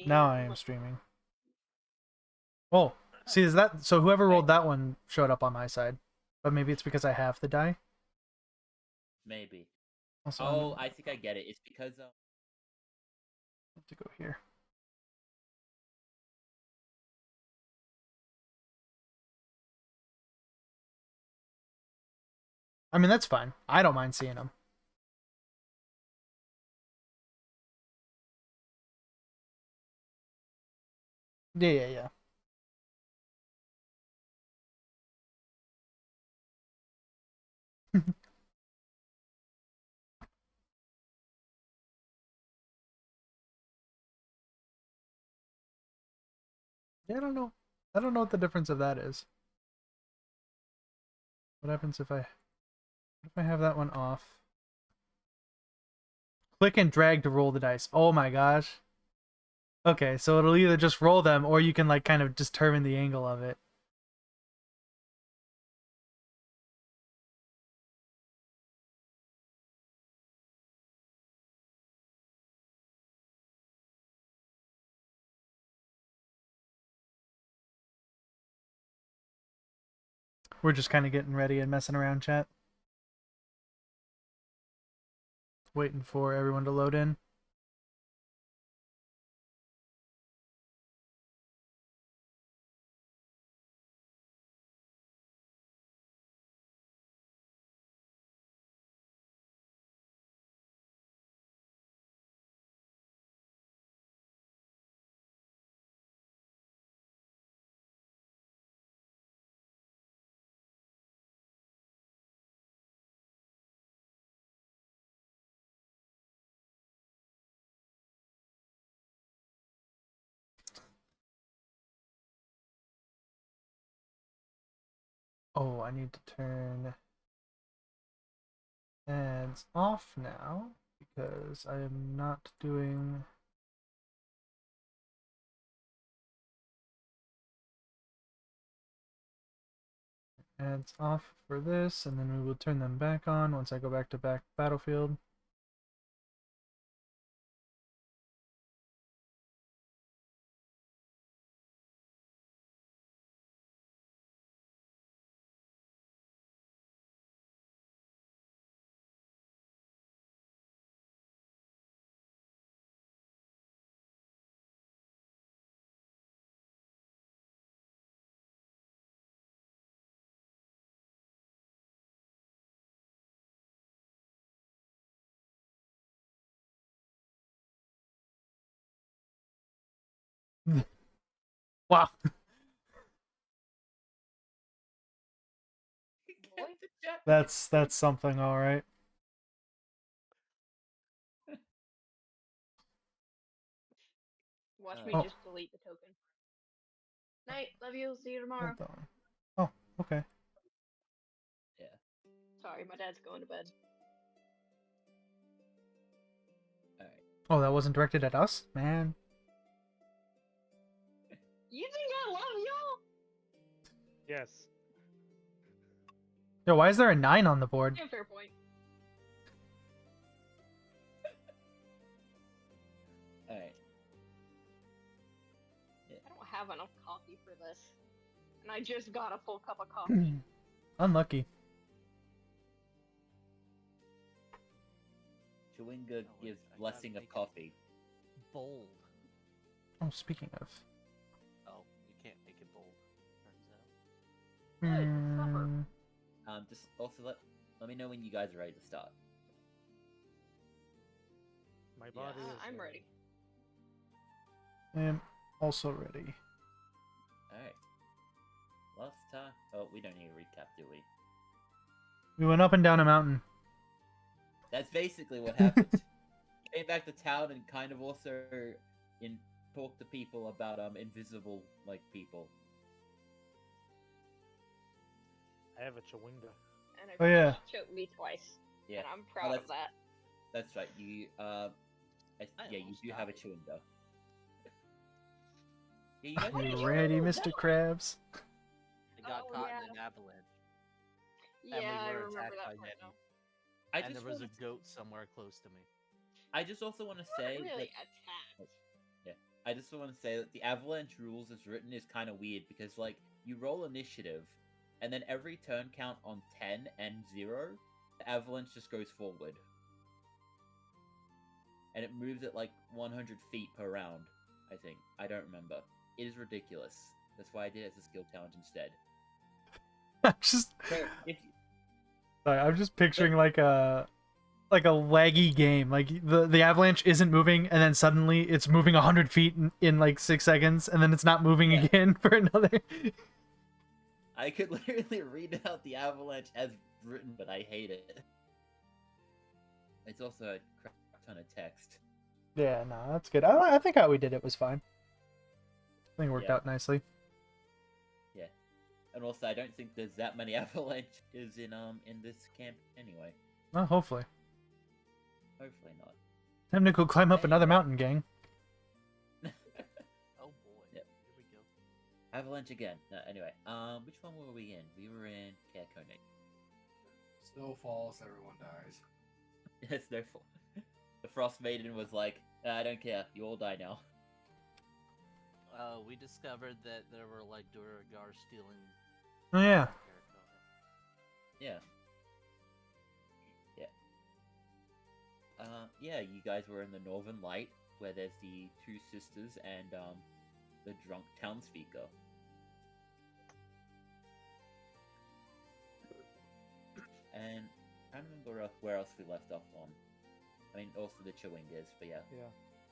Now I am streaming. Oh, see, is that so? Whoever rolled that one showed up on my side, but maybe it's because I have the die. Maybe. Also, oh, I think I get it. It's because I have to go here. I mean, that's fine. I don't mind seeing them. Yeah, yeah, yeah. Yeah, I don't know. I don't know what the difference of that is. What happens if I have that one off? Click and drag to roll the dice. Oh my gosh. Okay, so it'll either just roll them or you can like kind of determine the angle of it. We're just kind of getting ready and messing around, chat. Waiting for everyone to load in. Oh, I need to turn ads off now because I am not doing ads off for this, and then we will turn them back on once I go back to Battlefield. Wow. That's something, all right. Watch me just delete the token. Night, love you. See you tomorrow. Oh, okay. Yeah. Sorry, my dad's going to bed. Alright. Oh, that wasn't directed at us, man. You think I love y'all? Yes. Yo, why is there a 9 on the board? Yeah, fair point. Alright. Yeah. I don't have enough coffee for this. And I just got a full cup of coffee. Unlucky. Chewinga gives blessing of coffee. Bold. Oh, speaking of. Oh, you can't make it bold, turns out. Good, supper. Just also let me know when you guys are ready to start. My body is I'm ready. I am also ready. Alright. Last time... Oh, we don't need a recap, do we? We went up and down a mountain. That's basically what happened. Came back to town and kind of also talked to people about invisible people. I have a chewinga. And Oh, yeah. choked me twice. Yeah. And I'm proud of that. That's right. You you do have a chewinga. Yeah, You ready, Mr. Krabs? I got caught in an avalanche. Yeah, and we I were remember attacked that by part now. Yeti. And there was a goat somewhere close to me. I just also want to say really that... attacked. Yeah. I just want to say that the avalanche rules as written is kind of weird because, like, you roll initiative, and then every turn count on 10 and 0, the avalanche just goes forward. And it moves at like 100 feet per round, I think. I don't remember. It is ridiculous. That's why I did it as a skill challenge instead. So, if Sorry, I'm just picturing like a laggy game. Like the avalanche isn't moving, and then suddenly it's moving 100 feet in like 6 seconds, and then it's not moving Yeah. again for another. I could literally read out the avalanche as written, but I hate it. It's also a crap ton of text. Yeah, no, that's good. I think how we did it was fine. I think it worked Yeah. out nicely. Yeah. And also, I don't think there's that many avalanches in this camp anyway. Well, hopefully. Hopefully not. Time to go climb up another mountain, gang. Oh boy. Yep. Here we go. Avalanche again. No, anyway, which one were we in? We were in Kakone. Snow falls, everyone dies. Yes, no fault. The Frost Maiden was like, I don't care, you all die now. We discovered that there were like Duragar stealing. Oh yeah. Yeah. Yeah. Yeah, you guys were in the Northern Light, where there's the two sisters and, the drunk townspeaker. And I don't remember where else we left off on. I mean, also the Chewingas, but yeah. Yeah.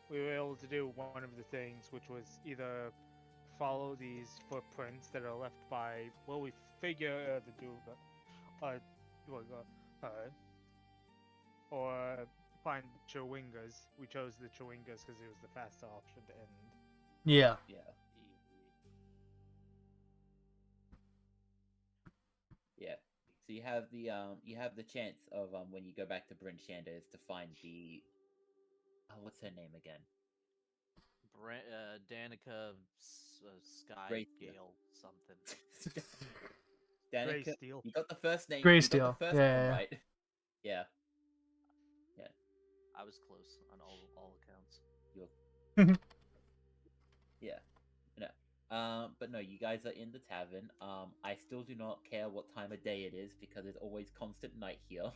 We were able to do one of the things, which was either follow these footprints that are left by, well, we figure the dude, or find Chewingas. We chose the Chewingas because it was the faster option to end. Yeah. Yeah. Yeah. So you have the chance of when you go back to Bryn Shanders to find the what's her name again? Danica Sky Great. Gale something. Danica. Steel. You got the first name. Grey you got Steel. the first Yeah, one yeah, yeah. right. Yeah. I was close on all accounts. Yeah. No. But no, you guys are in the tavern. I still do not care what time of day it is because it's always constant night here.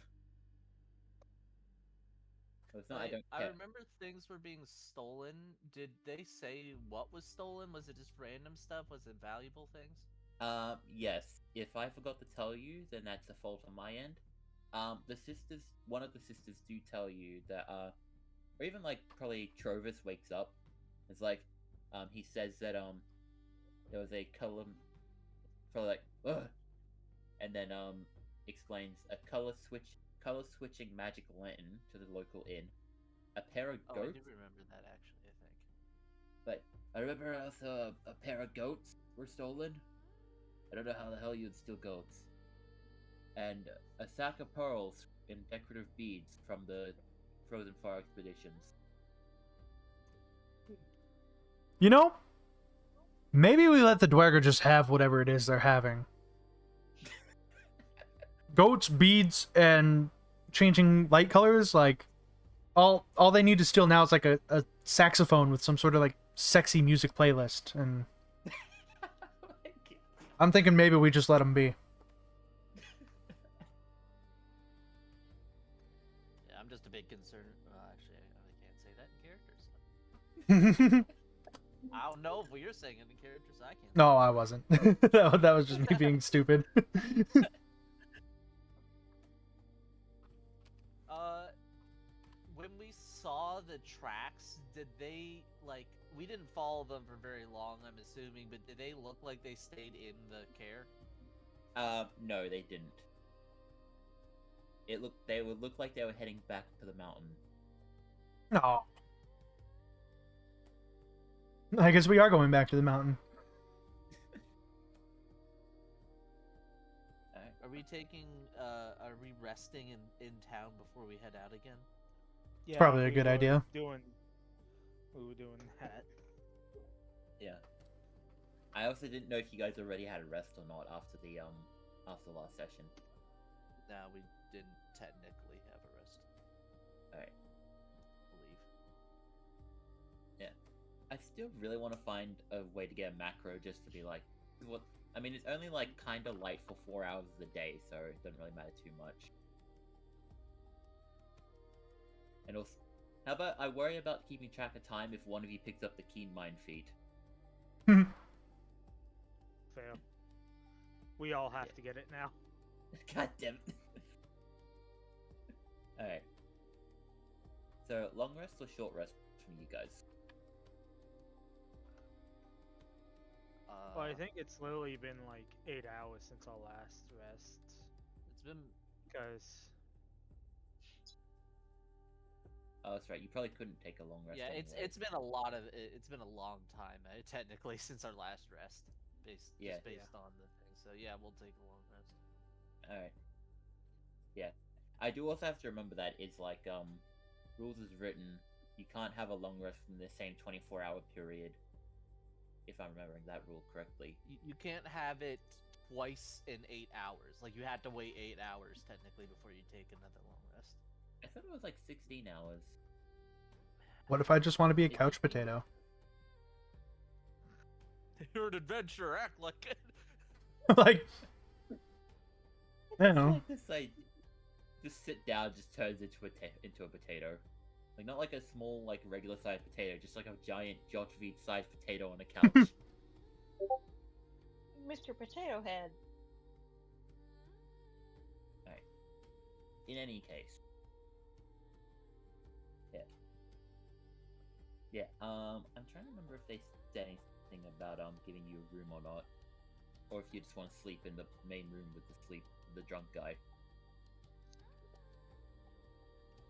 So it's not. I Wait, don't I care. remember things were being stolen. Did they say what was stolen? Was it just random stuff? Was it valuable things? Yes. If I forgot to tell you, then that's a fault on my end. One of the sisters do tell you that, or even like probably Trovis wakes up. It's like, he says that, there was a color, probably like, ugh, and then, explains a color switching magic lantern to the local inn, a pair of Oh, I do goats. remember that actually. I think. But I remember also a pair of goats were stolen. I don't know how the hell you'd steal goats. And a sack of pearls and decorative beads from the Frozen Far expeditions. You know, maybe we let the Dwerger just have whatever it is they're having. Goats, beads, and changing light colors, like all they need to steal now is like a saxophone with some sort of like sexy music playlist, and I'm thinking maybe we just let them be. Yeah, I'm just a bit concerned. Actually, I can't say that in characters. I don't know if you're saying it in characters. I can't. No, I wasn't. that was just me being stupid. When we saw the tracks, did they like? We didn't follow them for very long, I'm assuming, but did they look like they stayed in the care? No, they didn't. They would look like they were heading back to the mountain. No. I guess we are going back to the mountain. Are we taking? Are we resting in town before we head out again? Yeah, Probably a we good were idea. We were doing that. Yeah. I also didn't know if you guys already had a rest or not after the last session. No, we didn't technically have a rest. Alright. I believe. I still really want to find a way to get a macro just to be like, what? I mean, it's only like kind of light for 4 hours of the day, so it doesn't really matter too much. And also, how about I worry about keeping track of time if one of you picks up the keen mind feat? Fair. We all have to get it now. God damn it. Alright. So, long rest or short rest from you guys? Well, I think it's literally been like 8 hours since our last rest. It's been Because Oh, that's right. You probably couldn't take a long rest. yeah, anyway. it's been a lot of it's been a long time technically since our last rest, based on the thing. So yeah, we'll take a long rest. All right. Yeah, I do also have to remember that it's like rules is written. You can't have a long rest from the same 24-hour period. If I'm remembering that rule correctly. You can't have it twice in 8 hours. Like you had to wait 8 hours technically before you take another long rest. I thought it was like 16 hours. What if I just want to be a couch potato? You're an adventurer, act like it. Like, I don't know. Like this, like, just sit down, just turns into a potato. Like not like a small, like regular sized potato, just like a giant Jotvid sized potato on a couch. Mr. Potato Head. Alright. In any case. Yeah. I'm trying to remember if they said anything about giving you a room or not. Or if you just want to sleep in the main room with the drunk guy.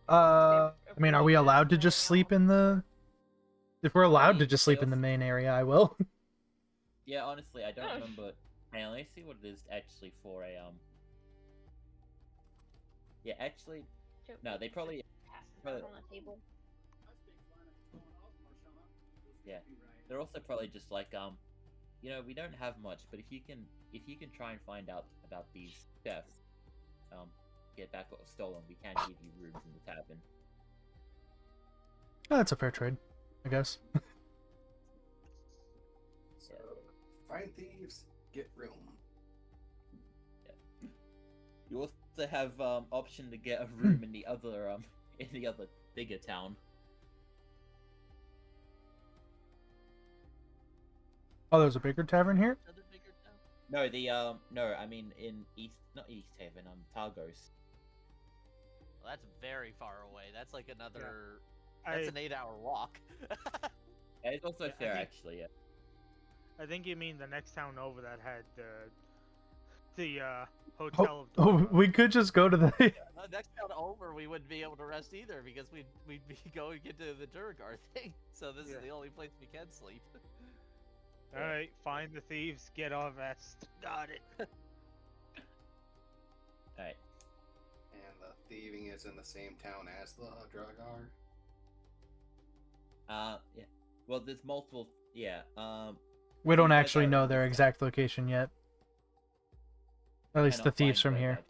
I mean, are we allowed to just sleep in the... If we're allowed to just sleep in the main area, I will. Yeah, honestly, I don't remember. Hang on, let me see what it is actually for a, Yeah, actually... No, they probably... Pass it out on the table. Yeah. They're also probably just like, you know, we don't have much, but if you can try and find out about these thefts, get back what was stolen, we can give you rooms in the tavern. Oh, that's a fair trade, I guess. So, find thieves, get room. Yeah. You also have option to get a room in the other bigger town. Oh, there's a bigger tavern here? Another bigger town? No, no, I mean in not East Haven, Targos. Well, that's very far away. That's like another. Yeah. That's an 8-hour walk. Yeah, it's also Yeah, I fair, think- actually. Yeah. I think you mean the next town over that had the hotel of Oh, Dorado. we could just go to the... Next town over, we wouldn't be able to rest either because we'd be going into the Durgar thing. So this is Yeah. the only place we can sleep. Alright, find the thieves, get our vest. Got it. Alright. And the thieving is in the same town as the Dragar. Yeah. Well, there's multiple. Yeah. We don't You guys actually are- know their exact location yet. At least the cannot thieves find from where here.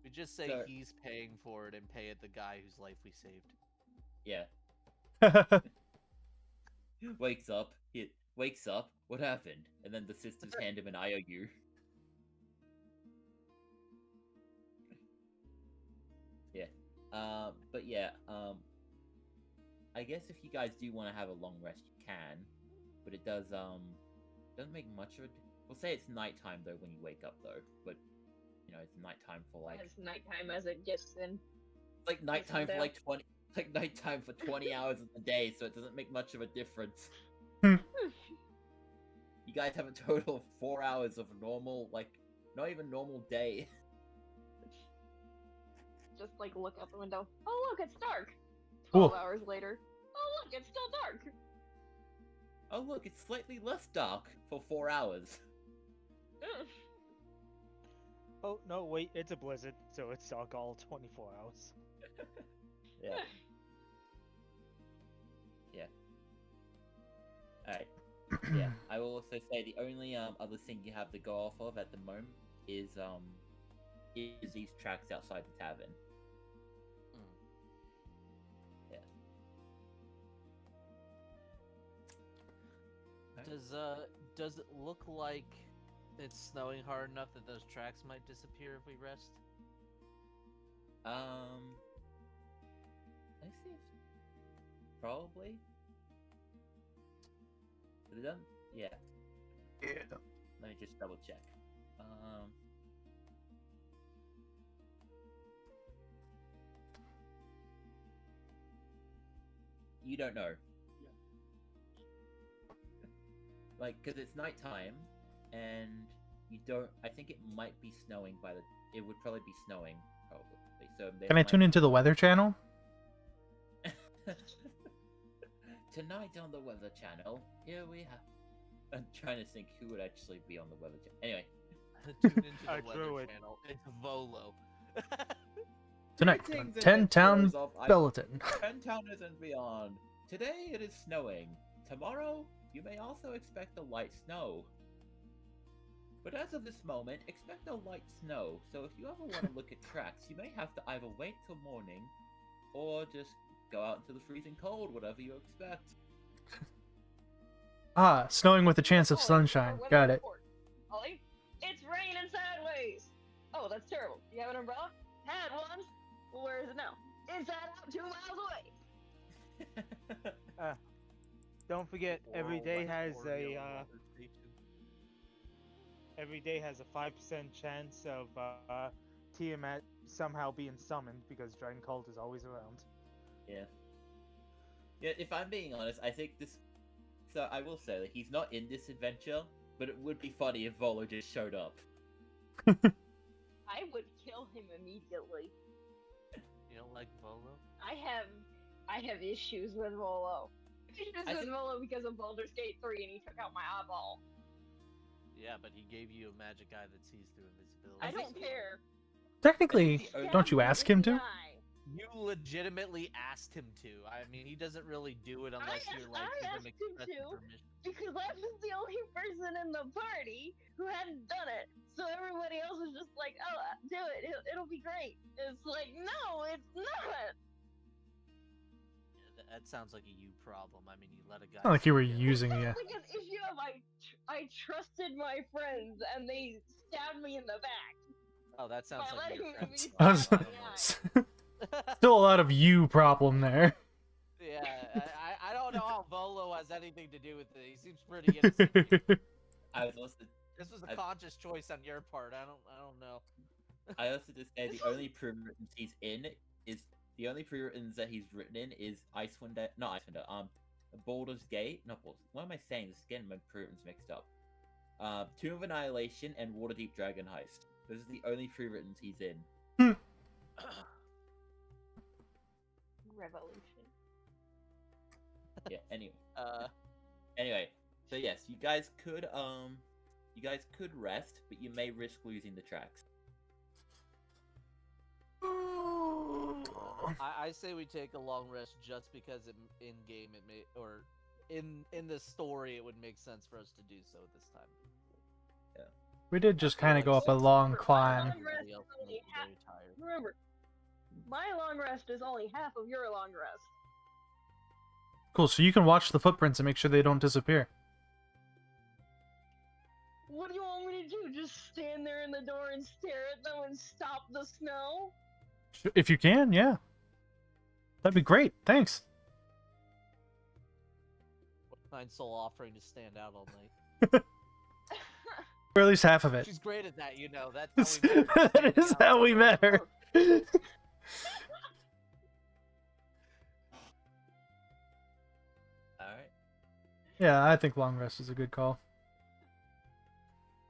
We just say So- he's paying for it and pay it the guy whose life we saved. Yeah. Wakes up. What happened? And then the sisters hand him an IOU. Yeah. But yeah. I guess if you guys do want to have a long rest, you can. But it doesn't make much of it. We'll say it's nighttime though when you wake up though. But you know, it's nighttime for like As nighttime as it gets in. like nighttime for down. like 20 like nighttime for 20 hours of the day, so it doesn't make much of a difference. Hmm. You guys have a total of 4 hours of normal, like not even normal day. Just like look out the window. Oh look, it's dark. Cool. 12 hours later. Oh look, it's still dark. Oh look, it's slightly less dark for 4 hours. Ugh. Oh, no, wait, it's a blizzard, so it's dark all 24 hours. Yeah. Yeah. Alright. Yeah. I will also say the only other thing you have to go off of at the moment is these tracks outside the tavern. Does it look like it's snowing hard enough that those tracks might disappear if we rest? Let's see. Probably. Is it done? Yeah. Yeah. Let me just double check. You don't know. Like, because it's nighttime, and you don't. I think it might be snowing by the. It would probably be snowing, probably. So Can I tune into the Weather Channel? Tonight on the Weather Channel, here we have. I'm trying to think who would actually be on the Weather Channel. Anyway. Tune into the I Weather drew it. Channel. It's Volo. Tonight on Greetings, 10 Town adventurers of 10 Towners and beyond. Today it is snowing. Tomorrow, you may also expect a light snow. But as of this moment, expect a light snow. So if you ever want to look at tracks, you may have to either wait till morning, or just go out into the freezing cold, whatever you expect. Ah, snowing with a chance of sunshine. Got it. Ollie, it's raining sideways. Oh, that's terrible. You have an umbrella? Had one. Well, where is it now? Inside out, 2 miles away. Don't forget, every Whoa, day like has Oreo a weather station. every day has a 5% chance of Tiamat somehow being summoned because Dragon Cult is always around. Yeah. Yeah, if I'm being honest, I think this... So I will say that he's not in this adventure, but it would be funny if Volo just showed up. I would kill him immediately. You don't like Volo? I have issues with Volo. Issues I with think- Volo because of Baldur's Gate 3 and he took out my eyeball. Yeah, but he gave you a magic eye that sees through invisibility. I think- don't care. Technically, the only- don't you ask him to? You legitimately asked him to. I mean, he doesn't really do it unless you're like, I give him asked him express to. permission. Because I was the only person in the party who hadn't done it. So everybody else was just like, oh, do it. It'll be great. It's like, no, it's not. Yeah, that sounds like a you problem. I mean, you let a guy. Not like you were say, using It's it. not like an issue of I trusted my friends and they stabbed me in the back. Oh, that sounds By like your letting friend's me problem. see I don't know. Still a lot of you problem there. Yeah, I don't know how Volo has anything to do with it. He seems pretty innocent. I was also... This was a I- conscious choice on your part. I don't know. I also just say This the was- only pre-written he's in is... The only pre-written that he's written in is Icewind... Not Icewind, Baldur's Gate... Not Baldur's... What am I saying? This is getting my pre-written mixed up. Tomb of Annihilation and Waterdeep Dragon Heist. Those are the only pre-written he's in. Revolution. Yeah, anyway. Uh, Anyway, so yes, you guys could rest, but you may risk losing the tracks. I say we take a long rest just because in game it may, or in the story it would make sense for us to do so this time. We did just kind of go up a long climb. Everybody else may be very tired. Remember, my long rest is only half of your long rest. Cool, so you can watch the footprints and make sure they don't disappear. What do you want me to do? Just stand there in the door and stare at them and stop the snow? If you can, yeah. That'd be great, thanks. Fine soul offering to stand out all night. Or at least half of it. She's great at that, you know. That's how we met her, That is standing how out. we met her. Alright. Yeah, I think long rest is a good call.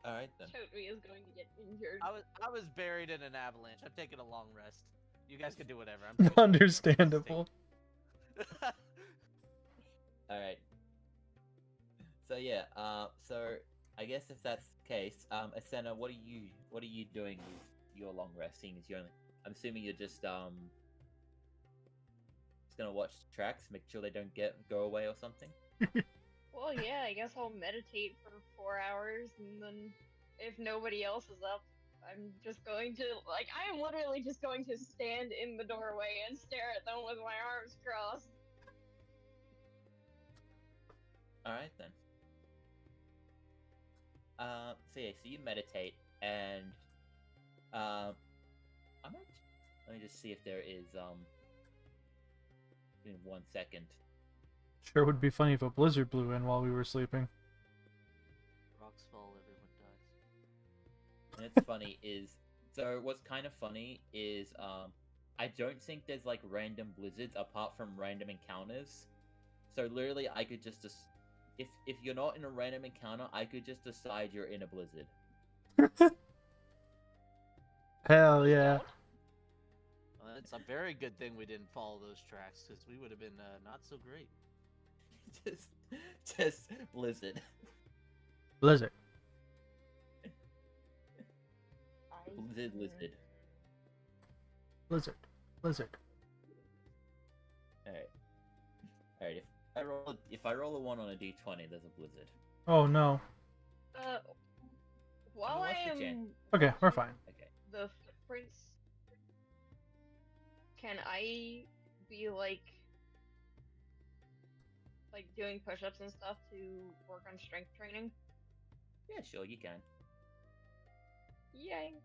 Alright then. Chotri is going to get injured. I was buried in an avalanche. I'm taking a long rest. You guys can do whatever. I'm Understandable. Alright. So yeah, so I guess if that's the case, Asena, what are you doing with your long rest, seeing as I'm assuming you're just gonna watch the tracks, make sure they don't go away or something? Well, yeah, I guess I'll meditate for 4 hours, and then if nobody else is up, I'm just going to, I am literally just going to stand in the doorway and stare at them with my arms crossed. Alright then. So yeah, so you meditate, and um, let me just see if there is in 1 second. Sure would be funny if a blizzard blew in while we were sleeping. Rocks fall, everyone dies. And it's funny is so what's kind of funny is I don't think there's like random blizzards apart from random encounters. So literally, I could just if you're not in a random encounter, I could just decide you're in a blizzard. Hell yeah. Well, it's a very good thing we didn't follow those tracks, because we would have been not so great. just blizzard. Blizzard. Blizzard. Blizzard. Blizzard. All right. If I roll a 1 on a d20, there's a blizzard. Oh no. While what's I the am Okay, we're fine. Okay. the footprints, can I be like doing push-ups and stuff to work on strength training? Yeah, sure, you can. Yay!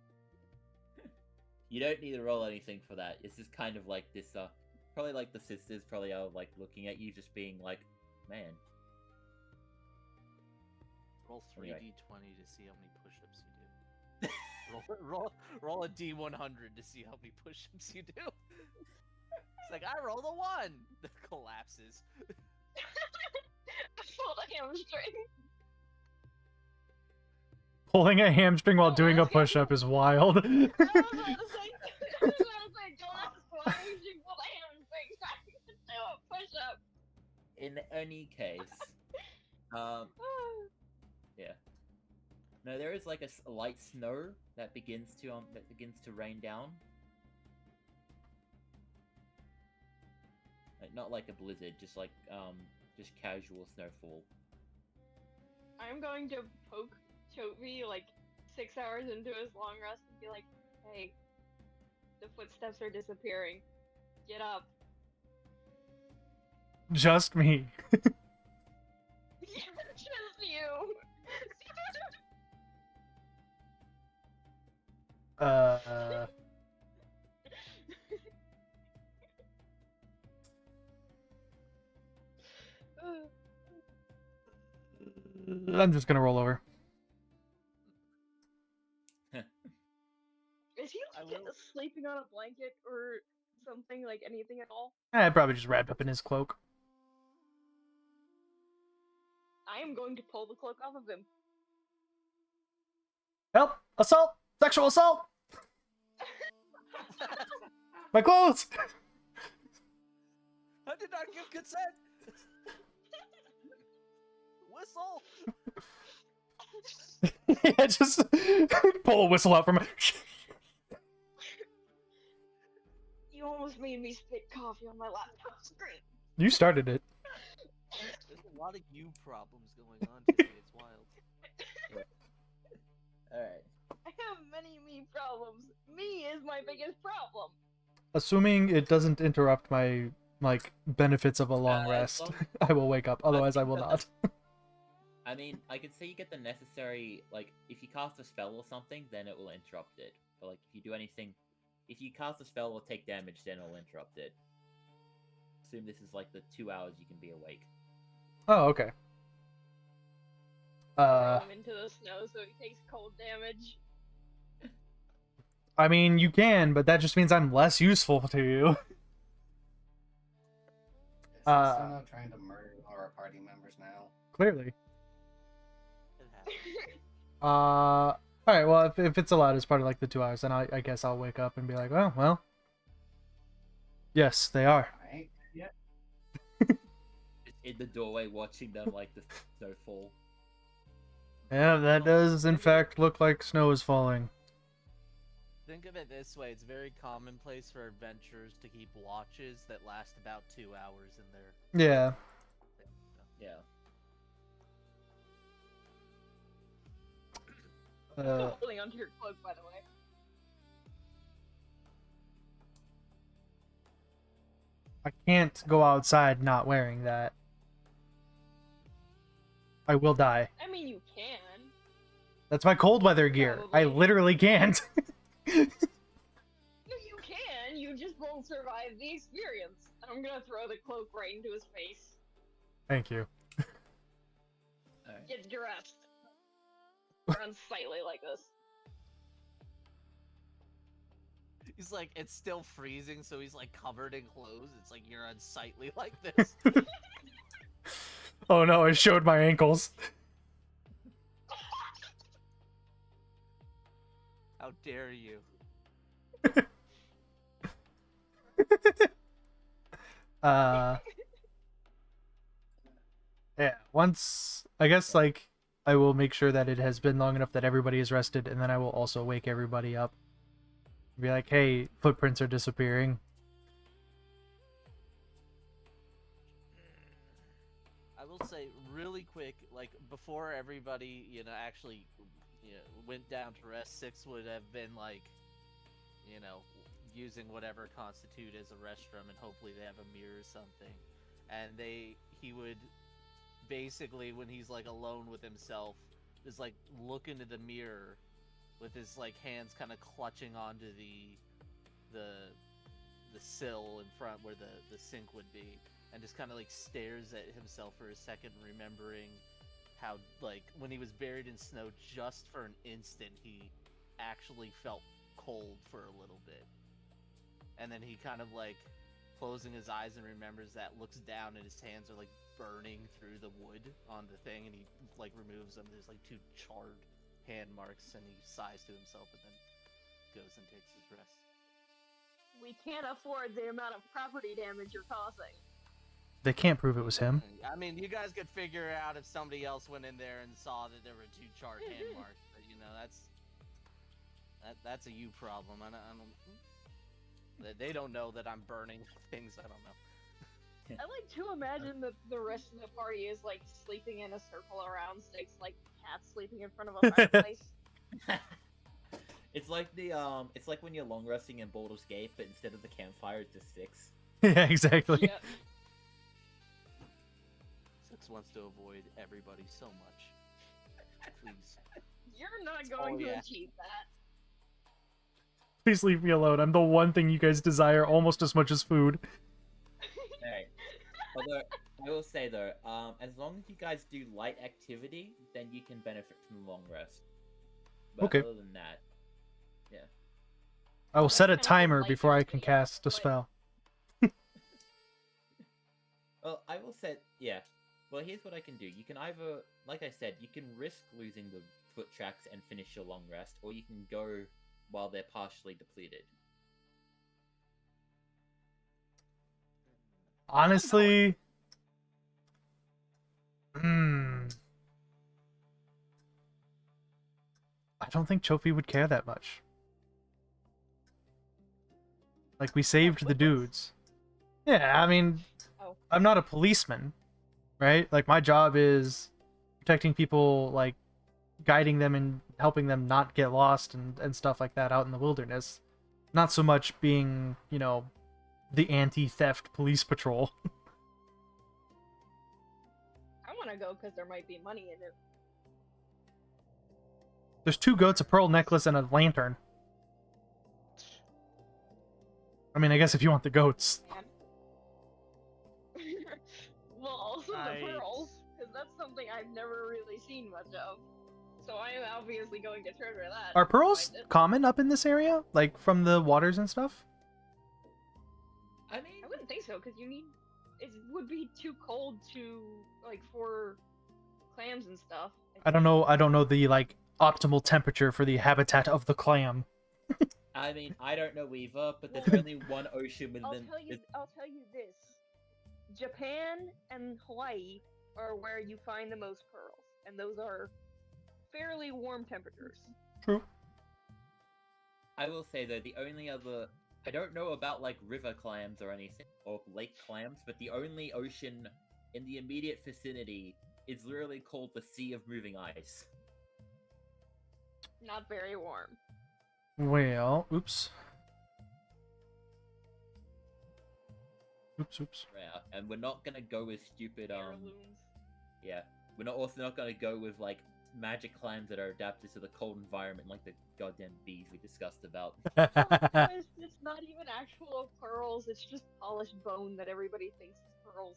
You don't need to roll anything for that. It's just kind of like this, probably like the sisters probably are like looking at you just being like, man. Roll Anyway. 3d20 to see how many push-ups you do. roll a d100 to see how many push-ups you do. It's like, I rolled a 1! It collapses. I pulled a hamstring. Pulling a hamstring while Oh, doing a okay. push-up is wild. I was about to say, don't ask why you pulled a hamstring so I can do a push-up. In any case, yeah. No, there is like a light snow that begins to rain down. Like, not like a blizzard, just casual snowfall. I'm going to poke Chovy like 6 hours into his long rest and be like, hey, the footsteps are disappearing. Get up. Just me. Just you. I'm just gonna roll over. Is he I like will- sleeping on a blanket or something, like anything at all? I probably just wrapped up in his cloak. I am going to pull the cloak off of him. Help! Assault! Sexual assault! My clothes! I did not give consent! Whistle! Yeah, just pull a whistle out from it. You almost made me spit coffee on my laptop screen. You started it. There's a lot of you problems going on today, it's wild. Alright. I have many me problems. Me is my biggest problem. Assuming it doesn't interrupt my, like, benefits of a long as rest, long- I will wake up. Otherwise, I will not. I mean, I can say you get the necessary, like, if you cast a spell or something, then it will interrupt it. But, like, if you do anything, if you cast a spell or take damage, then it'll interrupt it. Assume this is, like, the 2 hours you can be awake. Oh, okay. Throw him into the snow so he takes cold damage. I mean, you can, but that just means I'm less useful to you. Is he still not trying to murder all our party members now? Clearly. It happens. Alright, well, if it's allowed as part of, like, the 2 hours, then I guess I'll wake up and be like, well. Yes, they are. Right? Yeah. In the doorway, watching them, like, the snow fall. Yeah, that does, in fact, look like snow is falling. Think of it this way, it's very commonplace for adventurers to keep watches that last about 2 hours in their... Yeah. Yeah. Holding onto your cloak, by the way. I can't go outside not wearing that. I will die. I mean, you can. That's my cold weather gear. I Probably. literally can't. No, you can. You just won't survive the experience. I'm gonna throw the cloak right into his face. Thank you. Alright. Get dressed. We're unsightly like this. He's like, it's still freezing, so he's like covered in clothes. It's like you're unsightly like this. Oh no, I showed my ankles. How dare you? Yeah, once I guess like I will make sure that it has been long enough that everybody is rested, and then I will also wake everybody up. Be like, hey, footprints are disappearing. I will say really quick, like before everybody, actually, went down to rest. Six would have been like, using whatever constitute as a restroom, and hopefully they have a mirror or something. And he would basically, when he's like alone with himself, just like look into the mirror with his like hands kind of clutching onto the sill in front where the sink would be, and just kind of like stares at himself for a second, remembering how like when he was buried in snow, just for an instant he actually felt cold for a little bit, and then he kind of like closing his eyes and remembers that, looks down and his hands are like burning through the wood on the thing, and he like removes them. There's like 2 charred hand marks, and he sighs to himself and then goes and takes his rest. We can't afford the amount of property damage you're causing. They can't prove it was him. I mean, you guys could figure out if somebody else went in there and saw that there were 2 charred hand marks, but that's a you problem. I don't. They don't know that I'm burning things. I don't know. I like to imagine that the rest of the party is like sleeping in a circle around Six, like cats sleeping in front of a fireplace. It's like it's like when you're long resting in Baldur's Gate, but instead of the campfire, it's just Six. Yeah, exactly. Yep. Six wants to avoid everybody so much. Please. You're not going to yeah. achieve that. Please leave me alone. I'm the one thing you guys desire almost as much as food. Alright. Although I will say though, as long as you guys do light activity, then you can benefit from the long rest. But Okay. other than that, yeah. I will set a Kind of timer like before I can activity, cast a but- spell. Well, I will say, yeah. Well, here's what I can do. You can either, like I said, you can risk losing the foot tracks and finish your long rest, or you can go while they're partially depleted. Honestly, I don't think Chofi would care that much. Like, we saved the Witness? dudes. Yeah, I mean, Oh. I'm not a policeman, right? Like, my job is protecting people, like, guiding them and helping them not get lost and stuff like that out in the wilderness. Not so much being, the anti-theft police patrol. I want to go because there might be money in it. There's 2 goats, a pearl necklace, and a lantern. I mean, I guess if you want the goats. Man. Well, also the Right. pearls, because that's something I've never really seen much of. So I am obviously going to trigger that. Are if I pearls find it. common up in this area? Like, from the waters and stuff? I mean, I wouldn't think so, because it would be too cold to, like, for clams and stuff. I don't know the, like, optimal temperature for the habitat of the clam. I mean, I don't know either, but there's Well, only one ocean within. I'll tell you this. Japan and Hawaii are where you find the most pearls, and those are fairly warm temperatures. True. I will say though, the only other I don't know about like river clams or anything or lake clams, but the only ocean in the immediate vicinity is literally called the Sea of Moving Ice. Not very warm. Well, oops. Oops. Yeah, and we're not gonna go with stupid Heirlooms. yeah. We're also not gonna go with like magic clams that are adapted to the cold environment, like the goddamn bees we discussed about. It's not even actual pearls, it's just polished bone that everybody thinks is pearls.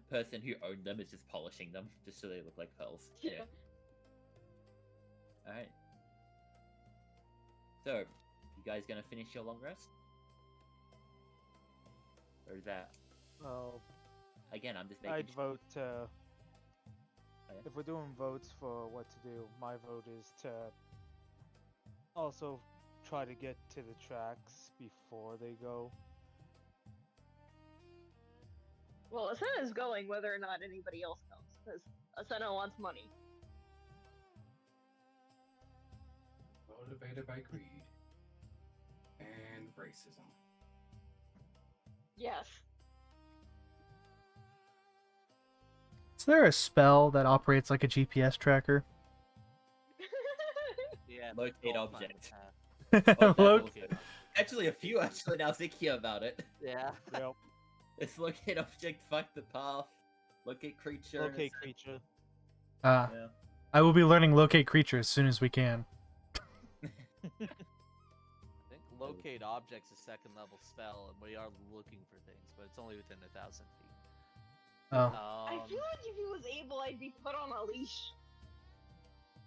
Person who owned them is just polishing them just so they look like pearls. Yeah. Alright. So, you guys gonna finish your long rest? Or is that... Well, Again, I'm just making I'd vote to. yeah. If we're doing votes for what to do, my vote is to also try to get to the tracks before they go. Well, Asena's going whether or not anybody else comes, because Asena wants money. Motivated by greed and racism. Yes. Is there a spell that operates like a GPS tracker? Yeah. Locate gold mine object. path. Oh, Look, Locate. Actually, a few actually now thinking about it. Yeah. Yep. It's locate object, fuck the path, locate creature. Locate creature. uh, Yeah. I will be learning locate creature as soon as we can. I think locate objects is second level spell, and we are looking for things, but it's only within 1,000 feet. Oh, I feel like if he was able, I'd be put on a leash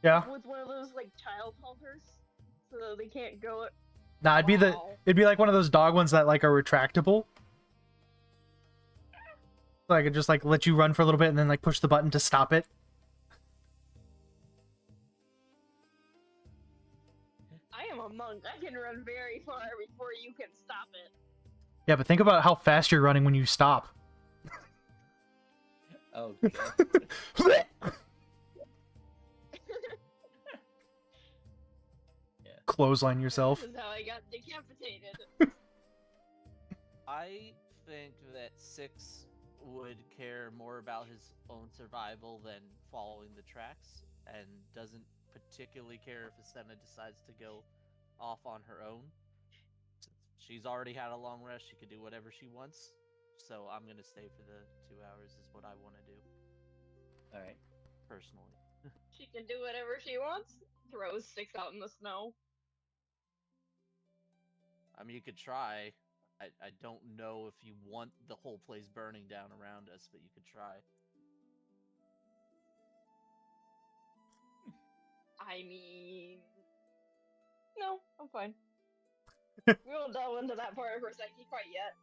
yeah. with one of those like child halters, so that they can't go. Nah, it'd be like one of those dog ones that like are retractable. So I could just like let you run for a little bit and then like push the button to stop it. I am a monk. I can run very far before you can stop it. Yeah, but think about how fast you're running when you stop. Oh, God. Clothesline yourself. This is how I got decapitated. I think that Six would care more about his own survival than following the tracks, and doesn't particularly care if Asena decides to go off on her own. Since she's already had a long rest, she could do whatever she wants. So I'm gonna stay for the 2 hours. Is what I want to do Alright. personally. She can do whatever she wants. Throws sticks out in the snow. I mean, you could try. I don't know if you want the whole place burning down around us, but you could try. I mean, no, I'm fine. We won't delve into that part of her psyche quite yet.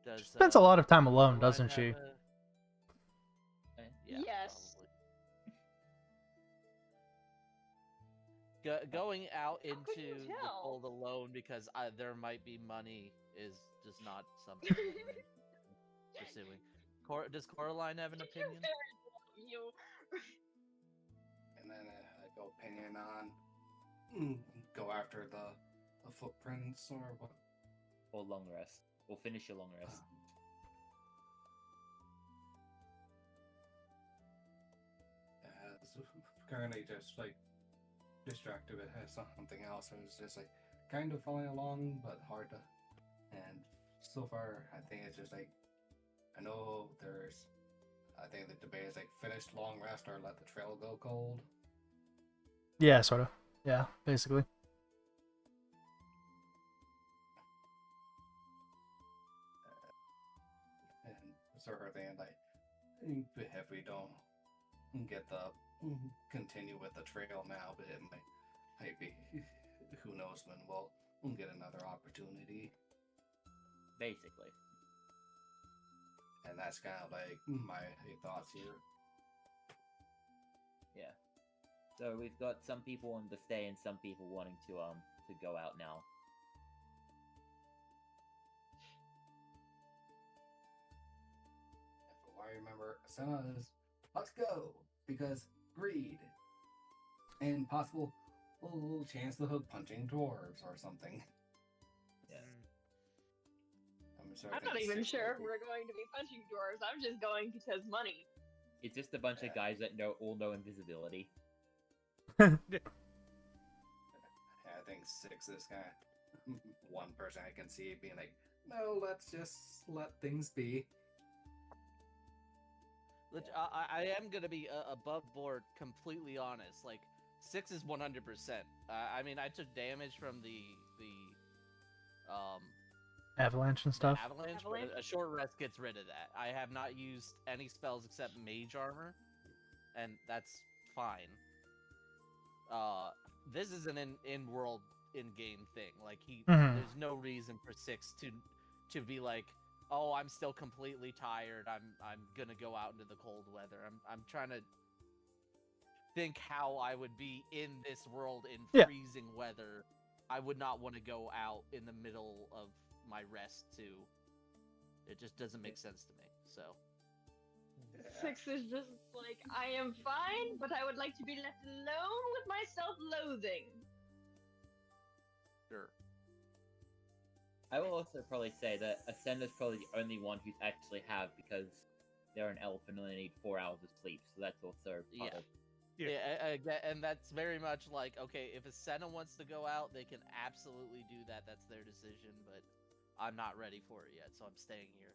Does, She spends a lot of time alone, Caroline doesn't have she? Yeah, Yes. Going out How could into you the tell? cold alone because there might be money is just not something I'm pursuing. Does Coraline have an opinion? You. And then I go opinion on go after the footprints or what? Or long rest. Or finish your long rest. Currently just like distracted with something else, and it's just like kind of following along, but hard to. And so far, I think it's just like I know there's. I think the debate is like finish long rest or let the trail go cold. Yeah, sort of. Yeah, basically. And sort of thing like if we don't get the continue with the trail now, but it might be who knows when we'll get another opportunity. Basically. And that's kind of like my thoughts here. Yeah. So we've got some people wanting to stay and some people wanting to go out now. If I remember, Senna is let's go because greed and possible chance of punching dwarves or something. Yeah. I'm not even sure if we're going to be punching dwarves. I'm just going because money. It's just a bunch of guys that all know invisibility. I think Six is kind of one person I can see being like no, let's just let things be. I am gonna be above board, completely honest. Like 6 is 100%. I mean, I took damage from the Avalanche and the stuff. avalanche. But Avalanche? a short rest gets rid of that. I have not used any spells except mage armor, and that's fine. This is an in-world, in-game thing. Like Mhm. there's no reason for 6 to be like, oh, I'm still completely tired. I'm gonna go out into the cold weather. I'm trying to think how I would be in this world in Yeah. freezing weather. I would not want to go out in the middle of my rest too. It just doesn't make sense to me. So 6 is just like, I am fine, but I would like to be left alone with my self-loathing. sure. I will also probably say that Ascenda's probably the only one who's actually have because they're an elf and only need 4 hours of sleep, so that's also part Yeah. of. And that's very much like, okay, if a Senna wants to go out, they can absolutely do that. That's their decision, but I'm not ready for it yet, so I'm staying here.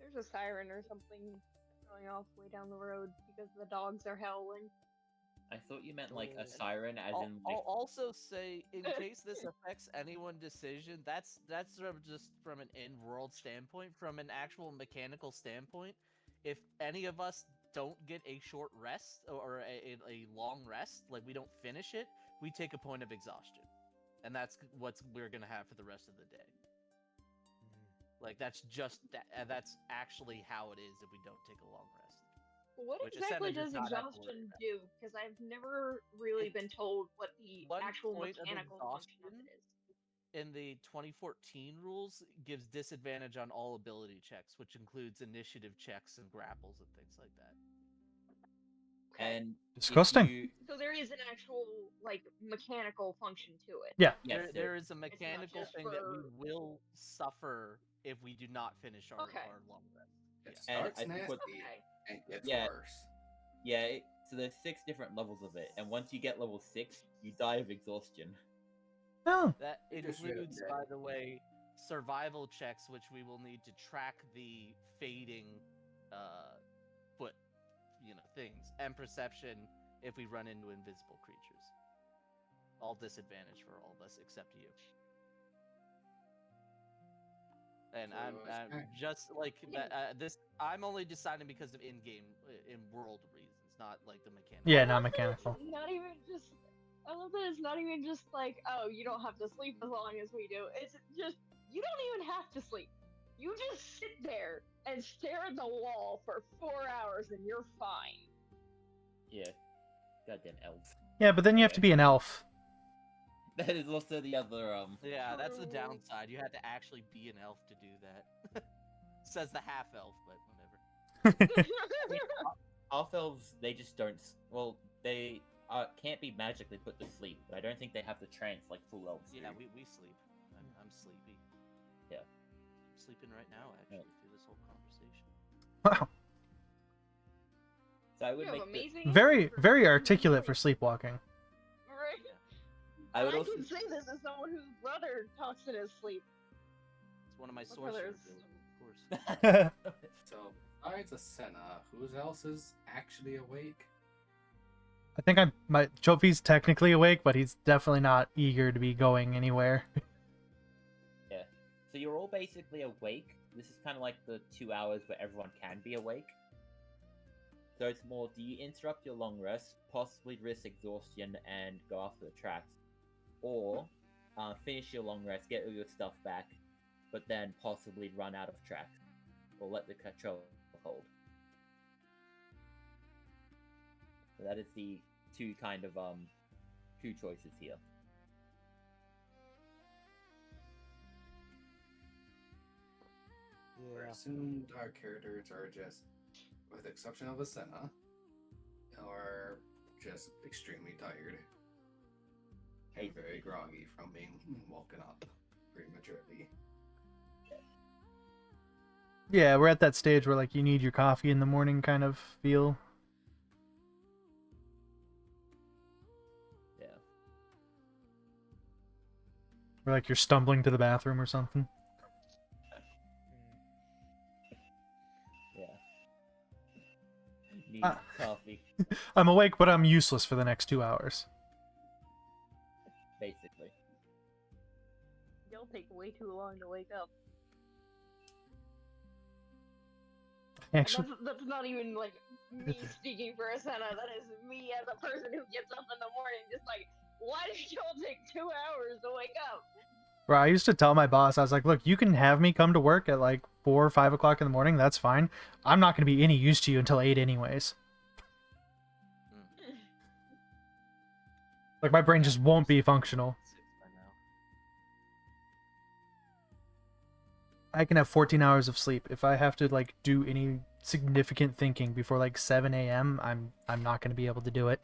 There's a siren or something going off way down the road because the dogs are howling. I thought you meant like a And siren, as in I'll like. also say, in case this affects anyone's decision, that's sort of just from an in-world standpoint. From an actual mechanical standpoint, if any of us don't get a short rest or a long rest, like we don't finish it, we take a point of exhaustion, and that's what we're gonna have for the rest of the day. Like that's just that's actually how it is if we don't take a long rest. What Which exactly Ascendant does does not have to worry exhaustion about. do? Because I've never really It's been told what the 1 actual point of mechanical function of exhaustion it is. in the 2014 rules gives disadvantage on all ability checks, which includes initiative checks and grapples and things like that. Okay. And Disgusting. If you, So there is an actual like mechanical function to it. Yeah. yes, There is a not mechanical just thing that we for- will suffer if we do not finish our, Okay. our long rest. It Yeah. And starts I think what- nasty Okay. and gets Yeah. worse. yeah, so there's 6 different levels of it, and once you get level 6, you die of exhaustion. Oh. That You just get includes, dead. by the way, survival checks, which we will need to track the fading foot, things, and perception if we run into invisible creatures. All disadvantage for all of us except you. And So I'm it's just like that. I'm only deciding because of in-game, in-world reasons, not like the mechanics. Yeah, I not love that it's mechanical. Not even just. I love that it's not even just like, oh, you don't have to sleep as long as we do. It's just you don't even have to sleep. You just sit there and stare at the wall for 4 hours and you're fine. Yeah. Goddamn elves. Yeah, but then you have to be an elf. That is also the other, Yeah, that's the True. downside. You had to actually be an elf to do that. Says the half-elf, but whatever. half elves, they just don't. Well, they can't be magically put to sleep, but I don't think they have the trance like full elves do. Yeah, we sleep. I'm sleepy. Yeah. I'm sleeping right now, actually, through this whole conversation. Wow. So I You would have make amazing Very, for very sleeping articulate for sleep. sleepwalking. Right. I And would I also can say this as someone whose brother talks in his sleep. It's one of my My sorcerer brother's- abilities, of course. So, besides Asena, who else is actually awake? I think Jovi's technically awake, but he's definitely not eager to be going anywhere. Yeah. So you're all basically awake. This is kind of like the 2 hours where everyone can be awake. So it's more, do you interrupt your long rest, possibly risk exhaustion and go after the tracks? Or finish your long rest, get all your stuff back, but then possibly run out of tracks? Or let the control hold? So that is the two kind of, two choices here. We're assumed our characters are just, with the exception of Asena, are just extremely tired and very groggy from being woken up prematurely. Yeah, we're at that stage where like you need your coffee in the morning kind of feel. Yeah. Or like you're stumbling to the bathroom or something. Yeah. Need Ah. coffee, I'm awake, but I'm useless for the next 2 hours. basically. You'll take way too long to wake up. Actually, And that's not even like me speaking for Asena. That is me as a person who gets up in the morning, just like, why did y'all take 2 hours to wake up? bro, I used to tell my boss, I was like, look, you can have me come to work at like 4 or 5 o'clock in the morning. That's fine. I'm not going to be any use to you until 8 anyways. Like, my brain just won't be functional. 6 by now. I can have 14 hours of sleep. If I have to like do any significant thinking before like 7 a.m., I'm not going to be able to do it.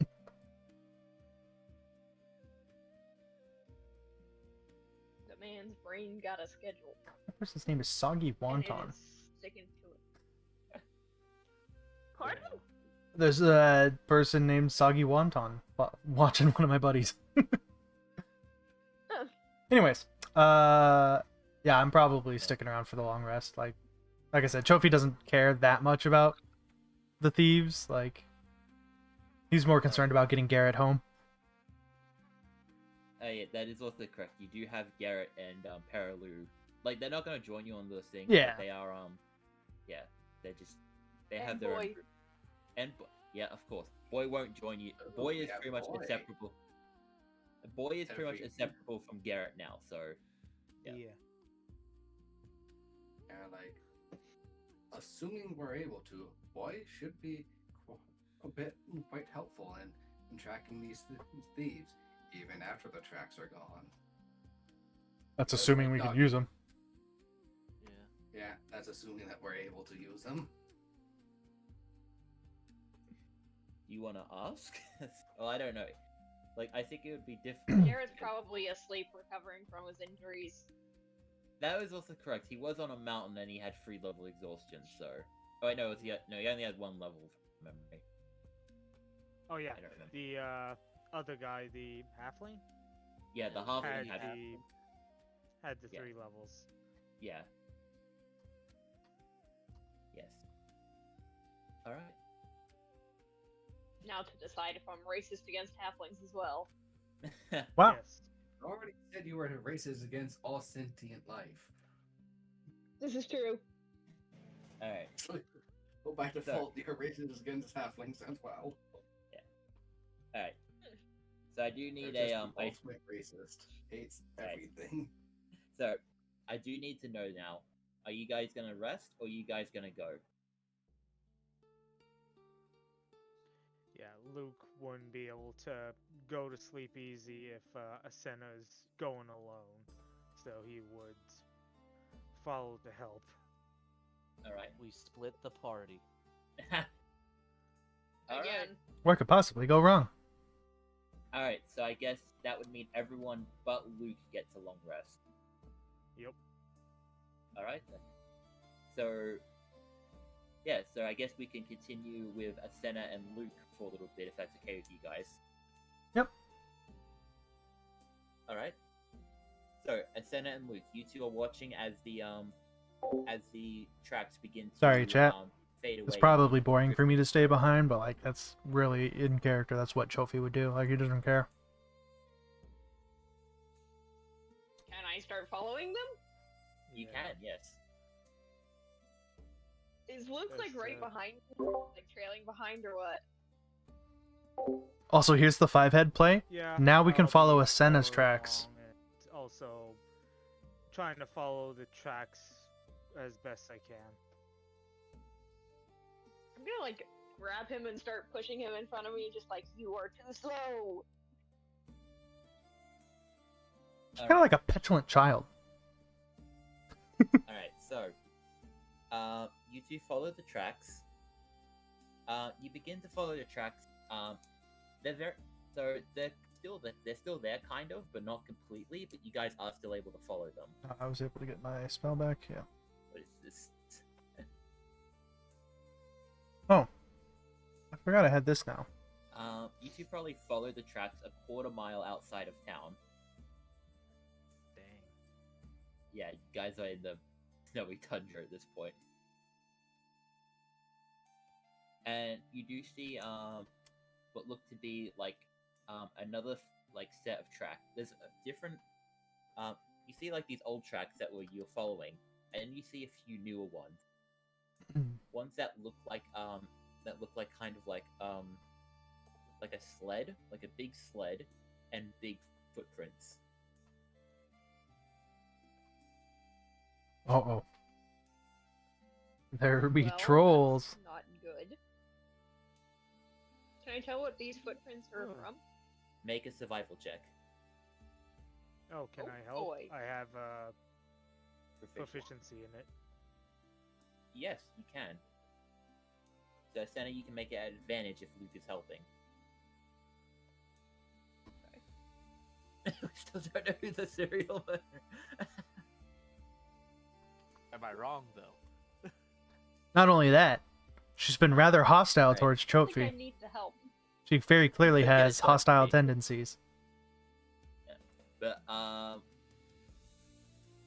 The man's brain got a schedule. That person's name is Soggy And it Wonton. is sticking to it. Pardon? There's a person named Soggy Wonton watching one of my buddies. Huh. Anyways, yeah, I'm probably sticking around for the long rest. Like I said, Chofi doesn't care that much about the thieves. Like, he's more concerned about getting Garrett home. Yeah, that is also correct. You do have Garrett and Paralu. Like, they're not gonna join you on those things. Yeah. But they are yeah, they're just they And have their own Boy. group. And yeah, of course, Boy won't join you. Boy is Yeah, pretty much Boy. inseparable. Boy is pretty much Every- inseparable from Garrett now. So Yeah. And like, assuming we're able to, Boy should be quite helpful in tracking these thieves, even after the tracks are gone. That's That's assuming my we can dog. use them. Yeah. Yeah, that's assuming that we're able to use them. you wanna ask? Well, I don't know. Like, I think it would be difficult. Garrett's probably asleep recovering from his injuries. That was also correct. He was on a mountain and he had 3-level exhaustion. So, oh, I know. He only had 1 level from memory. Oh yeah, I don't remember. the other guy, the halfling, Yeah, the Had halfling had had. had the Yeah. 3 levels. Yeah. Yes. All right. Now to decide if I'm racist against halflings as well. Wow. Yes. You already said you were racist against all sentient life. This is true. All right. So, well, by default, you're racist against halflings as well. All right. So I do need They're just a the ultimate racist. Hates Right. everything. So I do need to know now. Are you guys gonna rest or are you guys gonna go? Yeah, Luke wouldn't be able to go to sleep easy if Asena's going alone, so he would follow to help. All right. We split the party. All right. Again. What could possibly go wrong? All right. So I guess that would mean everyone but Luke gets a long rest. Yep. All right then. So yeah. So I guess we can continue with Asena and Luke for a little bit if that's okay with you guys. Yep. All right. So Asena and Luke, you two are watching as the tracks begin to Sorry, chat. fade away. It's probably boring for me to stay behind, but like that's really in character. That's what Chofi would do. Like, he doesn't care. Can I start following them? You Yeah. can, yes. Is Luke like There's, right behind me? Like trailing behind or what? Also, here's the 5-head play. Yeah. Now we can I'll follow be Asena's following tracks. along and also trying to follow the tracks as best I can. I'm gonna like grab him and start pushing him in front of me, just like, you are too slow. Kind of like a petulant child. Alright, so you two follow the tracks. You begin to follow the tracks. They're still there kind of, but not completely, but you guys are still able to follow them. I was able to get my spell back. Yeah. What is this? Oh, I forgot I had this now. You two probably follow the tracks a quarter mile outside of town. Dang. yeah, you guys are in the snowy tundra at this point. And you do see what look to be like another like set of tracks. There's a different you see like these old tracks that were you're following, and you see a few newer ones. Ones that look like kind of like a sled, like a big sled, and big footprints. Uh-oh. There be Well, trolls. that's not good. Can I tell what these footprints are Oh. from? Make a survival check. Oh, can Oh, I help? boy. I have Proficient. proficiency in it. Yes, you can. So, Senna, you can make it at advantage if Luke is helping. Okay. We still don't know who's the serial murderer. Am I wrong though? Not only that, she's been rather hostile Right. towards I think I Trophy. need the help. She very clearly Yeah, has it's hostile okay. tendencies. But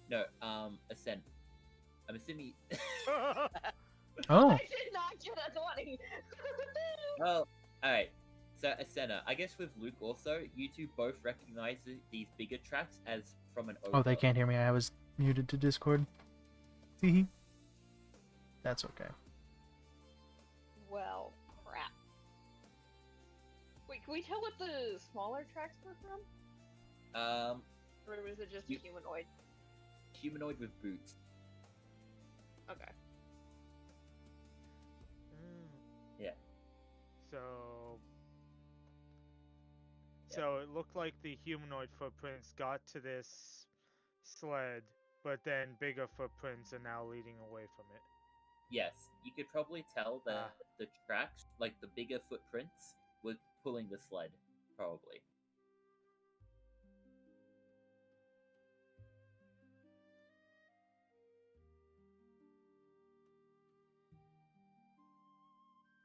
no, Ascent. I'm assuming. Oh, I did not get a 20. Well, all right. So Ascena, I guess with Luke also, you two both recognize these bigger tracks as from an ogre. oh, they can't hear me. I was muted to Discord. Hee. That's okay. Well, crap. Wait, can we tell what the smaller tracks were from? Or was it just a humanoid? Humanoid with boots. Okay. Yeah. So it looked like the humanoid footprints got to this sled, but then bigger footprints are now leading away from it. Yes, you could probably tell that Ah. the tracks, like the bigger footprints, were pulling the sled. Probably.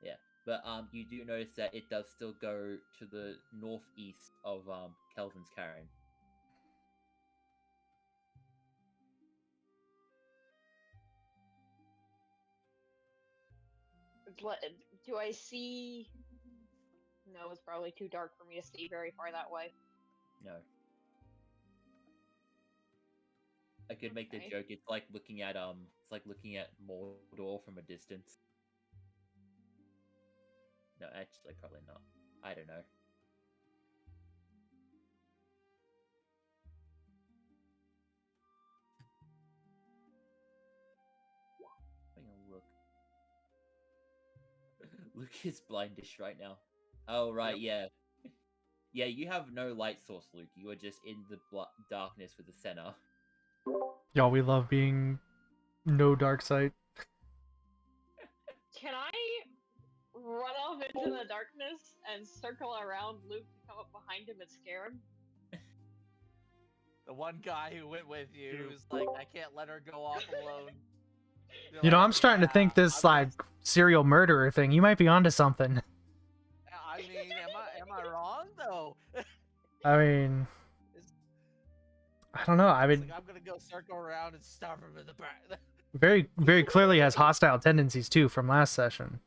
Yeah, but you do notice that it does still go to the northeast of Kelvin's Cairn. Do I see? No, it's probably too dark for me to see very far that way. No. I could make the Okay. joke. It's like looking at Mordor from a distance. No, actually, probably not. I don't know. Having a look. Luke is blindish right now. Oh right, yeah. Yeah, you have no light source, Luke. You are just in the darkness with the center. Y'all, we love being no dark sight. Can I run off into the darkness and circle around Luke to come up behind him and scare him? The one guy who went with you Dude. who's like, I can't let her go off alone. You're You know, like, I'm starting to think "Yeah, this I'm like serial murderer thing. You might be onto something. I mean, am I wrong though? I mean, I don't know. I It's mean, like, I'm gonna go circle around and stop him in the back. very, very clearly has hostile tendencies too from last session.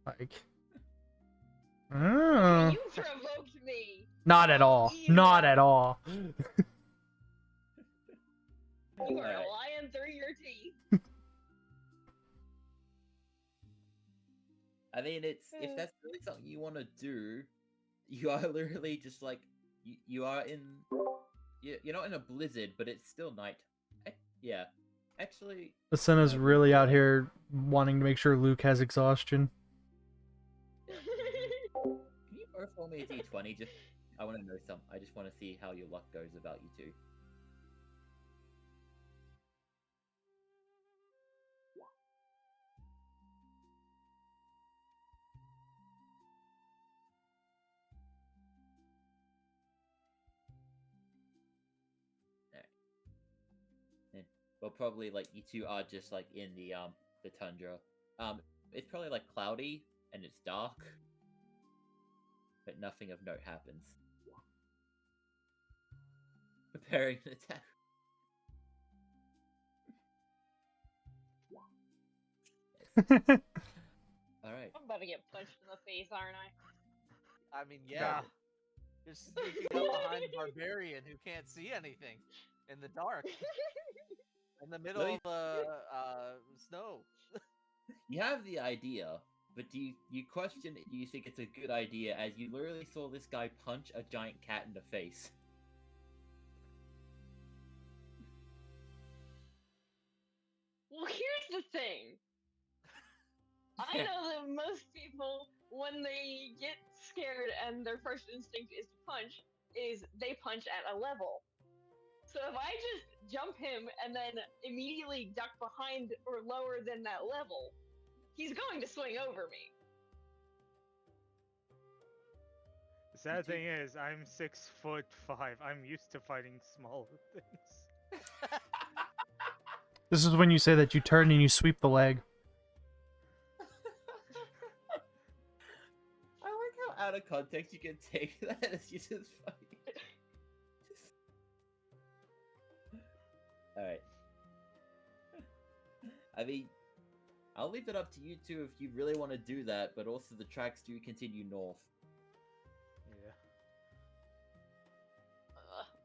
Like, You provoked me! not at all. Not at all. You are Alright. lying through your teeth. I mean, if that's really something you want to do, you are literally just like you are in. You're not in a blizzard, but it's still night. Yeah, actually. Asena's no, really out yeah. here wanting to make sure Luke has exhaustion. Can you both roll me a d20? Just I want to know some. I just want to see how your luck goes about you two. Well, probably like you two are just like in the tundra. It's probably like cloudy and it's dark, but nothing of note happens. Preparing an attack. All right. I'm about to get punched in the face, aren't I? I mean, yeah. You're sneaking up behind a barbarian who can't see anything in the dark, in the middle Let me- of snow. You have the idea, but you question it? Do you think it's a good idea? As you literally saw this guy punch a giant cat in the face. Well, here's the thing. I know that most people, when they get scared and their first instinct is to punch, is they punch at a level. So if I just jump him and then immediately duck behind or lower than that level, he's going to swing over me. The sad thing is, I'm 6'5". I'm used to fighting smaller things. This is when you say that you turn and you sweep the leg. I like how out of context you can take that. It's just funny. Alright. I mean, I'll leave it up to you two if you really want to do that, but also the tracks do continue north. Yeah.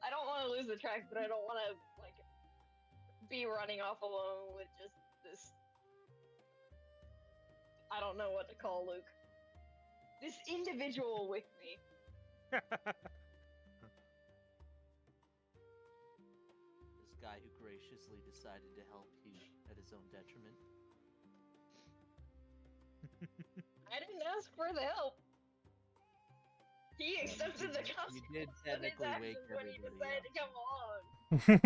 I don't want to lose the track, but I don't want to like be running off alone with just this. I don't know what to call Luke. This individual with me. This guy who graciously decided to help you at his own detriment. I didn't ask for the help. He accepted the consequences You did of his technically wake actions when he everybody decided to come along. That's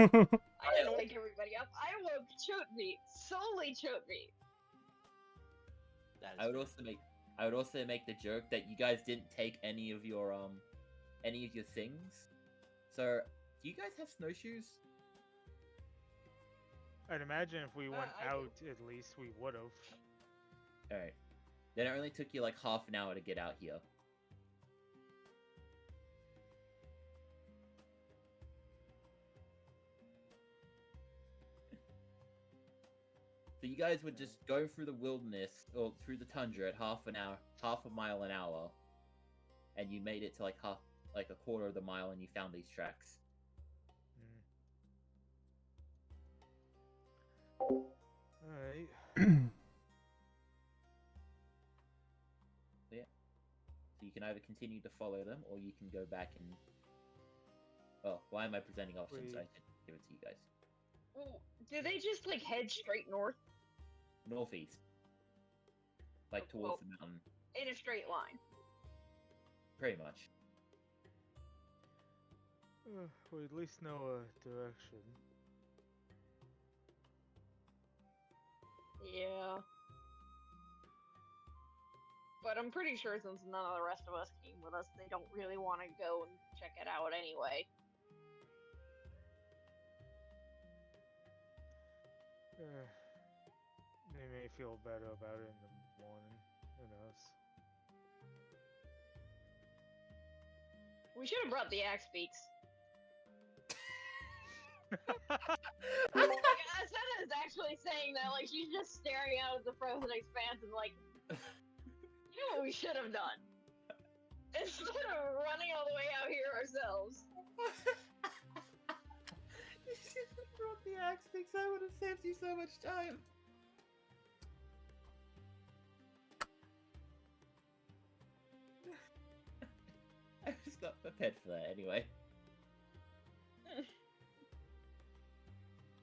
I didn't wake everybody up. I woke Chutney, solely Chutney. That is I would fair. also make the joke that you guys didn't take any of your things. So, do you guys have snowshoes? I'd imagine if we went I do. out, at least we would have. Alright. Then it only took you like half an hour to get out here. So you guys would just go through the wilderness or through the tundra at half a mile an hour, and you made it to like a quarter of the mile, and you found these tracks. Alright. So you can either continue to follow them, or you can go back and. Oh, why am I presenting options? I should give it to you guys. Well, do they just like head straight north Northeast, like towards the mountain, in a straight line? pretty much. We at least know a direction. Yeah. But I'm pretty sure since none of the rest of us came with us, they don't really want to go and check it out anyway. They may feel better about it in the morning. Who knows? We should have brought the axe beaks. Uh, Like, Asena is actually saying that, like, she's just staring out at the frozen expanse and, like, you know what we should have done? Instead of running all the way out here ourselves. You should have brought the axe sticks. I would have saved you so much time. I was not prepared for that anyway.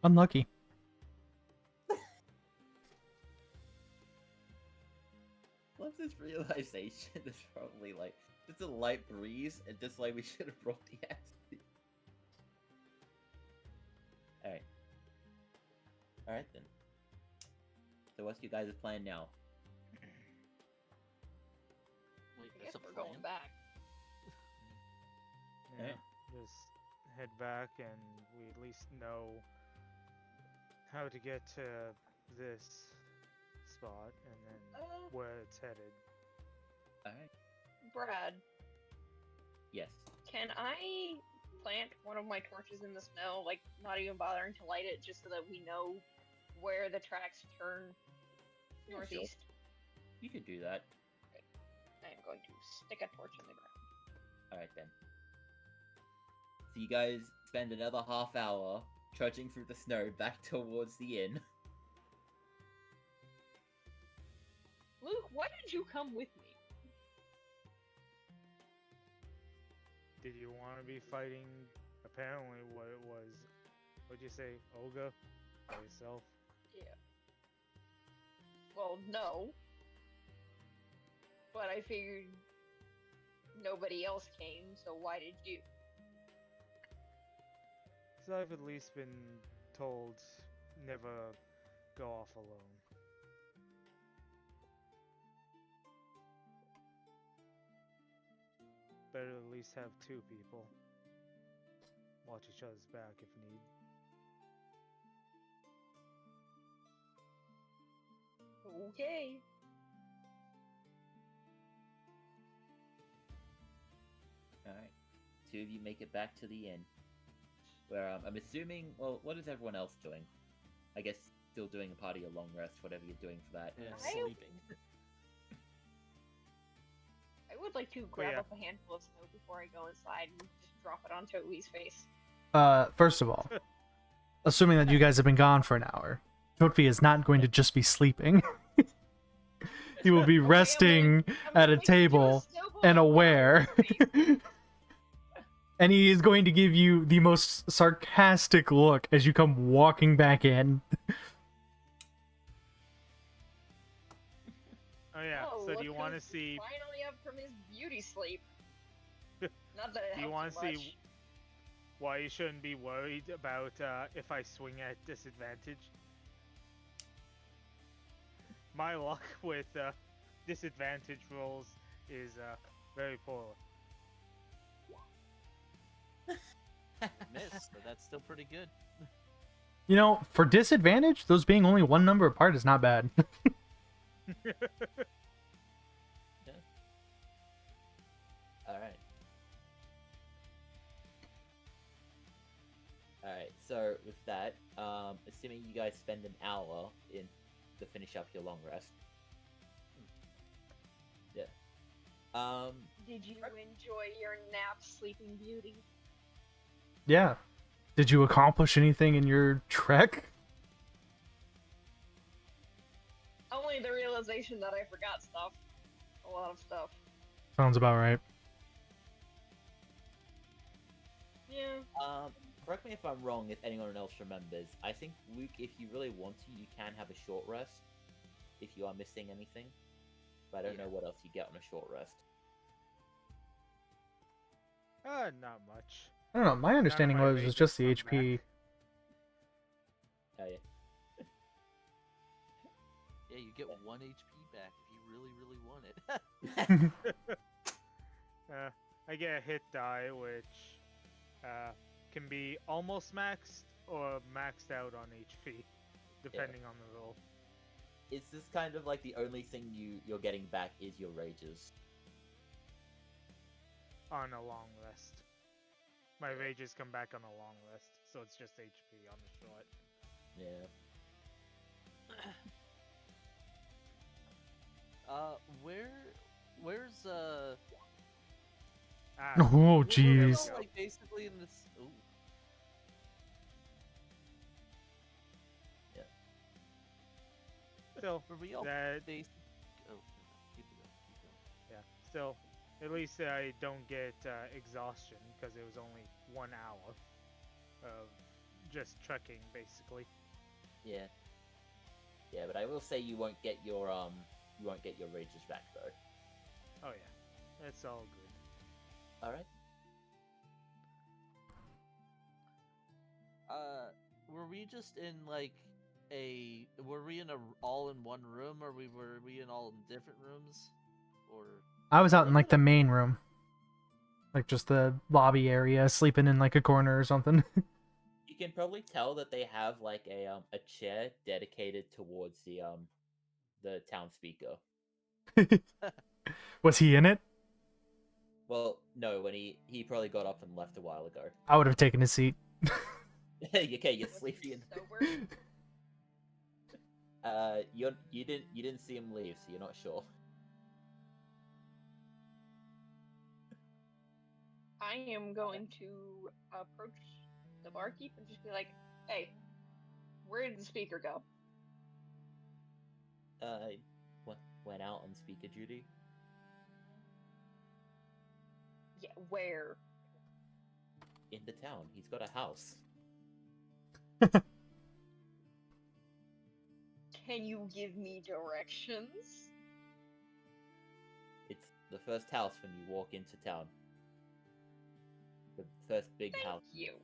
unlucky. Love this realization. It's probably like just a light breeze, and just like we should have brought the axe. Alright. Alright then. So what's your guys' plan now? Wait, I that's guess a we're plan? going back. Yeah, Alright. just head back and we at least know how to get to this spot and then where it's headed. Alright. Brad, Yes. can I plant one of my torches in the snow, like, not even bothering to light it, just so that we know where the tracks turn? Yeah, sure. Northeast. You could do that. I am going to stick a torch in the ground. Alright then. So you guys spend another half hour trudging through the snow back towards the inn. Luke, why did you come with me? Did you want to be fighting? Apparently, what it was. What'd you say, Olga? By yourself? Yeah. Well, no. But I figured nobody else came, so why did you? So I've at least been told never go off alone. Better at least have two people. Watch each other's back if need. Okay. Alright. Two of you make it back to the inn. Where I'm assuming, well, what is everyone else doing? I guess still doing a party, a long rest, whatever you're doing for that. Yeah, I- sleeping. I would like to grab yeah. up a handful of snow before I go inside and just drop it on Toby's face. First of all, assuming that you guys have been gone for an hour, Totvi is not going to just be sleeping. He will be resting at a table and aware. And he is going to give you the most sarcastic look as you come walking back in. Oh yeah. Oh, So do look you want to who's see? Finally up from his beauty sleep. Not that it Do you want wanna to see why you shouldn't be worried about if I swing at disadvantage? My luck with disadvantage rolls is very poor. Missed, but that's still pretty good. You know, for disadvantage, those being only one number apart is not bad. Alright. Alright, so with that, assuming you guys spend an hour in to finish up your long rest. Yeah. Did you enjoy your nap, Sleeping Beauty? Yeah. Did you accomplish anything in your trek? Only the realization that I forgot stuff. A lot of stuff. Sounds about right. Yeah. Correct me if I'm wrong, if anyone else remembers. I think, Luke, if you really want to, you can have a short rest. If you are missing anything. But I don't know what else you get on a short rest. Not much. I don't know. My understanding my was it was just the rages come HP. Oh yeah. Yeah, you get 1 HP back if you really, really want it. I get a hit die, which can be almost maxed or maxed out on HP, depending on the roll. It's just kind of like the only thing you're getting back is your rages. On a long rest. My rages come back on a long rest, so it's just HP on the short. Yeah. Where's Oh, we're jeez. all, like basically in this. Ooh. Still, Were we all that basic? Oh, keep it going, keep going. yeah. Still, at least I don't get exhaustion because it was only 1 hour of just trekking, basically. Yeah. Yeah, but I will say you won't get your rages back though. Oh yeah, it's all good. Alright. Were we just in like were we in all in one room, or were we in all in different rooms, or? I was out in like the main room. Like just the lobby area, sleeping in like a corner or something. You can probably tell that they have like a chair dedicated towards the town speaker. Was he in it? Well, no, when he probably got up and left a while ago. I would have taken his seat. Okay, you're sleepy. Sober. You didn't see him leave, so you're not sure. I am going to approach the barkeep and just be like, "Hey, where did the speaker go?" Went out on speaker duty. Yeah, where? In the town. He's got a house. Can you give me directions? It's the first house when you walk into town. The first big Thank house. you.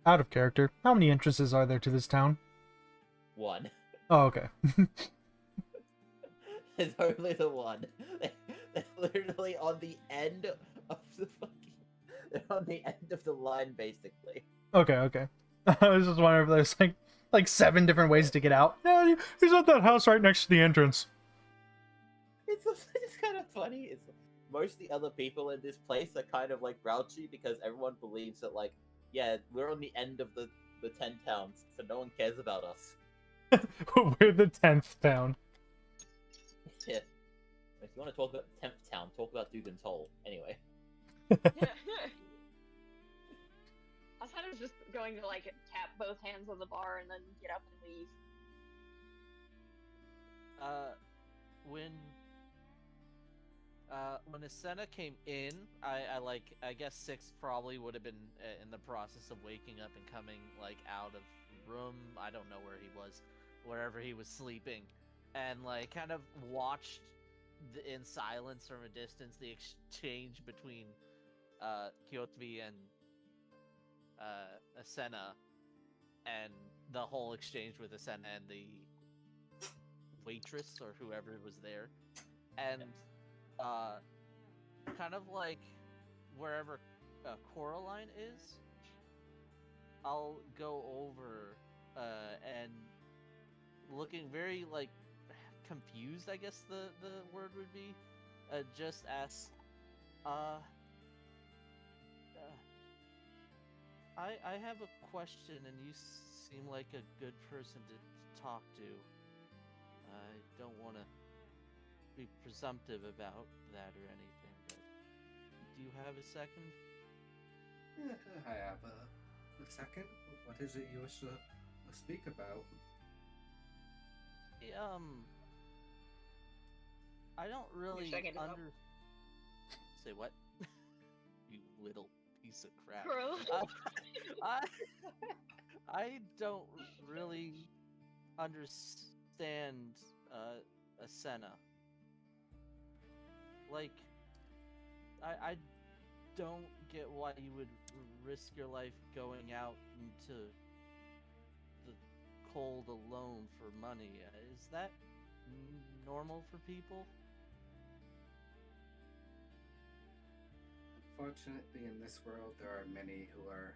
Out of character. How many entrances are there to this town? One. Oh, okay. It's only the one. They're literally on the end of the fucking. They're on the end of the line, basically. Okay. I was just wondering if there's like 7 different ways to get out. Yeah, he's at that house right next to the entrance. It's also just kind of funny. It's most of the other people in this place are kind of like grouchy because everyone believes that like, yeah, we're on the end of the 10 towns, so no one cares about us. We're the 10th town. Yeah. If you want to talk about the 10th town, talk about Dugan's Hole. Anyway. I was kind of just going to like tap both hands on the bar and then get up and leave. When Asena came in, I guess Six probably would have been in the process of waking up and coming like out of room. I don't know where he was, wherever he was sleeping, and like kind of watched in silence from a distance the exchange between Kyotvi and Asena, and the whole exchange with Asena and the waitress or whoever was there, and kind of like wherever Coraline is, I'll go over and looking very like confused, I guess the word would be, just ask, I have a question, and you seem like a good person to talk to. I don't want to be presumptive about that or anything, but do you have a second? I have a second. What is it you wish to speak about? I don't really second is up. Say what? You little piece of crap. Bro. I don't really understand Asena. Like, I don't get why you would risk your life going out into the cold alone for money. Is that normal for people? Unfortunately, in this world, there are many who are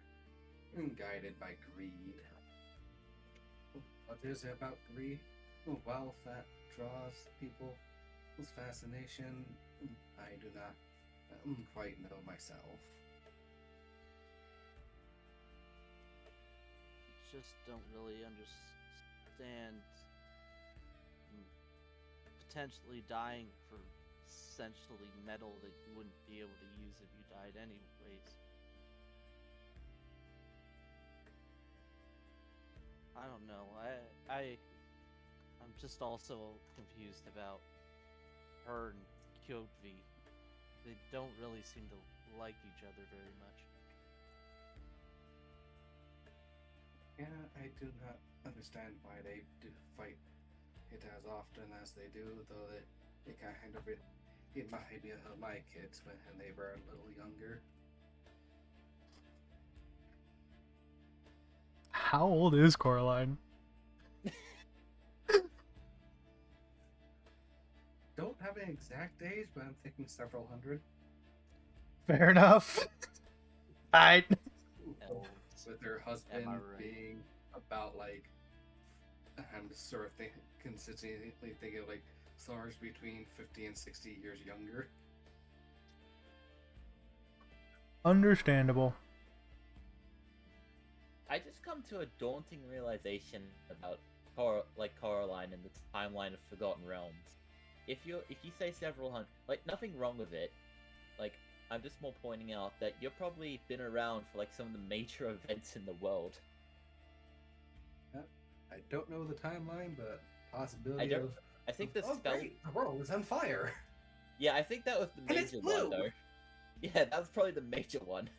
guided by greed. What is it about greed? Wealth that draws people's fascination. I do not quite know myself. Just don't really understand potentially dying for essentially metal that you wouldn't be able to use if you died anyways. I don't know. I'm just also confused about her and Kyotvi. They don't really seem to like each other very much. Yeah, I do not understand why they do fight it as often as they do, though it kind of reminded me of my kids when they were a little younger. How old is Coraline? Don't have an exact age, but I'm thinking several hundred. Fair enough. Fine. With her husband right? being about like, I'm just sort of consistently thinking like somewhere between 50 and 60 years younger. Understandable. I just come to a daunting realization about Coraline and the timeline of Forgotten Realms. If you say several hundred, like nothing wrong with it. Like I'm just more pointing out that you've probably been around for like some of the major events in the world. I don't know the timeline, but possibility don't- of. I think the oh, spell. great! The world is on fire. Yeah, I think that was the And it's major one blue! though. Yeah, that was probably the major one.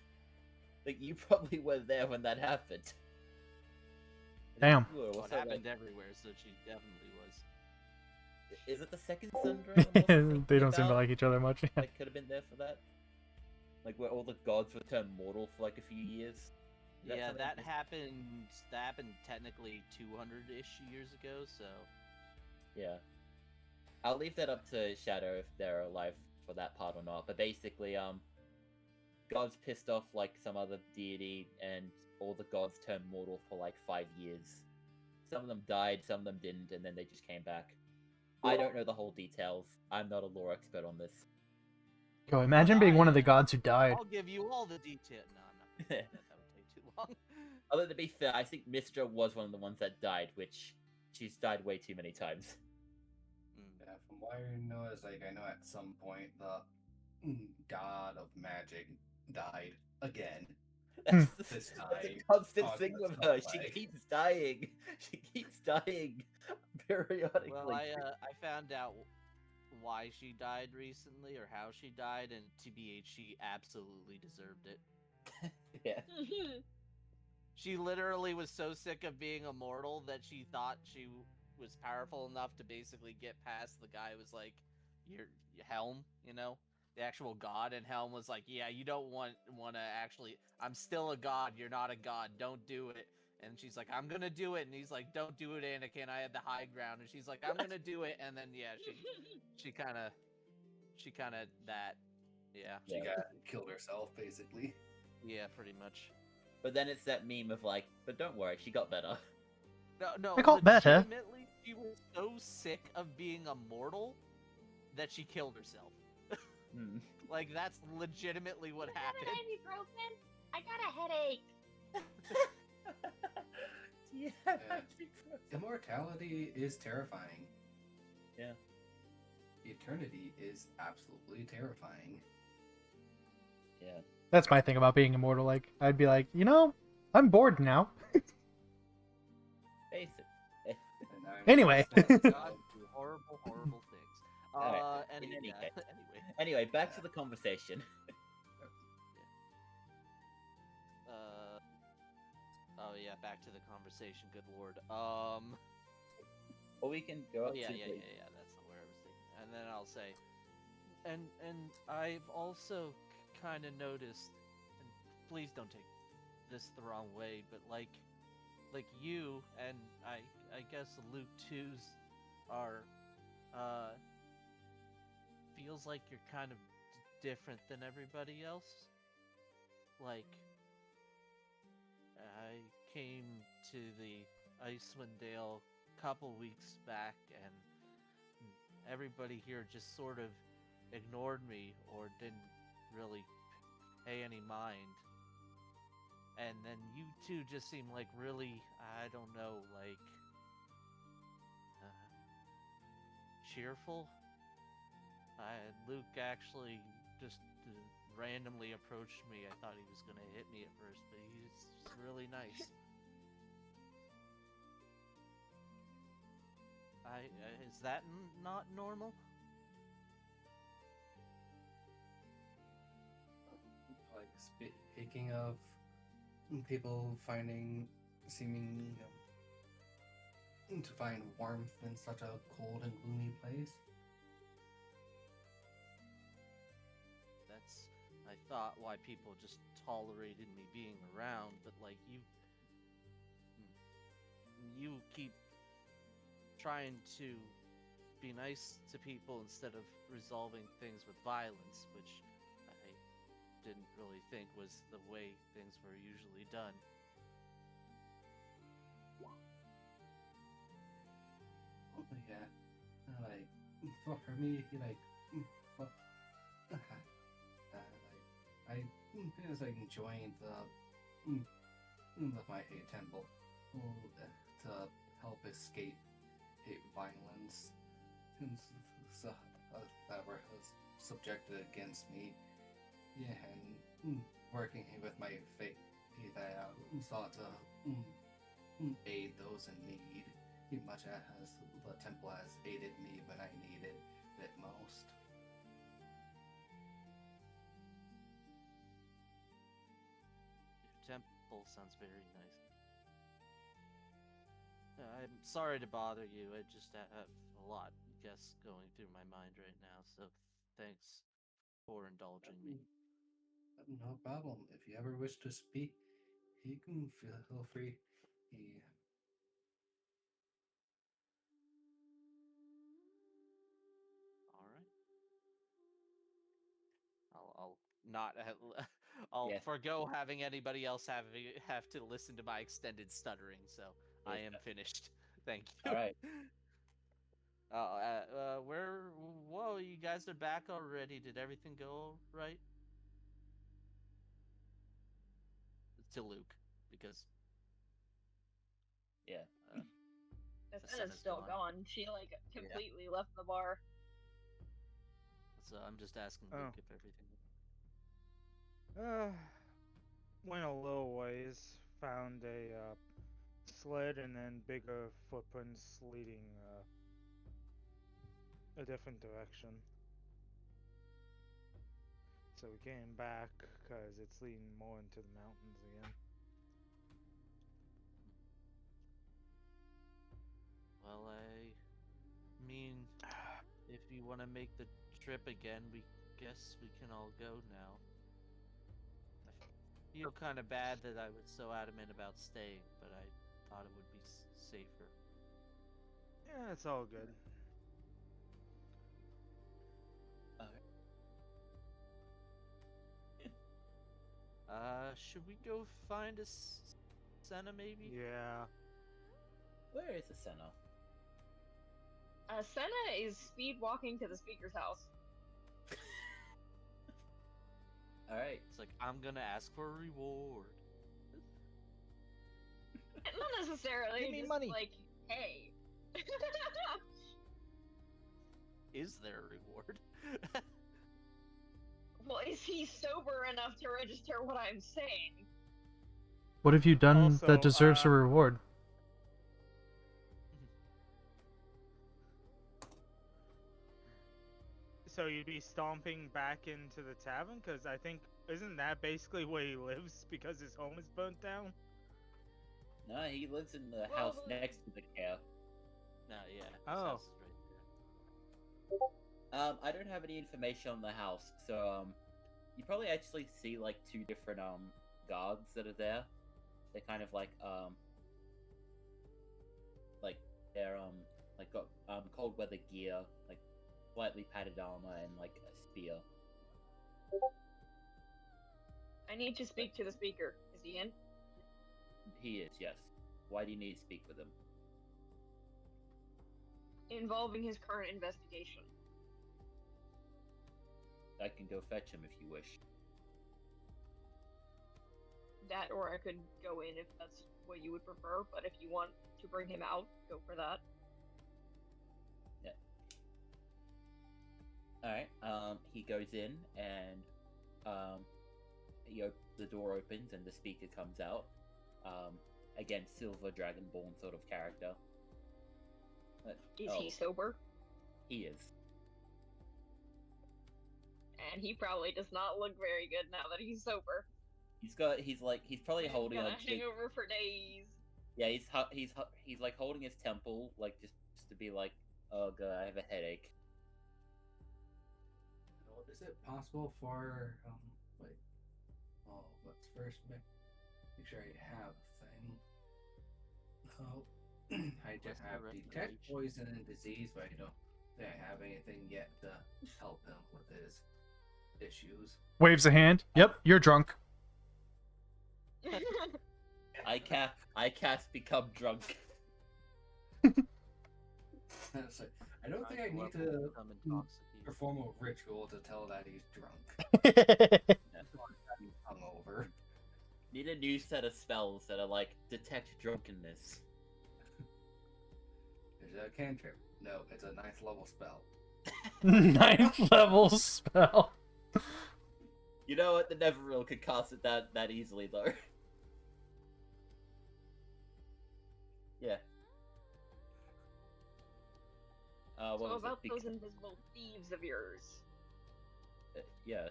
Like you probably were there when that happened. Damn. You were Well, it also, happened like, everywhere, so she definitely was. is it the second Sun Dragon? I'm thinking They don't seem to about? like each other much. Like could have been there for that. Like where all the gods were turned mortal for like a few years. Is Yeah, something that happened. That happened technically 200-ish years ago. So Yeah. I'll leave that up to Shadow if they're alive for that part or not. But basically, gods pissed off like some other deity, and all the gods turned mortal for like 5 years. Some of them died, some of them didn't, and then they just came back. I don't know the whole details. I'm not a lore expert on this. Yo, imagine being one of the gods who died. I'll give you all the detail. No, I'm not gonna do that. That would take too long. Although to be fair, I think Mistra was one of the ones that died, which she's died way too many times. Yeah, from what I know is like I know at some point the god of magic died again. This That's time. a constant Oh, thing that's with not her. She like- keeps dying. She keeps dying periodically. Well, I found out why she died recently or how she died, and TBH, she absolutely deserved it. Yeah. She literally was so sick of being immortal that she thought she was powerful enough to basically get past the guy who was like, your Helm, you know, the actual god, and Helm was like, yeah, you don't want to actually. I'm still a god. You're not a god. Don't do it. And she's like, I'm gonna do it. And he's like, don't do it, Anakin. I had the high ground. And she's like, I'm gonna do it. And then yeah, she kind of that. Yeah. She got killed herself, basically. Yeah, pretty much. But then it's that meme of like, but don't worry, she got better. No, I got better. legitimately, she was so sick of being immortal that she killed herself. Hmm. Like, that's legitimately what happened. Ibuprofen? I got a headache. Yeah. Immortality is terrifying. Yeah. Eternity is absolutely terrifying. Yeah. That's my thing about being immortal. Like, I'd be like, you know, I'm bored now. Basic. And I'm Anyway. just like, God do horrible, horrible things. Alright, And in any case. anyway. Anyway, back to the conversation. Oh yeah, back to the conversation. Good lord. Or we can go Oh up yeah, to yeah, yeah, yeah. That's the word I was thinking. And then I'll say, and I've also kind of noticed, and please don't take this the wrong way, but like you and I guess Luke 2's are feels like you're kind of different than everybody else. Like I came to the Icewind Dale a couple weeks back, and everybody here just sort of ignored me or didn't really pay any mind. And then you two just seem like really, I don't know, like cheerful. Luke actually just randomly approached me. I thought he was gonna hit me at first, but he's really nice. Is that not normal? like speaking of people seeming to find warmth in such a cold and gloomy place. That's, I thought, why people just tolerated me being around, but like you keep trying to be nice to people instead of resolving things with violence, which I didn't really think was the way things were usually done. Yeah, like for me, like, well, like I just like enjoying the with my temple to help escape hate violence so, that were subjected against me. Yeah, and working with my faith, I sought to aid those in need, much as the temple has aided me when I needed it most. Your temple sounds very nice. I'm sorry to bother you. I just have a lot, I guess, going through my mind right now. So thanks for indulging me. No problem. If you ever wish to speak, you can feel free. He, All right. I'll not I'll Yes. forgo having anybody else have to listen to my extended stuttering. So I Yes. am finished. Thank All you. right. Where? Whoa, you guys are back already. Did everything go right? To Luke, because Yeah. uh, Athena's Asena's still gone. gone. She like completely left the bar. So I'm just asking Oh. Luke if everything. Went a little ways, found a sled, and then bigger footprints leading a different direction. So we came back because it's leading more into the mountains again. Well, I mean, if you want to make the trip again, we guess we can all go now. I feel kind of bad that I was so adamant about staying, but I thought it would be safer. Yeah, it's all good. All Should we go find a Senna maybe? Yeah. Where is the center? Senna is speed walking to the speaker's house. All right. It's like, I'm gonna ask for a reward. Not necessarily. Give me just money. like, hey. Is there a reward? Well, is he sober enough to register what I'm saying? What have you done Also, that deserves a reward? So you'd be stomping back into the tavern? Because I think, isn't that basically where he lives because his home is burnt down? No, he lives in the Well, house the- next to the cow. No, yeah. His Oh. house is right there. I don't have any information on the house, so you probably actually see like two different guards that are there. They're kind of like they're like got cold weather gear, like slightly padded armor, and like a spear. I need to speak to the speaker. Is he in? He is, yes. Why do you need to speak with him? Involving his current investigation. I can go fetch him if you wish. That, or I could go in if that's what you would prefer, but if you want to bring him out, go for that. Yeah. Alright, he goes in and the door opens and the speaker comes out. Again, silver dragonborn sort of character. Is he sober? He is. And he probably does not look very good now that he's sober. He's probably He's holding got like a hangover for days. yeah, he's like holding his temple like just to be like, oh god, I have a headache. is it possible for let's first make sure I have a thing. Oh, I just have detect poison and disease, but I don't think I have anything yet to help him with his issues. Waves a hand. Yep, you're drunk. I cast become drunk. It's like, I don't think I need to perform a ritual to tell that he's drunk. He's hungover. Need a new set of spells that are like detect drunkenness. Is it a cantrip? No, it's a 9th level spell. 9th level spell. You know what? The Neverreal could cast it that easily though. Yeah. What So was about it? those invisible thieves of yours. Yes.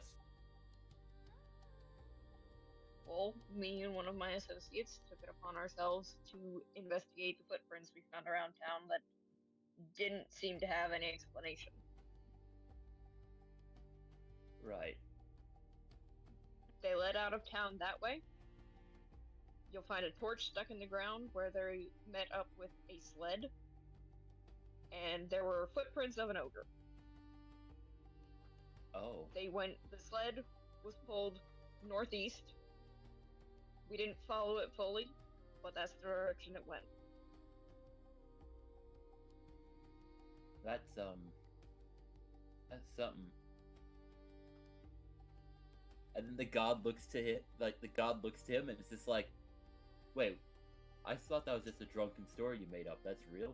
Well, me and one of my associates took it upon ourselves to investigate the footprints we found around town that didn't seem to have any explanation. Right. They led out of town that way. You'll find a torch stuck in the ground where they met up with a sled, and there were footprints of an ogre. Oh. The sled was pulled northeast. We didn't follow it fully, but that's the direction it went. That's something. And then the guard looks to him, and it's just like, wait, I thought that was just a drunken story you made up. That's real?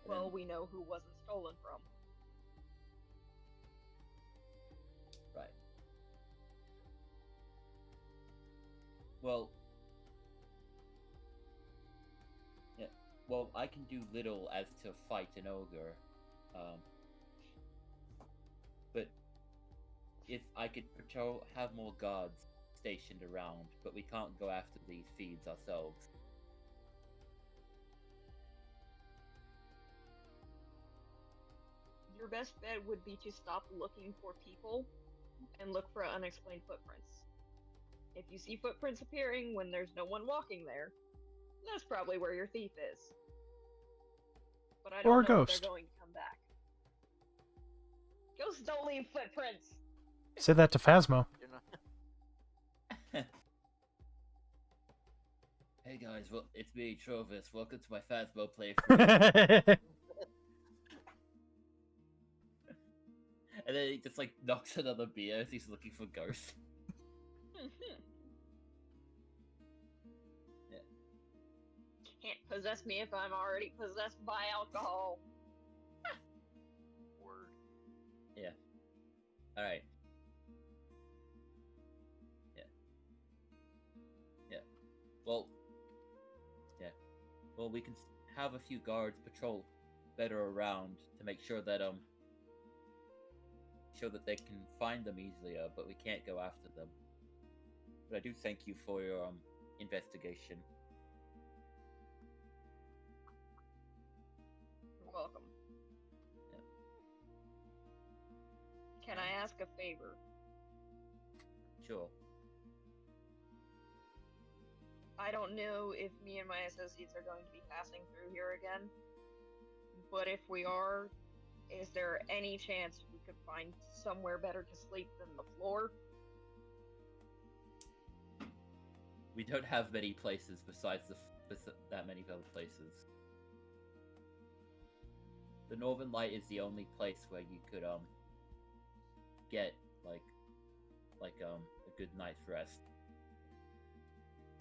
And Well, then- we know who wasn't stolen from. Right. Well, yeah. Well, I can do little as to fight an ogre. But if I could have more guards stationed around, but we can't go after these thieves ourselves. Your best bet would be to stop looking for people and look for unexplained footprints. If you see footprints appearing when there's no one walking there, that's probably where your thief is. But I don't Or a know ghost. if they're going to come back. Ghosts don't leave footprints. Say that to Phasmo. You're not... Hey guys, well, it's me, Trovis. Welcome to my Phasmo playthrough. And then he just like knocks another beer as he's looking for ghosts. Yeah. Can't possess me if I'm already possessed by alcohol. Word. Yeah. Alright. Yeah. Yeah. Well. Yeah. Well, we can have a few guards patrol better around to make sure that they can find them easier, but we can't go after them. But I do thank you for your investigation. You're welcome. Yeah. Can I ask a favor? Sure. I don't know if me and my associates are going to be passing through here again, but if we are, is there any chance we could find somewhere better to sleep than the floor? We don't have many places besides that many other places. The Northern Light is the only place where you could get like a good night's rest.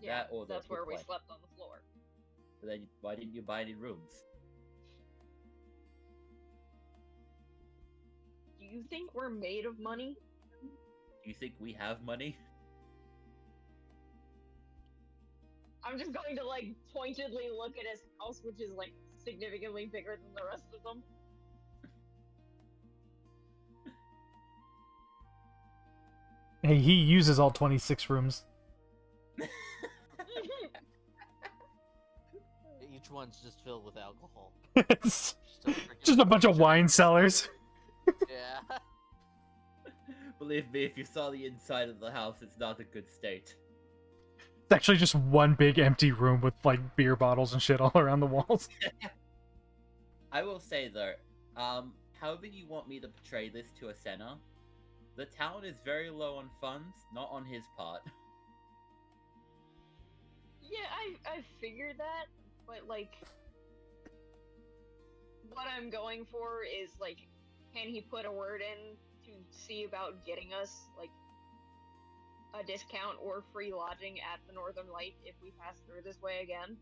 Yeah, That or the that's where we booklet. slept on the floor. But then why didn't you buy any rooms? Do you think we're made of money? Do you think we have money? I'm just going to like pointedly look at his house, which is like significantly bigger than the rest of them. Hey, he uses all 26 rooms. Each one's just filled with alcohol. It's freaking just a bunch of wine cellars. Yeah. Believe me, if you saw the inside of the house, it's not a good state. It's actually just one big empty room with like beer bottles and shit all around the walls. I will say though, however you want me to portray this to Asena, the town is very low on funds, not on his part. Yeah, I figured that, but like, what I'm going for is like, can he put a word in to see about getting us like a discount or free lodging at the Northern Light if we pass through this way again?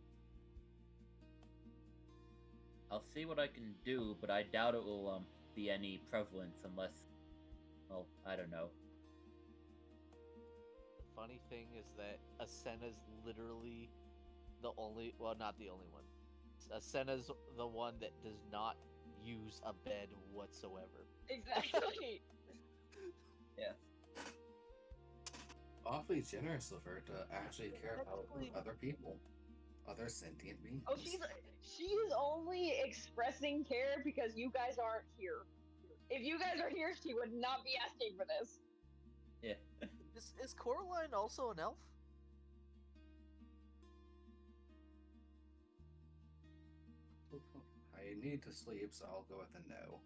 I'll see what I can do, but I doubt it will be any prevalence unless, well, I don't know. The funny thing is that Asena's literally the only, well, not the only one. Asena's the one that does not use a bed whatsoever. Exactly. Yeah. Awfully generous of her to actually care about Technically- other people, other sentient beings. Oh, she's only expressing care because you guys aren't here. If you guys are here, she would not be asking for this. Yeah. Is Coraline also an elf? I need to sleep, so I'll go with a no.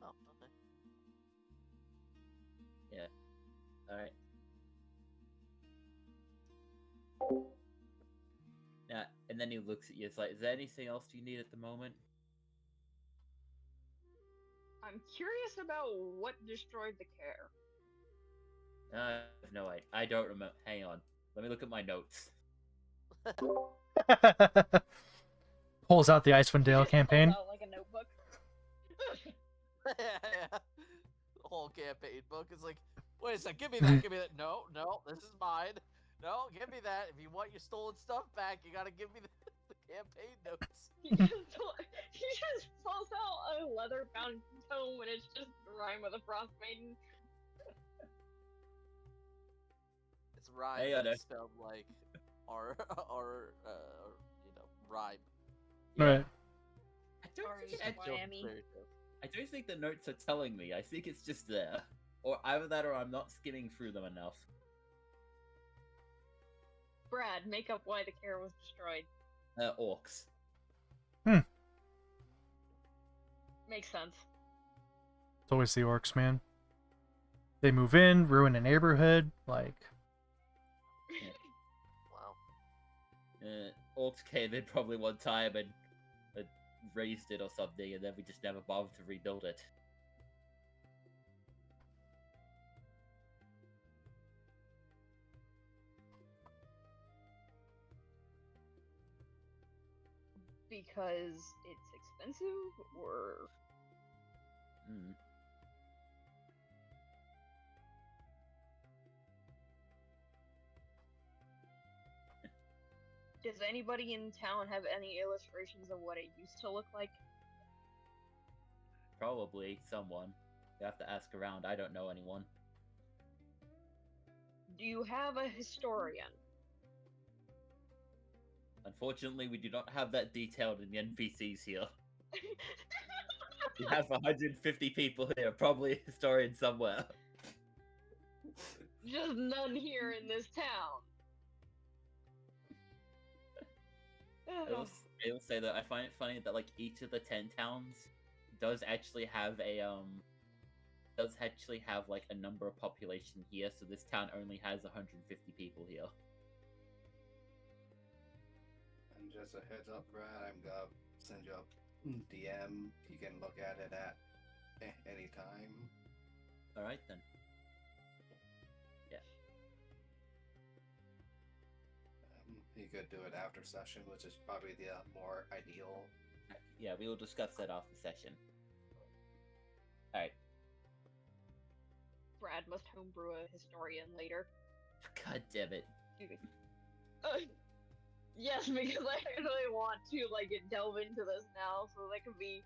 Oh, okay. Yeah. Alright. Yeah, and then he looks at you, it's like, is there anything else you need at the moment? I'm curious about what destroyed the care. I have no idea. I don't remember. Hang on. Let me look at my notes. Pulls out the Icewind Dale Just campaign. pulls out, like a notebook. Yeah. The whole campaign book is like, wait a sec, give me that, give me that. No, no, this is mine. No, give me that. If you want your stolen stuff back, you gotta give me the campaign notes. He just pulls out a leather-bound tome and it's just Rhyme with a Frost Maiden. It's rhyme, Hey, but Otto. it's spelled like rhyme. Right. I don't think Sorry, it, Miami. I don't think the notes are telling me. I think it's just there. Or either that or I'm not skimming through them enough. Brad, make up why the care was destroyed. Orcs. Makes sense. It's always the orcs, man. They move in, ruin a neighborhood. Like, Wow. Orcs came in probably one time and raised it or something, and then we just never bothered to rebuild it. Because it's expensive, or Hmm. does anybody in town have any illustrations of what it used to look like? Probably someone. You have to ask around. I don't know anyone. Do you have a historian? Unfortunately, we do not have that detailed in the NPCs here. We have 150 people here, probably a historian somewhere. Just none here in this town. I will say that I find it funny that like each of the 10 towns does actually have like a number of population here, so this town only has 150 people here. And just a heads up, Brad, I'm gonna send you a DM. You can look at it at any time. Alright then. You could do it after session, which is probably the more ideal. Yeah, we will discuss that after session. Alright. Brad must homebrew a historian later. God damn it. Yes, because I really want to like delve into this now, so that could be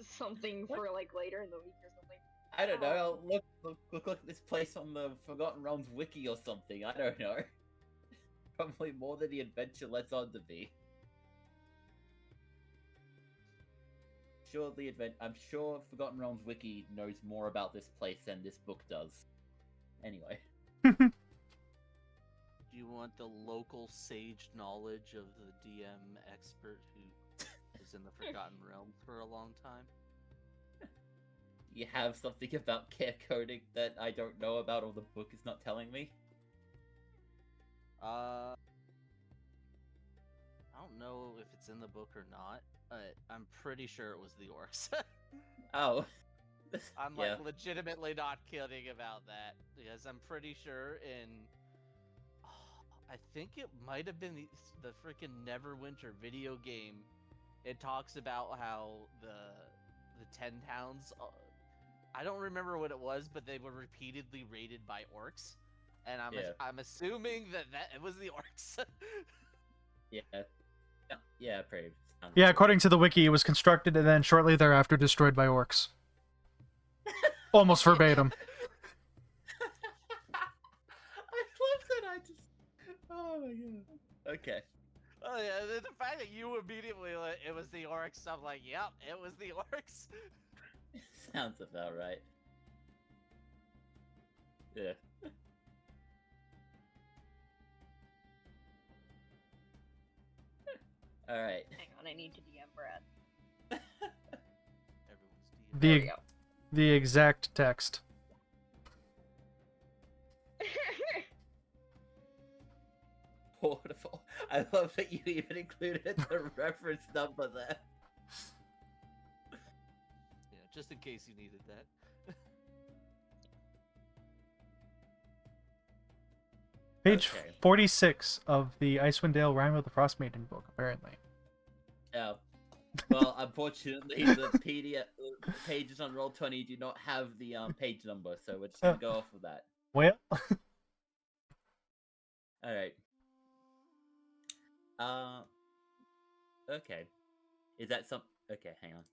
something for like later in the week or something. I don't know. I'll look at this place on the Forgotten Realms wiki or something. I don't know. Probably more than the adventure lets on to be. I'm sure Forgotten Realms wiki knows more about this place than this book does. Anyway. Do you want the local sage knowledge of the DM expert who is in the Forgotten Realms for a long time? You have something about care coding that I don't know about or the book is not telling me? I don't know if it's in the book or not, but I'm pretty sure it was the orcs. Oh. I'm Yeah. like legitimately not kidding about that because I'm pretty sure in I think it might have been the freaking Neverwinter video game. It talks about how the 10 towns. I don't remember what it was, but they were repeatedly raided by orcs, and I'm assuming that it was the orcs. Yeah. Yeah, pretty. Yeah, according to the wiki, it was constructed and then shortly thereafter destroyed by orcs. Almost verbatim. I love that. I just. Oh my god. Okay. Oh yeah, the fact that you immediately it was the orcs. I'm like, yep, it was the orcs. Sounds about right. Yeah. All right. Hang on, I need to DM Brad. Everyone's There we The go. the exact text. Wonderful. I love that you even included the reference number there. Yeah, just in case you needed that. Page Okay. 46 of the Icewind Dale Rhyme of the Frost Maiden book, apparently. Yeah. Well, unfortunately, the PDF pages on Roll20 do not have the page number, so we're just gonna go off of that. Well, All right. Okay. Is that some? Okay, hang on.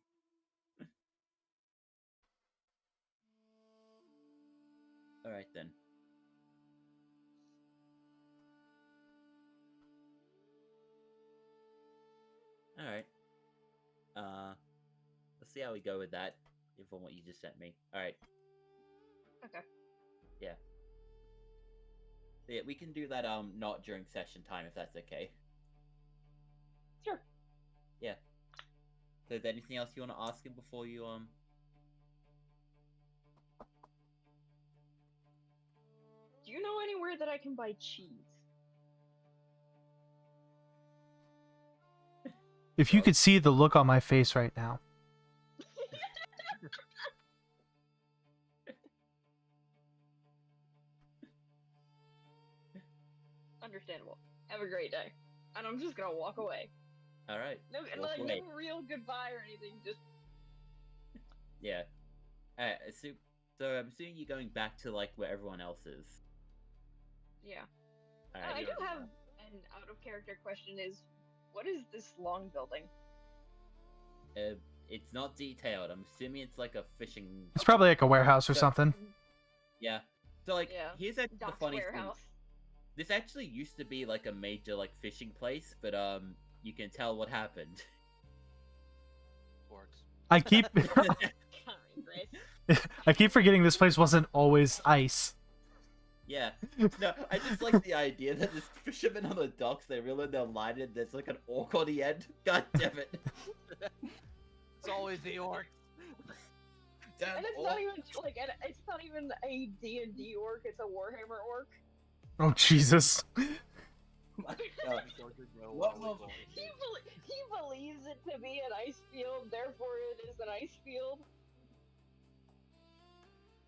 All right then. All right. Let's see how we go with that. From what you just sent me. All right. Okay. Yeah. So yeah, we can do that. Not during session time if that's okay. Sure. Yeah. So is there anything else you want to ask him before you Do you know anywhere that I can buy cheese? if you could see the look on my face right now. Understandable. Have a great day. And I'm just gonna walk away. All right. No, Walk like away. no real goodbye or anything. Just Yeah. Alright, so I'm assuming you're going back to like where everyone else is. yeah. Alright. I do have an out of character question. Is what is this long building? It's not detailed. I'm assuming it's like a fishing. It's probably like a warehouse or So- something. Yeah. So like, Yeah. here's actually the Docks funny warehouse. thing. This actually used to be like a major like fishing place, but you can tell what happened. Orcs. I keep Sorry, Chris. I keep forgetting this place wasn't always ice. Yeah. No, I just like the idea that there's fishermen on the docks. They reel in their line and there's like an orc on the end. God damn it. It's always the orcs. Damn And it's orc. not even like it's not even a D&D orc. It's a Warhammer orc. Oh Jesus. My God. What was- He believes it to be an ice field, therefore it is an ice field.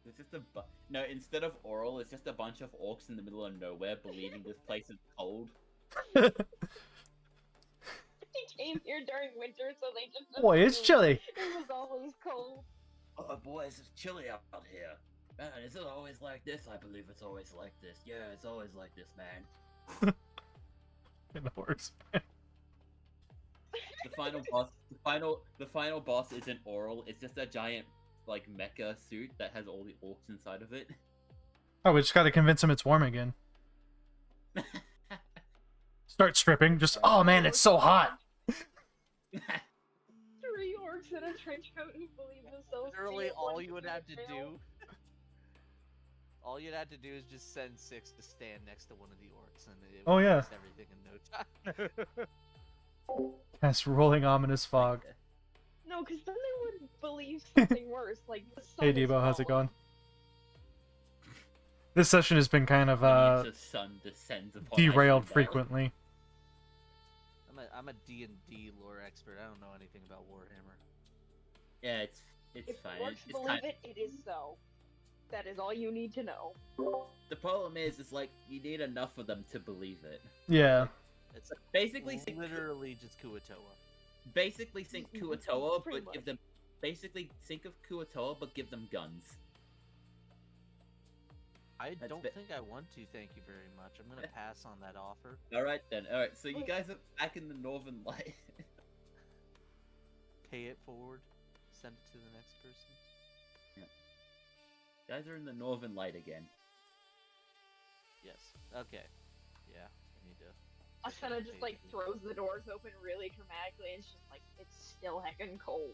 It's just no, instead of oral, it's just a bunch of orcs in the middle of nowhere believing this place is cold. He came here during winter, so they just Boy, it's assumed chilly. It was always cold. Oh boys, it's chilly out here. Man, is it always like this? I believe it's always like this. Yeah, it's always like this, man. It works. The final boss, the final boss isn't oral. It's just a giant, like, mecha suit that has all the orcs inside of it. Oh, we just gotta convince him it's warm again. Start stripping. Just, oh man, it's so hot. 3 orcs in a trench coat who believe themselves. to be Literally, at all one you would degree have to of do. All you'd have to do is just send 6 to stand next to one of the orcs, and it Oh, would yeah. fix everything in no time. That's rolling ominous fog. No, because then they would believe something worse, like the sun Hey is Debo, how's it falling. going? This session has been kind of The sun descends upon derailed Icewind Dale. frequently. I'm a D&D lore expert. I don't know anything about Warhammer. Yeah, it's It's If fine. orcs It's believe kind it, it is so. That is all you need to know. The problem is, it's like you need enough of them to believe it. Yeah. It's Basically, literally just Kuatoa. basically think Kuatoa, Pretty but give much. them basically think of Kuatoa, but give them guns. I That's don't bit- think I want to. Thank you very much. I'm gonna pass on that offer. All right then. All right. So you Wait. guys are back in the Northern Light. Pay it forward. Send it to the next person. You guys are in the Northern Light again. Yes. Okay. Yeah. I need to. Asena just like throws the doors open really dramatically, and it's just like it's still heckin' cold.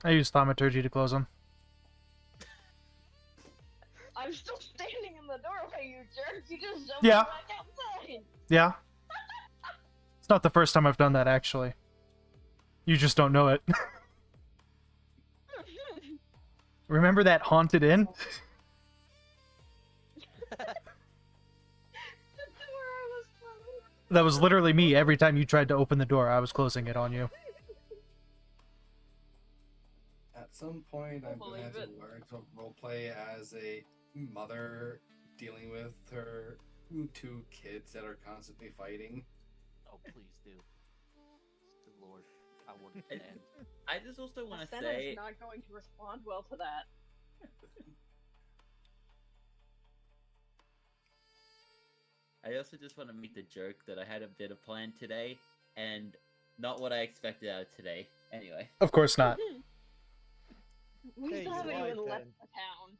I used thaumaturgy to close them. I'm still standing in the doorway, you jerk! You just shoved Yeah. me back outside. Yeah. It's not the first time I've done that, actually. You just don't know it. Remember that haunted inn? The door was closed. That was literally me. Every time you tried to open the door, I was closing it on you. At some point, I'm gonna have to Believe it. learn to roleplay as a mother dealing with her two kids that are constantly fighting. Oh, please do. Good lord. I wouldn't And- end. I just also want to Asena say, is not going to respond well to that. I also just want to make the joke that I had a bit of plan today, and not what I expected out of today. Anyway, Of course not. We Hey, still you haven't lied even left then. the town.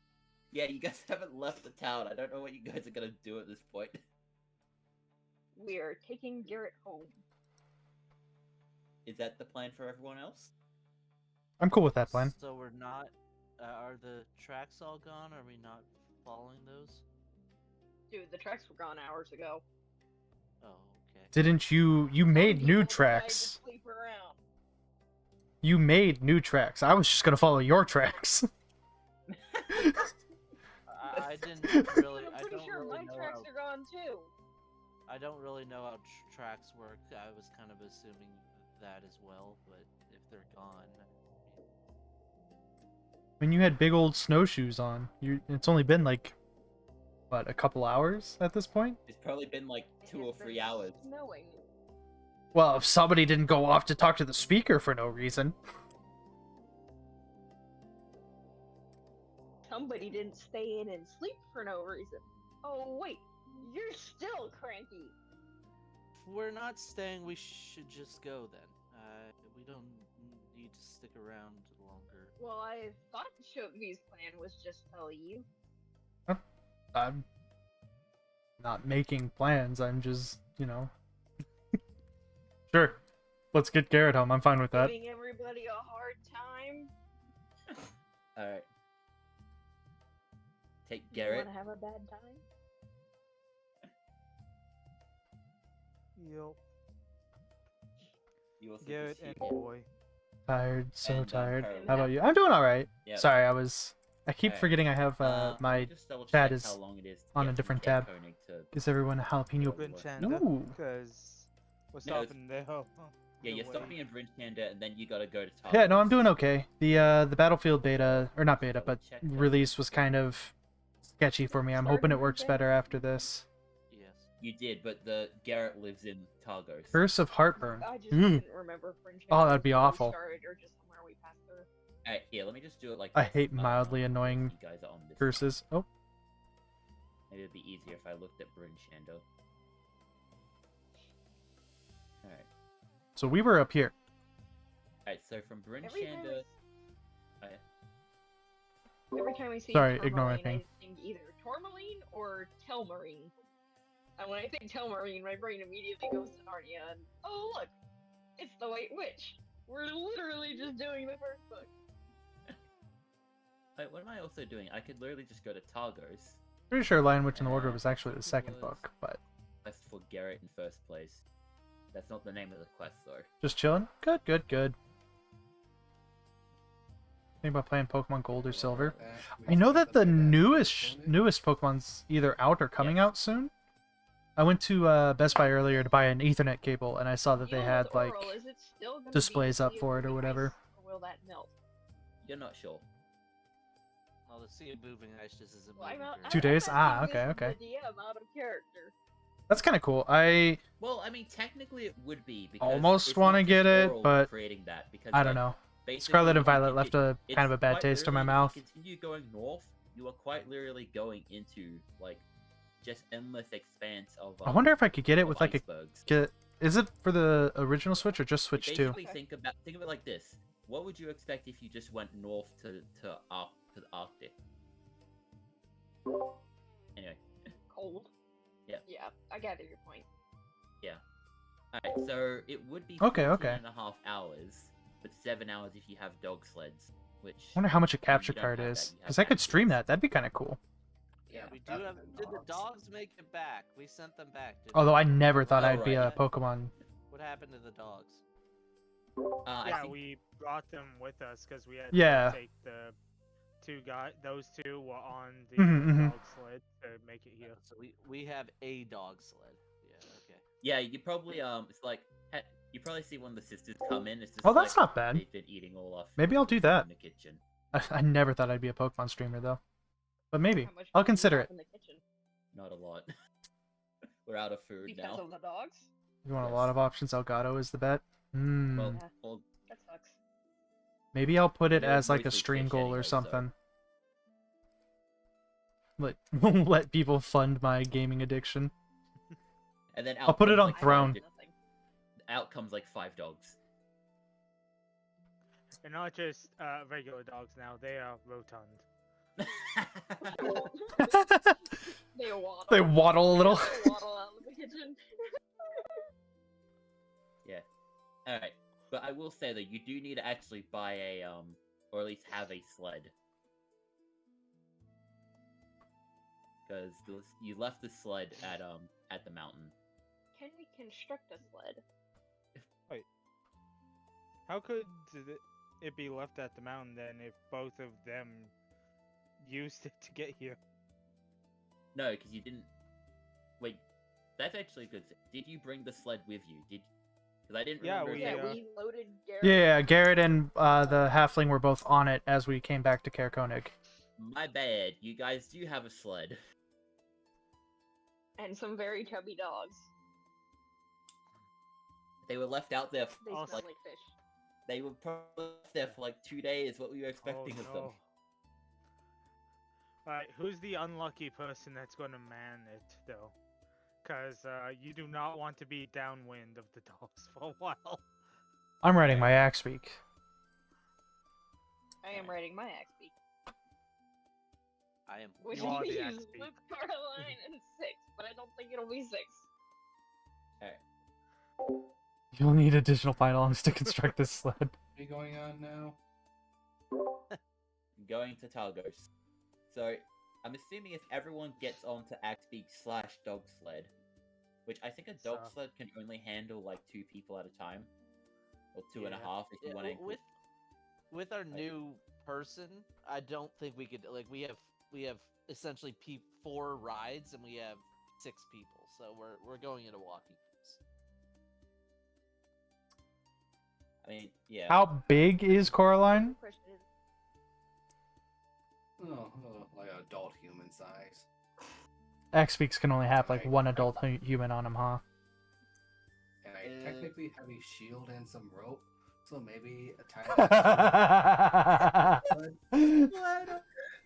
yeah, you guys haven't left the town. I don't know what you guys are gonna do at this point. We're taking Garrett home. Is that the plan for everyone else? I'm cool with that plan. So we're not. Are the tracks all gone? Are we not following those? Dude, the tracks were gone hours ago. Oh, okay. Didn't you Some made people new decide to tracks. sleep around. You made new tracks. I was just gonna follow your tracks. I didn't really. I'm I pretty don't sure really my know tracks how. are gone too. I don't really know how tracks work. I was kind of assuming that as well, but if they're gone, When you had big old snowshoes on, it's only been like, what, a couple hours at this point? It's probably been like It 2 has or been 3 hours. Snowing. Well, if somebody didn't go off to talk to the speaker for no reason. Somebody didn't stay in and sleep for no reason. Oh wait, you're still cranky. if we're not staying, we should just go then. We don't need to stick around longer. Well, I thought Shogi's plan was just to leave. I'm not making plans. I'm just, Sure. Let's get Garrett home. I'm fine with that. Giving everybody a hard time. Alright. Take You Garrett. wanna have a bad time? Yup. You also Garrett just and heal. boy. Tired, so And, tired. Carly. How about you? I'm doing alright. Yeah. Sorry, I keep Alright. forgetting I have Let me my. just double chat check is how long it is to on get a from different Cape tab. Koenig to- Gives everyone a jalapeno. Brinchanda. Ooh. Because we're No, it's- stopping there. Yeah, you're way. stopping in Brinchanda, and then you gotta go to Targos. Yeah, no, I'm doing okay. The Battlefield beta, or not beta, but Check that. release was kind of sketchy for me. I'm hoping it works better after this. Yes. You did, but the Garrett lives in Targos. Curse of Heartburn. I just Mm. didn't remember Fringe. Oh, that'd be was where we awful. Started, or just somewhere we passed through. Alright, here, let me just do it like I this. hate mildly annoying You guys are on this. Curses. Oh, Maybe it'd be easier if I looked at Brinchanda. Alright. so we were up here. Alright, so from Every time, Brinchanda... every time I see Sorry, Tourmaline, ignore my ping. I think either Tourmaline or Telmarine. And when I think Telmarine, my brain immediately goes to Narnia. And oh look, it's the White Witch. We're literally just doing the first book. Wait, what am I also doing? I could literally just go to Targos. Pretty sure Lion Witch in the Wardrobe was actually the It second was- book, but Quest for Garrett in first place. That's not the name of the quest, though. just chilling. Good, good, good. Think about playing Pokemon Gold or Silver. I know that the newest Pokemon's either out or coming Yes. out soon. I went to Best Buy earlier to buy an Ethernet cable, and I saw that they Deal had with like Oral, is it still gonna be displays up sealed for it or with whatever. ice, or will that melt? You're not sure. Well, the sea of moving ice just isn't Well, I'm, moving. I'm 2 days? Ah, asking okay, this okay. The DM out of character. That's kind of cool. Well, I mean, technically it would be because Almost it's wanna not just get it, Oral but creating that because I don't like, know. basically, Scarlet and if you Violet conti- left a it's kind of a bad quite taste in my literally, mouth. If you continue going north, you are quite literally going into like just endless expanse of. I wonder if I could get it of with like a icebergs. Is it for the original Switch or just You Switch 2? basically think of it like this. What would you expect if you just went north to the Arctic? Anyway, Cold. Yeah. Yeah, I gather your point. alright, so it would be Okay, 14 okay. and a half hours, but 7 hours if you have dog sleds, which I wonder how much a I mean, capture you don't card have is. that, you have Because I could stream captures. that. That'd be kind of cool. Yeah, we do better have. than Did the dogs make it back? We sent them back. Didn't Although we? I never thought Oh, I'd be a right. Pokemon. What happened to the dogs? I Yeah, think we brought them with us because we had Yeah. to take the two guys. Those two were on the Mhm. dog sled to make it here. So we have a dog sled. Yeah. Okay. yeah, you probably it's like you probably see one of the sisters come in. It's just Oh, that's like, not bad. They've been eating all our Maybe I'll food do that. in the kitchen. I never thought I'd be a Pokemon streamer though. But maybe. How much I'll food do you consider have it. in the kitchen? Not a lot. We're out of food Because now. of the dogs? You want Yes. a lot of options? Elgato is the bet. Hmm. Well, Yeah. well, That sucks. Maybe I'll put it They're as like a mostly stream fish goal anyway, or so- something. Let let people fund my gaming addiction. and then I'll put it comes, on like, Throne. Nothing. Out comes like 5 dogs. They're not just regular dogs now; they are rotund. They waddle. They waddle a little. They waddle out of the kitchen. Yeah. All right, but I will say that you do need to actually buy a or at least have a sled, because you left the sled at the mountain. Can we construct a sled? How could it be left at the mountain then if both of them used it to get here? No, because you didn't. Wait, that's actually a good. Did you bring the sled with you? Because I didn't Yeah, remember. we, if Yeah, that- uh, we loaded Garrett. Yeah, Garrett and the halfling were both on it as we came back to Kaer Konig. My bad. You guys do have a sled. And some very chubby dogs. They were left out there. They Awesome. smell like fish. They were probably left there for like 2 days. What were you expecting of them? Alright, who's the unlucky person that's going to man it, though? Because you do not want to be downwind of the dogs for a while. I'm writing my axe beak. I am writing my axe beak. I am. Which You are the leaves axe beak. Luke, Caroline, and 6, but I don't think it'll be 6. You'll need additional pylons to construct this sled. What are going on now? Going to Targos. So, I'm assuming if everyone gets onto Axebeak/dog sled, which I think a dog So- sled can only handle like 2 people at a time, or 2.5 Yeah. if you Yeah, want to. with our new person, I don't think we could like we have essentially 4 rides and we have 6 people, so we're going into walking. I mean, yeah. How big is Coraline? Question is, Like an adult human size. Axe beaks can only have like Right. one adult human on them, huh? And I technically have a shield and some rope, so maybe a tiny.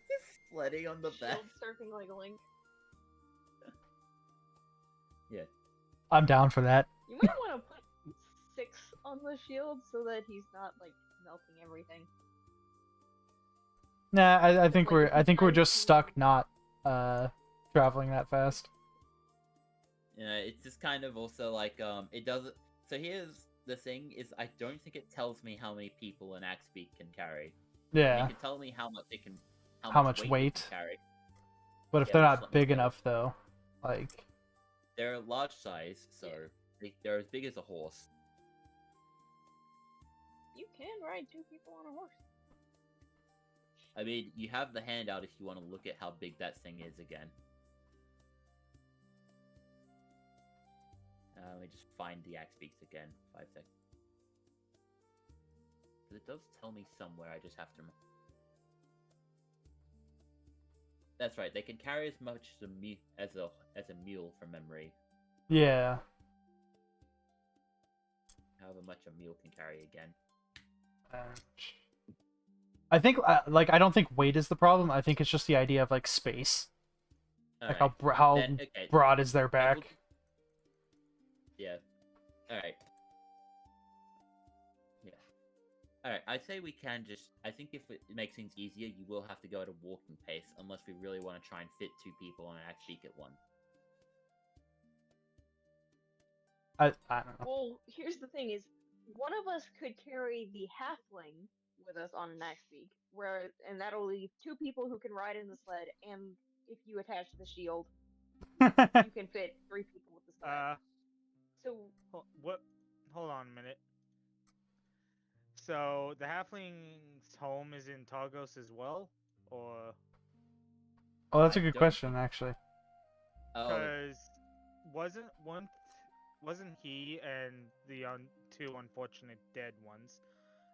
Just sledding on the back. shield surfing like a link. I'm down for that. You might want to put 6 on the shield so that he's not like melting everything. Nah, I think Like, we're if just you- stuck not traveling that fast. You know, it's just kind of also like it doesn't. So here's the thing: is I don't think it tells me how many people an Axebeak can carry. Yeah, It can tell me how much it can, How much it can weight. carry. but if yeah, they're just not let me big know. enough though, like They're large size, so Yeah. they're as big as a horse. You can ride 2 people on a horse. I mean, you have the handout if you want to look at how big that thing is again. Let me just find the Axebeaks again. 5 seconds. Because it does tell me somewhere, I just have to That's right. They can carry as much as a mule from memory. Yeah. However much a mule can carry again. I think like I don't think weight is the problem. I think it's just the idea of like space. Like Alright, how then, okay, broad is their back? Double- Yeah. Alright. Yeah. Alright, I'd say we can just... I think if it makes things easier, you will have to go at a walking pace, unless we really want to try and fit 2 people and actually get one. I don't know. Well, here's the thing: is one of us could carry the halfling with us on an axe beak, and that'll leave 2 people who can ride in the sled, and if you attach the shield, you can fit 3 people with the sled. So What? Hold on a minute. So the halfling's home is in Targos as well, or Oh, that's a I good don't question, think- actually. Oh, because wasn't he and the 2 unfortunate dead ones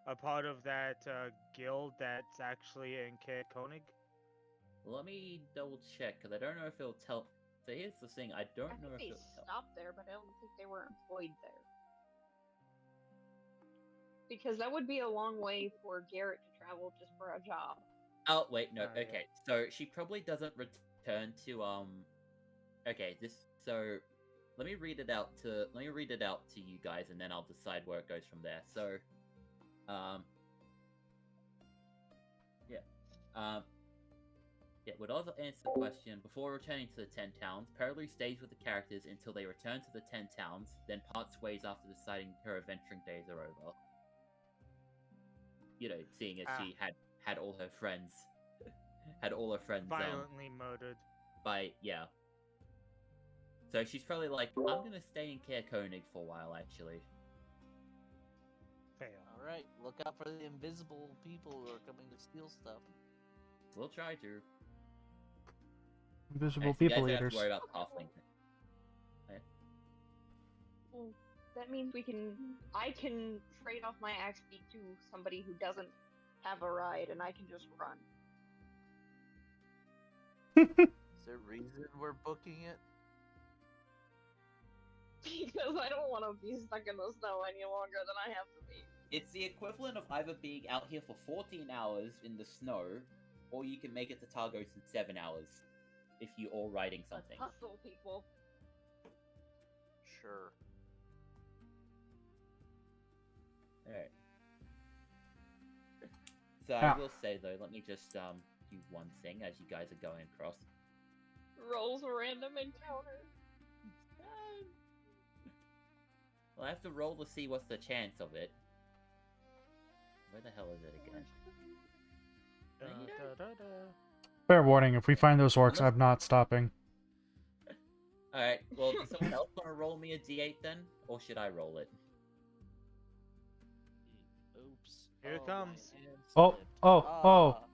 a part of that guild that's actually in Caer Konig? let me double check, because I don't know if it'll tell... So here's the thing, I don't I know think if they it'll tell... stopped there, but I don't think they were employed there. Because that would be a long way for Garrett to travel just for a job. Oh, wait, no, Yeah. okay. So, she probably doesn't return to, Okay, so... Let me read it out to you guys, and then I'll decide where it goes from there. So, would also answer the question, before returning to the 10 towns, Perilou stays with the characters until they return to the 10 towns, then parts ways after deciding her adventuring days are over. You know, seeing as she had all her friends... Violently murdered. Yeah. So she's probably like, I'm gonna stay in Caer Konig for a while, actually. Fail. Alright, look out for the invisible people who are coming to steal stuff. We'll try to. Invisible Hey, so you people guys don't have eaters. to worry about halfling. Well, that means I can trade off my axe beak to somebody who doesn't have a ride, and I can just run. Is there a reason we're booking it? Because I don't want to be stuck in the snow any longer than I have to be. It's the equivalent of either being out here for 14 hours in the snow, or you can make it to Targos in 7 hours, if you're all riding something. Let's hustle, people. Sure. Alright. So Ah. I will say though, let me just do one thing as you guys are going across. Rolls a random encounter. Well, I have to roll to see what's the chance of it. Where the hell is it again? Fair warning, if we find those orcs, I'm not stopping. Alright, well, does someone else want to roll me a d8 then? Or should I roll it? Oops. Here it my comes. hand Oh, slipped.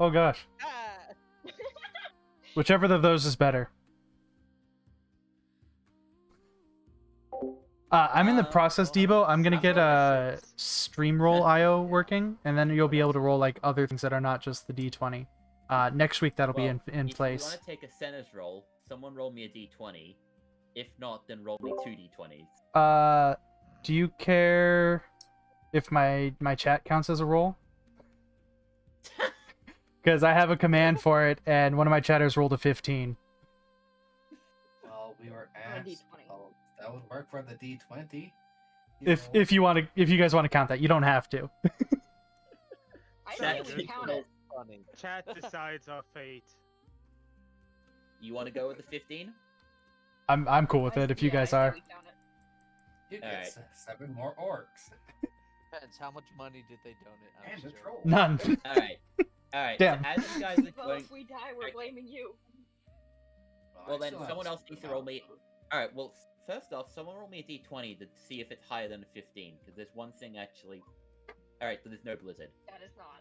oh gosh. Ah! Whichever of those is better. I'm in the process, Debo. I'm gonna get a stream roll IO working, and then you'll be able to roll like other things that are not just the D20. Next week that'll be in If you place. want to take a Senna's roll, someone roll me a d20. If not, then roll me 2 d20s. Do you care if my chat counts as a roll? Because I have a command for it, and one of my chatters rolled a 15. Well, we were On a asked. D20. Oh, that would work for the D20. If you guys want to count that, you don't have to. I That's say we count it. Funny. Chat decides our fate. You want to go with the 15? I'm cool with it if you Yeah, guys I say are. we count it. You get 7 more orcs. Depends, how much money did they donate? I'm And just a joking. troll. None. Alright. Alright, Damn. so as you guys are Well, going... if we die, we're Alright. blaming you. Well, I then still have someone else some needs to roll me... amount. Alright, well, first off, someone roll me a d20 to see if it's higher than a 15, because there's one thing actually... Alright, so there's no blizzard. That is not.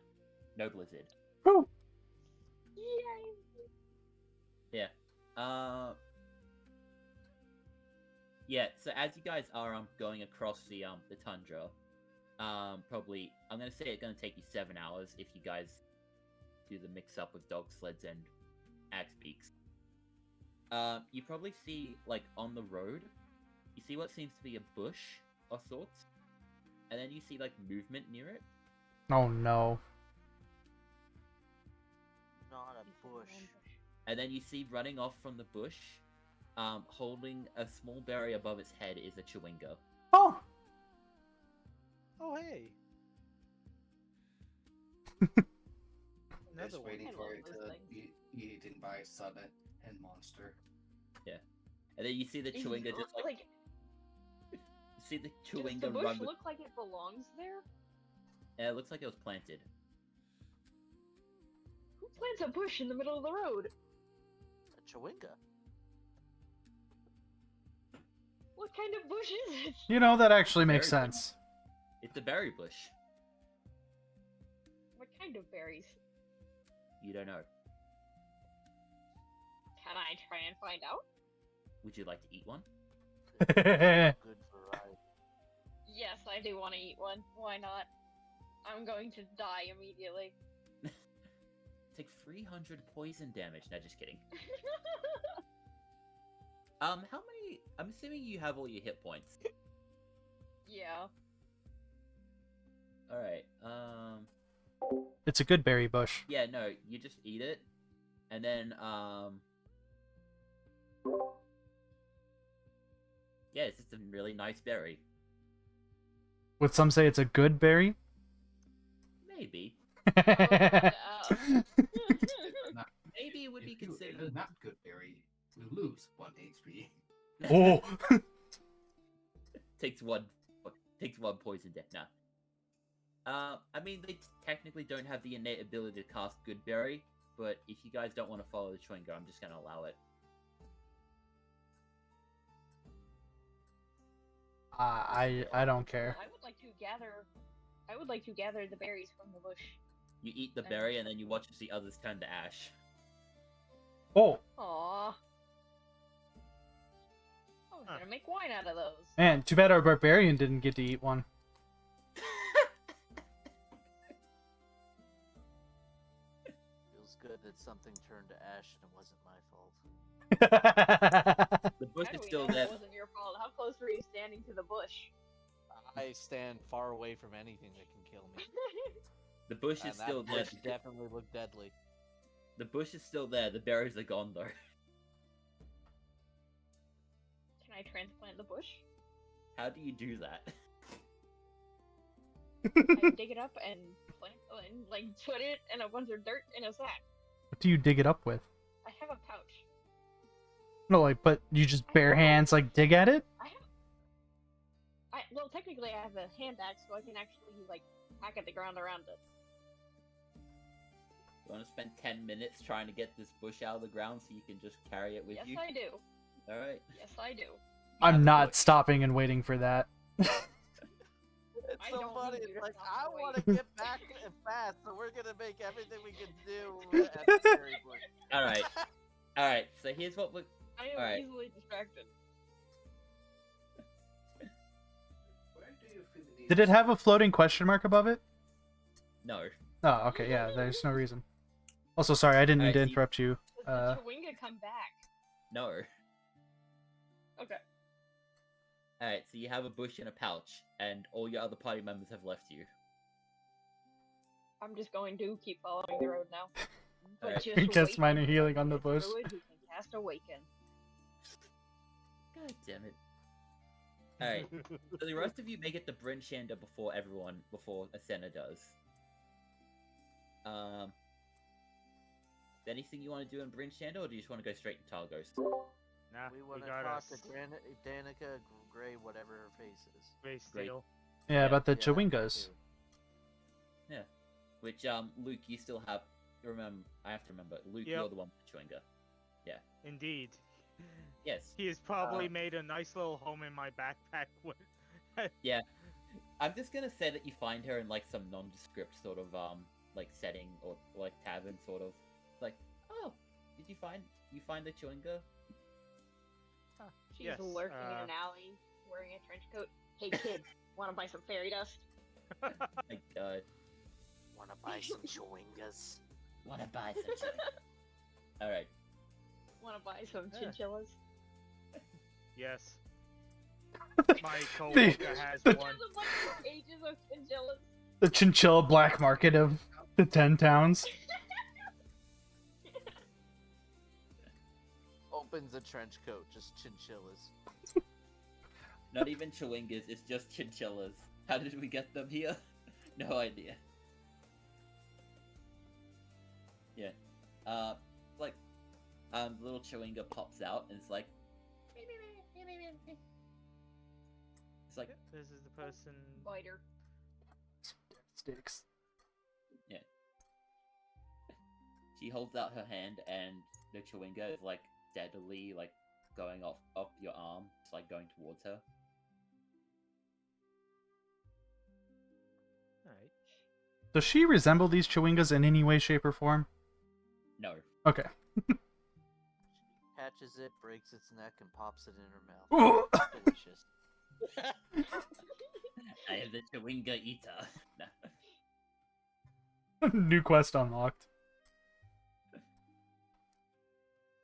No blizzard. Woo. Yay! Yeah. Yeah, so as you guys are going across the tundra, probably I'm gonna say it's gonna take you 7 hours if you guys do the mix up with dog sleds and Axe speaks. You probably see, like, on the road, you see what seems to be a bush of sorts, and then you see, like, movement near it. Oh no. Not a bush. And then you see running off from the bush, holding a small berry above its head is a chewinga. Oh. Oh, hey. Another Just one. waiting I for love it those to things. be eaten by a sudden and monster. And then you see the chewinga just like you see the does the chewinga bush run with, look like it belongs there? and it looks like it was planted. Who plants a bush in the middle of the road? A chewinga. What kind of bush is it? You know, that actually makes Very good. sense. It's a berry bush. What kind of berries? You don't know. Can I try and find out? Would you like to eat one? Good variety. Yes, I do want to eat one. Why not? I'm going to die immediately. Take 300 poison damage. No, just kidding. How many? I'm assuming you have all your hit points. Yeah. All right. It's a good berry bush. Yeah. No, you just eat it, and then yeah, it's just a really nice berry. Would some say it's a good berry? Maybe. Oh, Not, Maybe it would be if you eat considered. a not good berry, you lose 1 HP. Oh. takes one poison death. Nah. I mean, they technically don't have the innate ability to cast Good Berry, but if you guys don't want to follow the chewinga, I'm just gonna allow it. I don't care. I would like to gather. I would like to gather the berries from the bush. You eat the berry, and then you watch as the others turn to ash. Oh, Aww. I was gonna make wine out of those. man, too bad our barbarian didn't get to eat one. Feels good that something turned to ash and it wasn't my fault. The bush How do is we still know there. that wasn't your fault? How close were you standing to the bush? I stand far away from anything that can kill me. The bush And is that still there. bush definitely looked deadly. The bush is still there. The berries are gone though. Can I transplant the bush? How do you do that? I dig it up and plant, and like put it in a bunch of dirt in a sack. What do you dig it up with? I have a pouch. No, like, but you just bare hands, like, dig at it? Well, technically I have a hand axe, so I can actually like hack at the ground around it. You want to spend 10 minutes trying to get this bush out of the ground so you can just carry it with Yes, you? I do. All right. Yes, I do. I'm Have a not bush. stopping and waiting for that. It's I so don't funny. need you It's to like, stop I the want to wait. get back fast, so we're going to make everything we can do at the berry bush. All right. All right. So here's what we. I am Alright. easily distracted. Where do you feel the need Did it have a floating question mark above it? No. Oh, okay, yeah, there's no reason. Also, sorry, I didn't mean Alright, to so you- interrupt you. Does the chewinga come back? No. Okay. All right. So you have a bush in a pouch, and all your other party members have left you. I'm just going to keep following the road now. But Alright. just Cast wait minor until healing I on the get bush. through it, you can cast Awaken. God damn it. All right. So the rest of you make it to Bryn Shander before Asena does. Anything you want to do in Bryn Shander, or do you just want to go straight to Targos? Nah, We we want to got talk us. to Danica Gray, whatever her face is. Space Great. Steel. Yeah, about the Yeah, that chewingas. too. Which Luke, you still have. Remember, I have to remember. Luke, Yep. you're the one with the Chewinga. Indeed. Yes. He has probably made a nice little home in my backpack. I'm just gonna say that you find her in like some nondescript sort of like setting or like tavern sort of like, oh, did you find the Chewinga? She's Yes, lurking in an alley, wearing a trench coat. Hey kids, wanna buy some fairy dust? My God. Want to buy some chewingas? Wanna buy some Chewinga? All right. Want to buy some Yeah. chinchillas? Yes. My coworker has the- one. There's a bunch of cages of chinchillas. The chinchilla black market of the 10 towns. Opens a trench coat, just chinchillas. Not even chewingas, it's just chinchillas. How did we get them here? No idea. Yeah. Like, the little chewinga pops out and it's like... It's like, This is the person. Biter. Sticks. she holds out her hand and the chewinga is like steadily like going off your arm. It's like going towards her. Alright. Does she resemble these chewingas in any way, shape, or form? No. Okay. Catches it, breaks its neck, and pops it in her mouth. Delicious. I am the chewinga eater. No. New quest unlocked.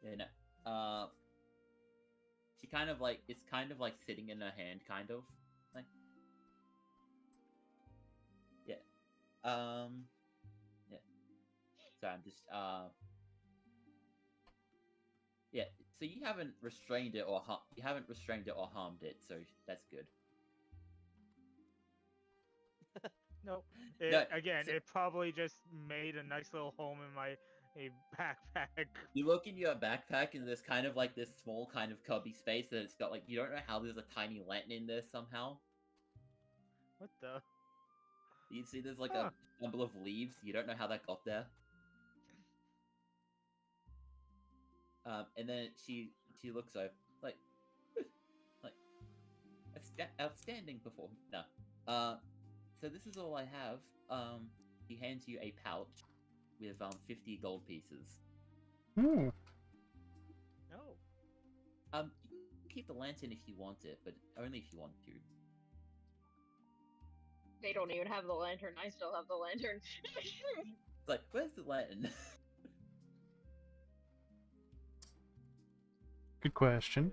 Yeah, no. She kind of like it's kind of like sitting in her hand, kind of like. Yeah. Yeah. So I'm just Yeah. So you haven't restrained it or harmed it, so that's good. Nope. No, Again, so- it probably just made a nice little home in my backpack. You look in your backpack and there's kind of like this small kind of cubby space that it's got like you don't know how there's a tiny lantern in there somehow. What the? You see there's like Huh. a bundle of leaves. You don't know how that got there. And then she looks over like outstanding performance. No. So this is all I have. He hands you a pouch with 50 gold pieces. Ooh. No. You can keep the lantern if you want it, but only if you want to. They don't even have the lantern. I still have the lantern. It's like, where's the lantern? Good question.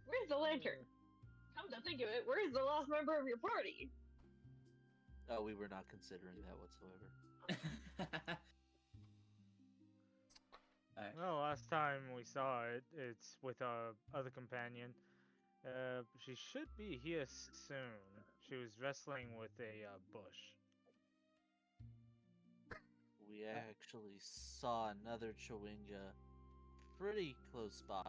Where's the lantern? Come to think of it, where's the last member of your party? Oh, we were not considering that whatsoever. Alright. Well, last time we saw it, it's with our other companion. She should be here soon. She was wrestling with a bush. We actually saw another chewinga pretty close by.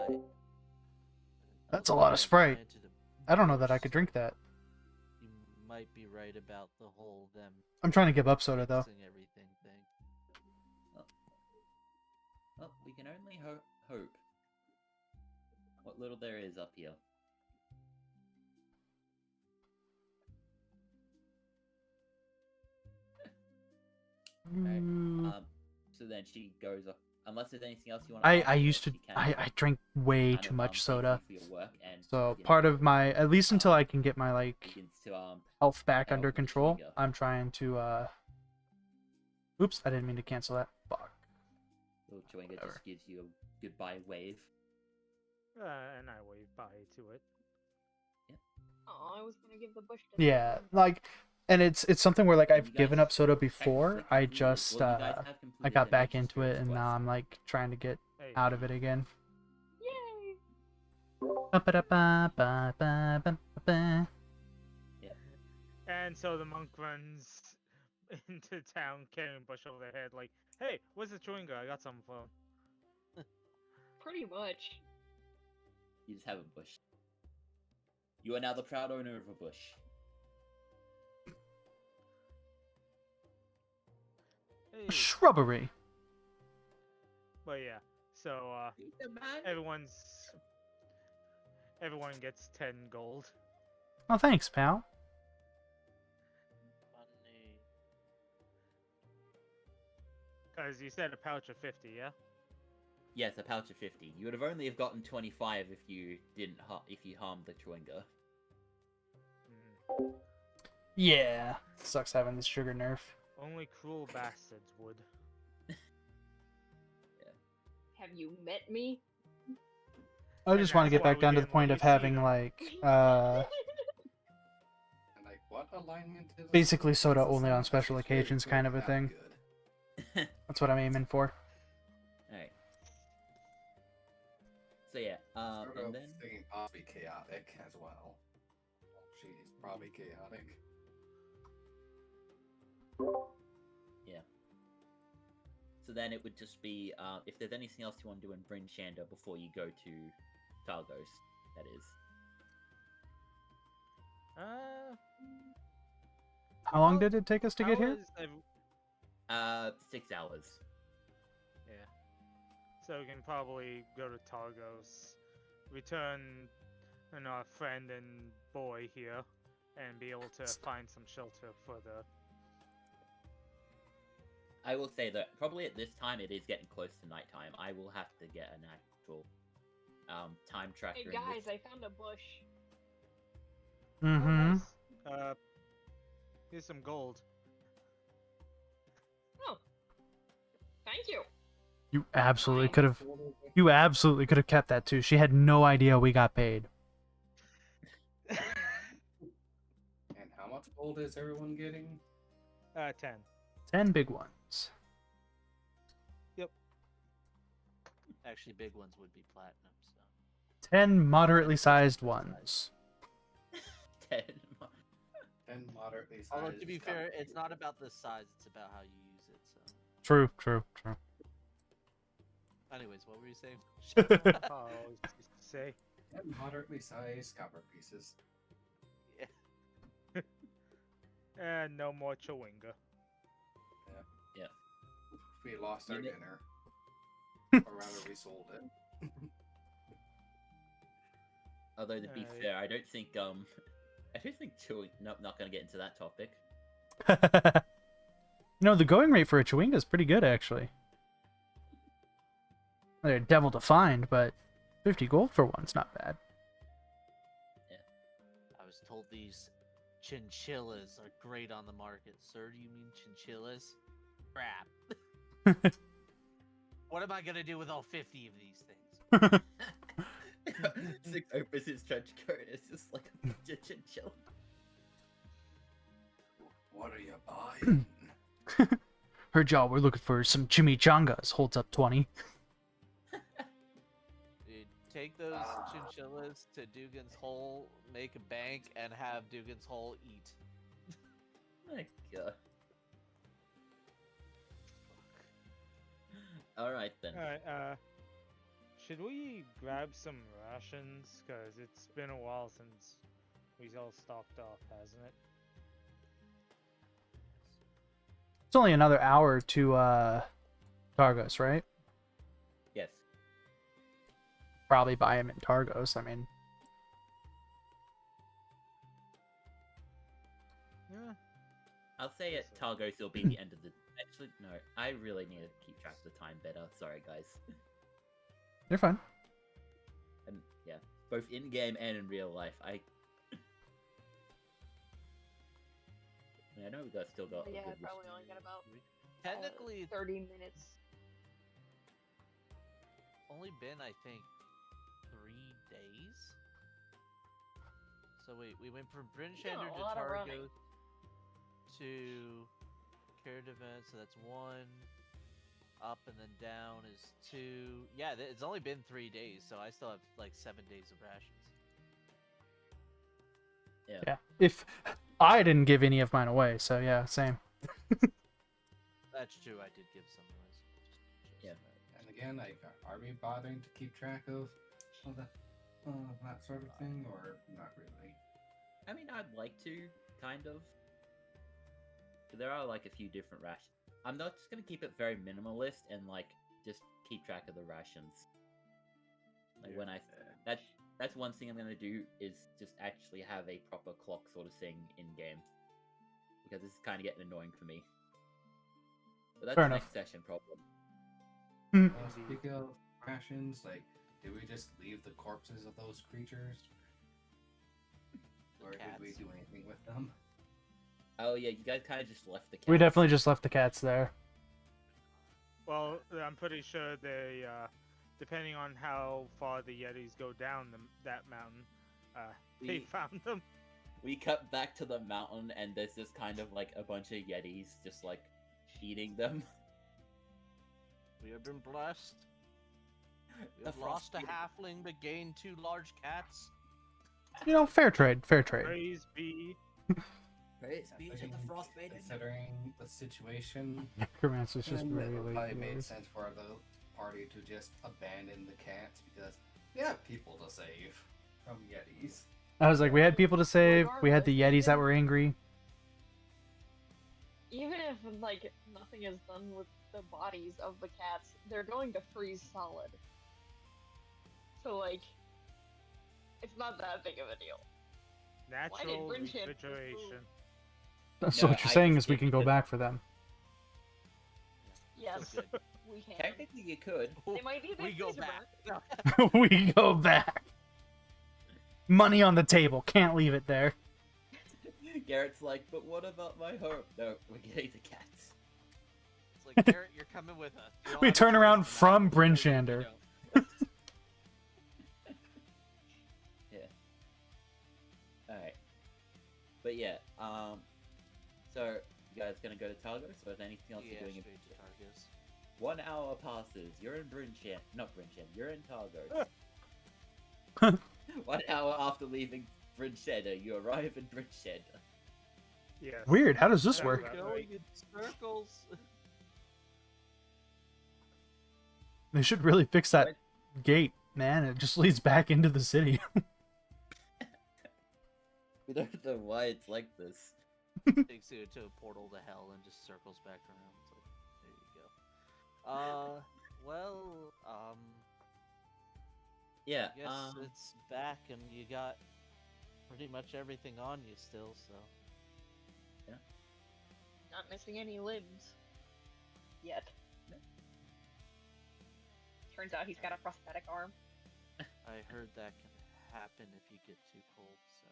That's a lot of Sprite. Planted a I don't know that I bush. could drink that. You might be right about the whole them I'm trying to give up soda though. fixing everything thing. Well, we can only hope. What little there is up here. Alright, Ooh. so then she goes up. Unless there's anything else you want. I used to I drank way too much soda. So part of my at least until I can get my like begins to health back health under with the control, chewinga. I'm trying to oops, I didn't mean to cancel that. Fuck. little chewinga Whatever. just gives you a goodbye wave. And I wave bye to it. Oh, I was gonna give the bush to Yeah, like and it's something where like I've You given guys up soda before. technically I completed- just well, you guys have I completed got the back Nature into it Spirits and now quest. I'm like trying to get Hey. out of it again. Yay! Ba-ba-da-ba-ba-ba-ba-ba. And so the monk runs into town carrying bush over their head like, hey, where's the chewinga? I got something for him. Pretty much. You just have a bush. You are now the proud owner of a bush. Hey. A shrubbery. But yeah, so everyone gets 10 gold. Oh, thanks, pal. Funny. Cause you said a pouch of 50, yeah? Yes, a pouch of 50. You would have only have gotten 25 if you didn't if you harmed the chewinga. Mm. Yeah. Sucks having this sugar nerf. Only cruel bastards would. have you met me? I And just want to that's get why back we down to the didn't let point you of see having them. like And like, what alignment is it? basically soda It's the only same on as special it's very occasions clear kind of a not thing. good. That's what I'm aiming for. Alright. So yeah, Sort and of then thinking possibly chaotic as well. She's probably chaotic. yeah. So then it would just be if there's anything else you want to do in Bryn Shander before you go to Targos, that is. How long did it take us to get here? 6 hours. Yeah. So we can probably go to Targos, return our friend and boy here, and be able to find some shelter for the. I will say that probably at this time it is getting close to nighttime. I will have to get an actual time tracker. Hey in guys, which... I found a bush. Mm-hmm. Oh, nice. Here's some gold. Oh, thank you. You absolutely Fine. could have. You absolutely could have kept that too. She had no idea we got paid. And how much gold is everyone getting? 10. 10 big ones. Actually, big ones would be platinum. So 10 moderately sized ones. 10. 10 moderately sized. although to be fair, copper it's not about the size; it's about how you use it. So, True, true, true. anyways, what were you saying? Oh, I was just to say. 10 moderately sized copper pieces. And no more chewinga. We lost our You kn- dinner. Or rather, we sold it. Although to be Alright. fair, I don't think chewing. Nope, not gonna get into that topic. The going rate for a chewinga is pretty good, actually. They're devil to find, but 50 gold for one's not bad. I was told these chinchillas are great on the market. Sir, do you mean chinchillas? Crap. What am I gonna do with all 50 of these things? Six opens his trench coat. It's just like a chinchilla. What are you buying? Heard y'all were looking for some chimichangas. Holds up 20. Dude, take those chinchillas to Dugan's Hole, make a bank, and have Dugan's Hole eat. My God. All right then. Alright, should we grab some rations? Because it's been a while since we all stocked up, hasn't it? It's only another hour to Targos, right? Yes. Probably buy him in Targos. I mean, Yeah. I'll say at Targos it'll be the end of the. Actually, no. I really need to keep track of the time better. Sorry, guys. you're fine. And yeah, both in game and in real life, I know we got still got. a Yeah, I good probably list. only got about Technically, 30 minutes. only been, I think, 3 days. So wait, we went from Bryn Doing Shander a to lot of running. Targo to Carrot Event, so that's 1. Up and then down is 2. Yeah, it's only been 3 days, so I still have like 7 days of rations. Yeah. If I didn't give any of mine away, so yeah, same. That's true, I did give some away. Yeah. And again, like, are we bothering to keep track of that sort of thing, or not really? I mean, I'd like to, kind of. There are like a few different rations. I'm not just gonna keep it very minimalist and like just keep track of the rations. Like when I that's one thing I'm gonna do is just actually have a proper clock sort of thing in game, because this is kind of getting annoying for me. But that's Fair the enough. next session problem. Speaking of rations, like, did we just leave the corpses of those creatures? Or did we Cats. do anything with them? Oh yeah, you guys kind of just left the cats. We definitely just left the cats there. Well, I'm pretty sure they depending on how far the Yetis go down that mountain, they We- found them. We cut back to the mountain, and there's just kind of like a bunch of yetis just like eating them. We have been blessed. We The have lost a frost- halfling but gained 2 large cats. You know, fair trade, fair trade. Praise be. Praise I be to think the frostbite. Considering the situation, Necromancer's just then very it late. probably made viewers. sense for the party to just abandon the cats because they have people to save from Yetis. I was like, we had people to save. We had the Yetis that were angry. Even if like nothing is done with the bodies of the cats, they're going to freeze solid. So like, it's not that big of a deal. Natural Bryn Ship refrigeration. So No, what you're I saying just is we did can go because- back for them. Yes, So good. we can. Technically, you could. They might be a We bit go freezer back. We go back. Money on the table. Can't leave it there. Garrett's like, but what about my home? No, we're getting the cats. It's like, Garrett, you're coming with us. You don't We have a turn choice around in that. from You know, you Brinchander. know. Alright. But yeah, so you guys gonna go to Targos, or is there anything else Yeah, you're doing? straight to Targus. 1 hour passes. You're in Brinchan. Not Brinchan. You're in Targos. 1 hour after leaving Brincheda, you arrive in Brincheda. Yes. Weird. How does this Sounds work? about Going right. in circles. They should really fix that gate, man. It just leads back into the city. We don't know why it's like this. Takes you to a portal to hell and just circles back around. It's like, there you go. Well, Yeah, I guess it's back and you got pretty much everything on you still, so. Not missing any limbs. Yet. Turns out he's got a prosthetic arm. I heard that can happen if you get too cold, so.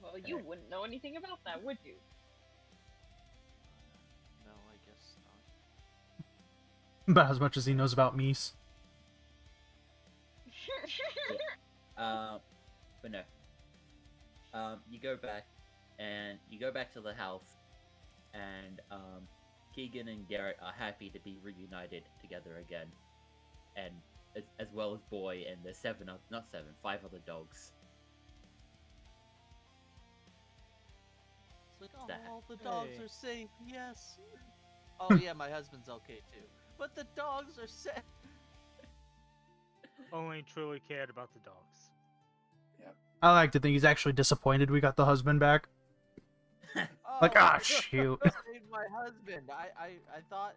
Well, you wouldn't know anything about that, would you? No, I guess not. About as much as he knows about Mies. But no. You go back, and you go back to the house, and Keegan and Garrett are happy to be reunited together again, and as well as Boy and the 5 other dogs. It's like, oh, That- all the dogs Hey. are safe, yes. Oh yeah, my husband's okay too. But the dogs are safe. Only truly cared about the dogs. I like to think he's actually disappointed we got the husband back. Like, Oh, ah, shoot. saved my husband. I thought.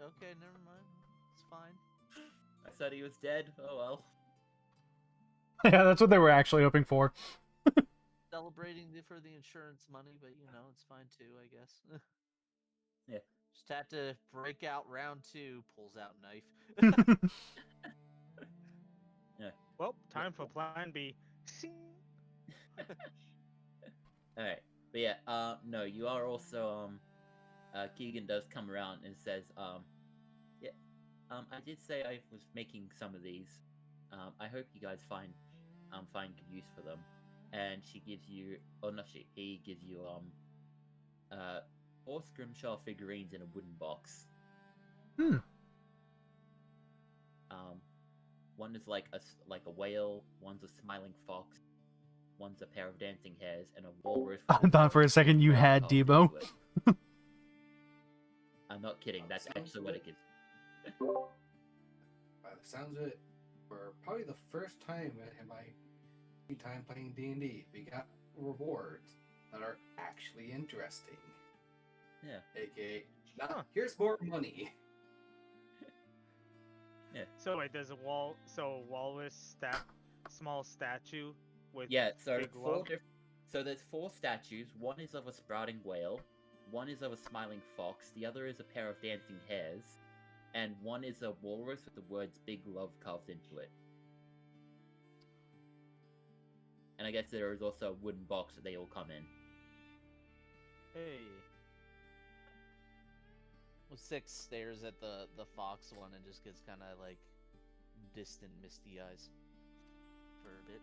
Okay, never mind. It's fine. I said he was dead. Oh well. Yeah, that's what they were actually hoping for. Celebrating for the insurance money, but you know, it's fine too, I guess. Yeah. Just had to break out round 2, pulls out knife. Well, time for Plan B. Sing. Alright. But yeah, no, you are also, Keegan does come around and says, yeah, I did say I was making some of these. I hope you guys find good use for them. And she gives you, or not she, he gives you, 4 Scrimshaw figurines in a wooden box. Hmm. One is like a whale, one's a smiling fox, one's a pair of dancing hares, and a walrus. I thought for a second you had carved Debo. into it. I'm not kidding. That's Sounds actually what it good. gives. By the sounds of it, for probably the first time in my time playing D&D, we got rewards that are actually interesting. Yeah. AKA, now Huh. here's more money. So wait, there's a walrus small statue with Yeah. So big four love. So there's 4 statues. One is of a sprouting whale. One is of a smiling fox. The other is a pair of dancing hares, and one is a walrus with the words "Big Love" carved into it. And I guess there is also a wooden box that they all come in. Hey. Six stares at the fox one and just gets kind of like distant, misty eyes for a bit.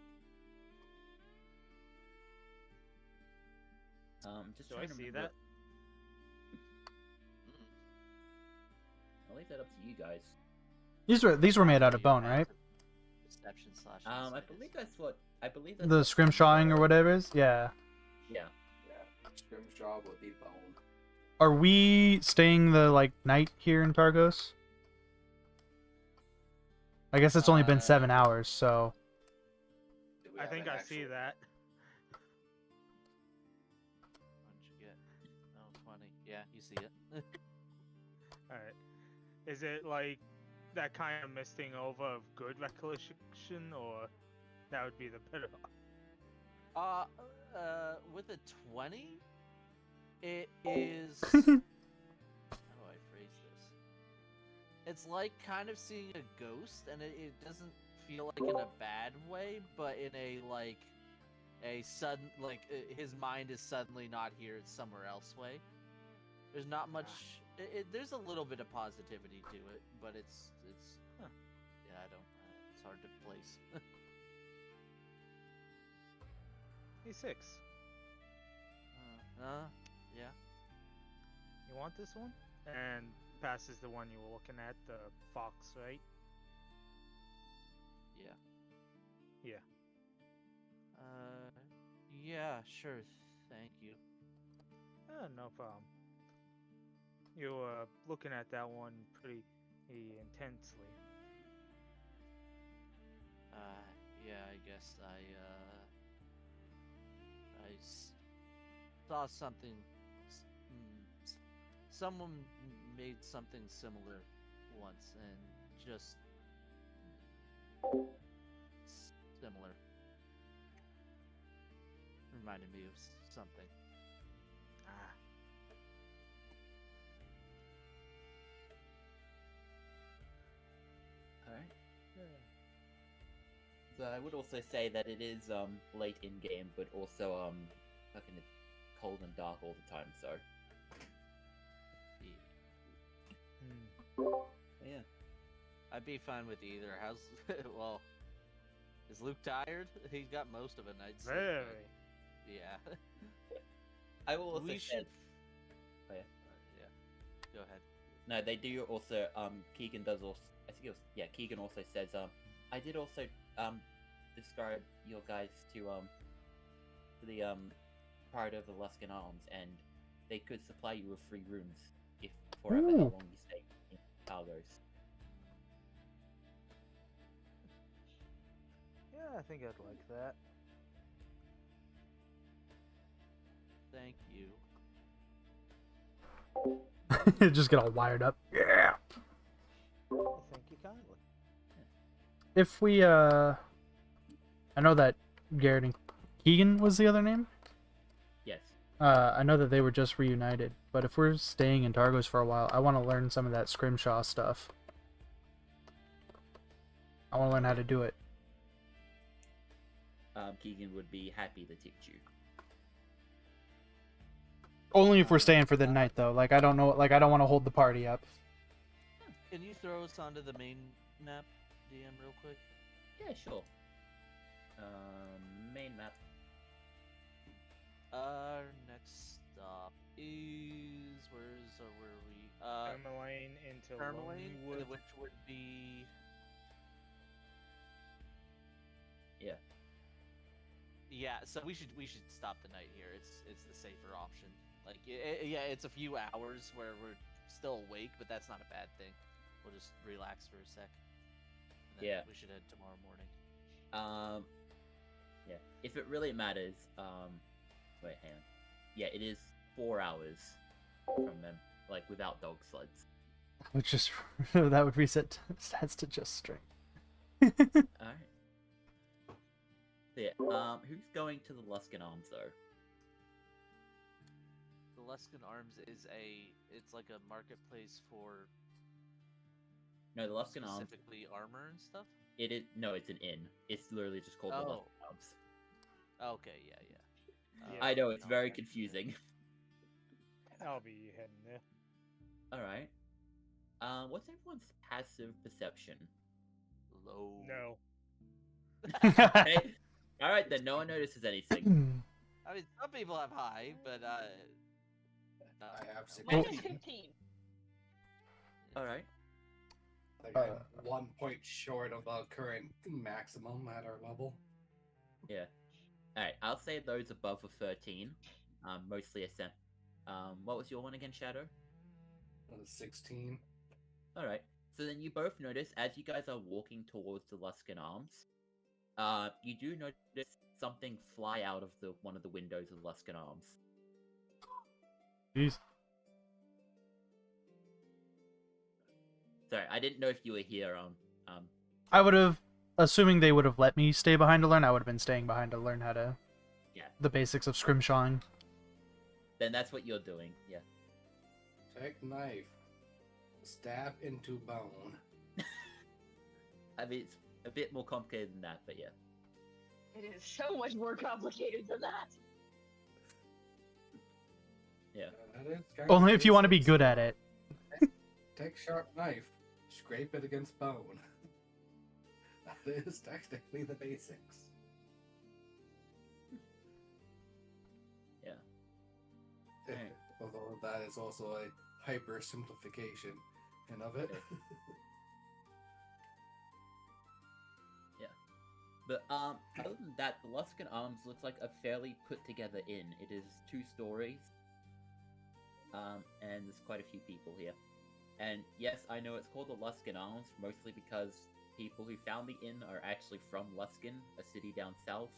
Just Do I trying to see remember. that? I'll leave that up to you guys. These were made out of You bone, have right? to Perception slash. I insight believe is- that's what that's The what scrimshawing or whatever it is. Yeah. Yeah. Yeah, scrimshaw would be bone. Are we staying the like night here in Targos? I guess it's only been 7 hours, so Do we I have think an I see actual- that. What'd you get? Oh, 20. Yeah, you see it. Alright. Is it like that kind of misting over of good recollection, or that would be the better option? With a 20, it is. How do I phrase this? It's like kind of seeing a ghost, and it doesn't feel like in a bad way, but in a like a sudden his mind is suddenly not here; it's somewhere else way. There's not much. There's a little bit of positivity to it, but it's yeah, I don't. It's hard to place. E6. Yeah. You want this one? And passes the one you were looking at, the fox, right? Yeah. Yeah. Yeah, sure. Thank you. No problem. You were looking at that one pretty intensely. Yeah, I guess saw something. Someone made something similar once, and just similar. Reminded me of something. Ah. Alright. So I would also say that it is late in game, but also fucking cold and dark all the time. So yeah, I'd be fine with either. How's well? Is Luke tired? He's got most of a night's sleep. Very. But yeah. I will also We say. should. Oh, yeah. Yeah. Go ahead. No, they do also. Keegan does also. I think it was. Yeah, Keegan also says. I did also describe your guys to the part of the Luskan Arms, and they could supply you with free rooms if for however Ooh. long you stay in Targos. Yeah, I think I'd like that. Thank you. just get all wired up. Yeah. Thank you kindly. If we I know that Garrett and Keegan was the other name. Yes. I know that they were just reunited, but if we're staying in Targos for a while, I want to learn some of that scrimshaw stuff. I want to learn how to do it. Keegan would be happy to teach you. Only if we're staying for the night, though. Like I don't know. Like I don't want to hold the party up. Can you throw us onto the main map, DM, real quick? Yeah, sure. Main map. Our next stop is where are we? Tourmaline into Tourmaline, Lonelywood. which would be Yeah. yeah. So we should stop the night here. It's the safer option. Like yeah, it's a few hours where we're still awake, but that's not a bad thing. We'll just relax for a sec. And then Yeah. We should head tomorrow morning. Yeah. If it really matters, wait, hang on. Yeah, it is 4 hours from them, like without dog sleds. Which just that would reset stats to just strength. Alright. So yeah, who's going to the Luskan Arms though? The Luskan Arms is it's like a marketplace for No, the Luskan Arms. specifically armor and stuff. It is no, it's an inn. It's literally just called the Oh. Luskan Arms. Okay, yeah. Yeah. I know it's very okay. confusing. I'll be heading there. All right. What's everyone's passive perception? Low. No. Okay. All right, then no one notices anything. I mean, some people have high, but I have Mine 16. is 15. All right. Like I'm 1 point short of the current maximum at our level. Yeah. All right. I'll say those above a 13. Mostly ascent. What was your one again, Shadow? 16. All right. So then you both notice as you guys are walking towards the Luskan Arms, you do notice something fly out of one of the windows of the Luskan Arms. Jeez. Sorry, I didn't know if you were here. I would have, assuming they would have let me stay behind to learn, I would have been staying behind to learn how to, Yeah. the basics of scrimshawing. Then that's what you're doing. Yeah. Take knife. Stab into bone. I mean, it's a bit more complicated than that, but yeah. It is so much more complicated than that. Yeah. That is kind Only of if you want to be basics. good at it. Take sharp knife. Scrape it against bone. That is technically the basics. Yeah. Alright. Although that is also a hyper simplification of it. Okay. But other than that, the Luskan Arms looks like a fairly put together inn. It is 2 stories. And there's quite a few people here. And yes, I know it's called the Luskan Arms, mostly because people who found the inn are actually from Luskan, a city down south.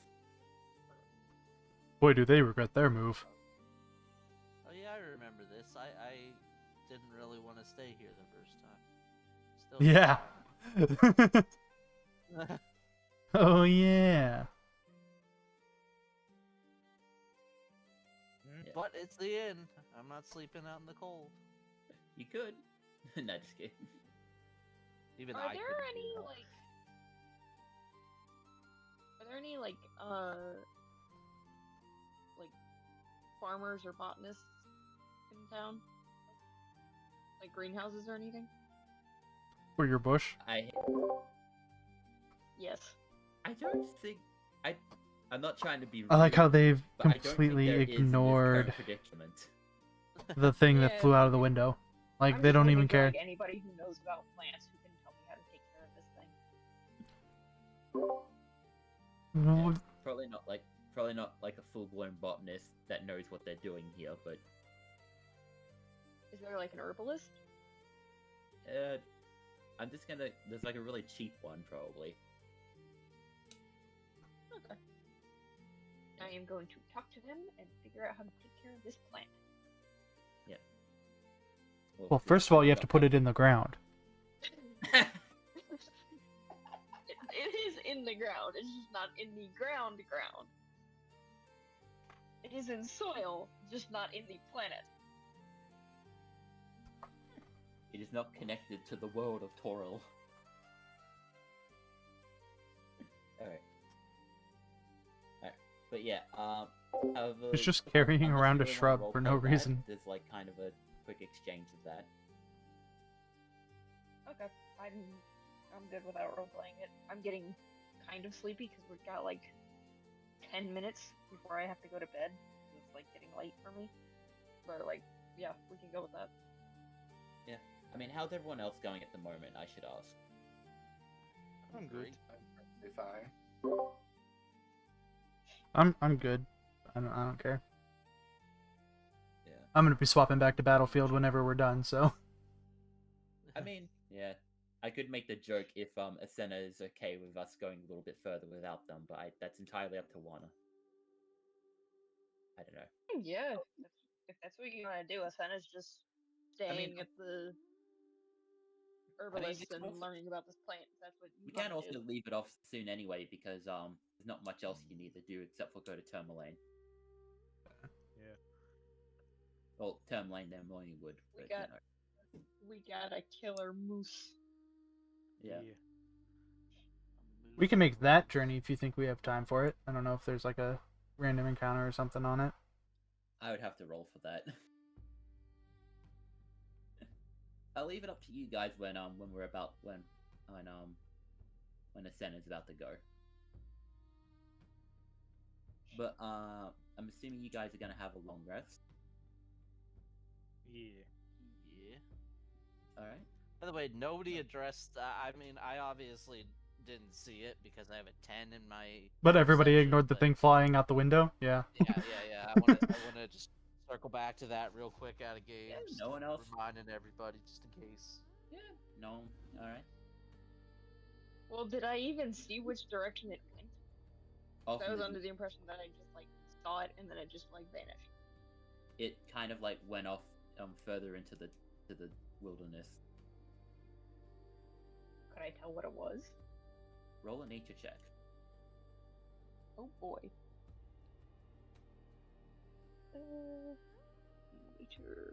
Boy, do they regret their move. Oh yeah, I remember this. I didn't really want to stay here the first time. Still. Yeah. Oh, yeah. But it's the inn. I'm not sleeping out in the cold. You could. No, just kidding. Even Are I there couldn't any do that. like? Are there any like farmers or botanists in town? Like greenhouses or anything? For your bush. Yes. I don't think I'm not trying to be rude, I like how they've but I don't think completely there is in this ignored current predicament. the thing that Yeah. flew out of the window. Like, I'm they just don't looking even for, care. Like, anybody who knows about plants who can tell me how to take care of this thing. Well, Yeah, probably not like a full-blown botanist that knows what they're doing here, but Is there like an herbalist? I'm just gonna. There's like a really cheap one, probably. Okay. I am going to talk to them and figure out how to take care of this plant. Well, first of all, you have to put it in the ground. It is in the ground. It's just not in the ground. It is in soil, just not in the planet. It is not connected to the world of Toril. Alright. But yeah, however, It's just carrying unless you around a really wanna shrub for no roleplay that, reason. There's like kind of a quick exchange of that. Okay, I'm good without role playing it. I'm getting kind of sleepy because we've got like 10 minutes before I have to go to bed. It's like getting late for me. But like, yeah, we can go with that. I mean, how's everyone else going at the moment, I should ask? I'm good. I'm perfectly fine. I'm good. I don't care. Yeah. I'm gonna be swapping back to Battlefield whenever we're done. So I mean, yeah. I could make the joke if Asena is okay with us going a little bit further without them, but that's entirely up to Wana. I don't know. Yeah, if that's what you want to do, Asena's just staying at the herbalist you can and also- learning about this plant. If that's what We you can want to also do. leave it off soon anyway because there's not much else you need to do except for go to Tourmaline. Yeah. Well, Tourmaline then Morningwood. We But, got- We got a killer moose. yeah. we can make that journey if you think we have time for it. I don't know if there's like a random encounter or something on it. I would have to roll for that. I'll leave it up to you guys when we're about when the Senate is about to go. But I'm assuming you guys are gonna have a long rest. Yeah. Yeah. All right. By the way, nobody addressed. I mean, I obviously didn't see it because I have a 10 in my. But everybody perception, ignored the but- thing flying out the window. Yeah. Yeah. I wanna just circle back to that real quick out of game. Yeah, just no one else. reminding everybody just in case. Yeah. No. All right. Well, did I even see which direction it went? I was Ultimately, under the impression that I just like saw it and then it just like vanished. it kind of like went off further into the wilderness. Could I tell what it was? Roll a nature check. Oh boy. Nature.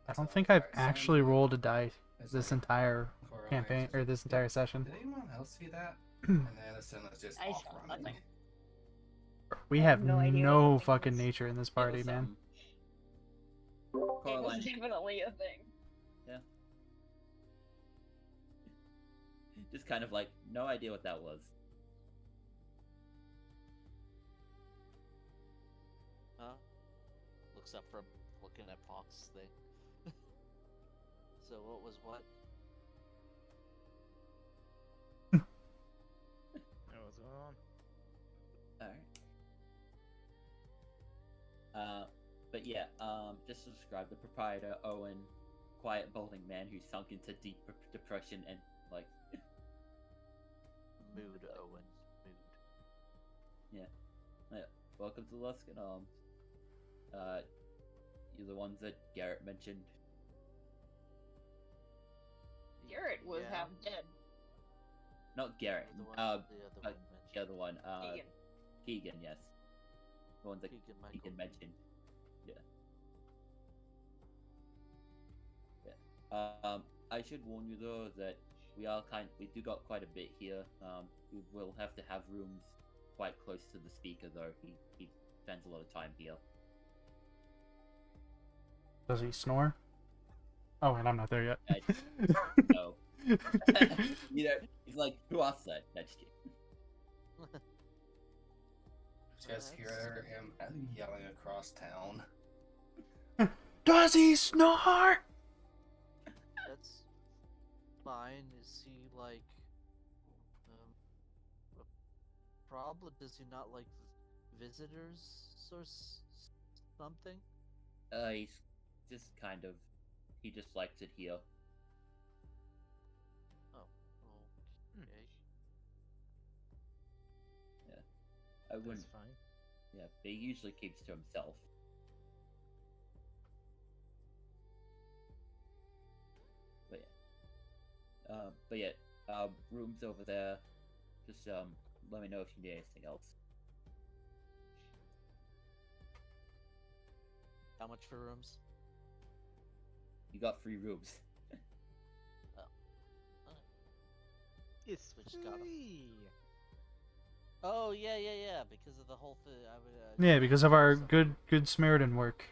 I don't think I've Alright, actually Sam, rolled a die it's this like entire Coraline campaign just or like, this entire session. Did anyone else see that? And then Asena's just I off saw running. nothing. We I have have no idea what no that thing fucking is. nature in this It party, was, man. It was Coraline, definitely a thing. just kind of like no idea what that was. Huh? Looks up from looking at Fox thing. So what was what? What's going on? All right. But yeah, just to describe the proprietor, Owen, quiet balding man who sunk into deep depression and like Mood, Owen. Mood. welcome to Luskin Arms. You're the ones that Garrett mentioned. Garrett was Yeah. half dead. Not Garrett. The one, Uh, the other one the other one. Keegan. Keegan. Yes. The ones that Keegan Michael. Keegan mentioned. Yeah. I should warn you though that we do got quite a bit here. We will have to have rooms quite close to the speaker though. He spends a lot of time here. Does he snore? Oh, and I'm not there yet. No. You know, he's like, who asked that? No, just kidding. Just hear him yelling across town. Does he snore? That's fine. Is he like a problem? Does he not like visitors or something? He's just kind of, he just likes it here. Oh, okay. I wouldn't. That's fine. Yeah, but he usually keeps to himself. But yeah, rooms over there. Just let me know if you need anything else. How much for rooms? You got 3 rooms. It's We just got 'em. free. Oh yeah. Because of the whole thing. Yeah, because of our good Samaritan work.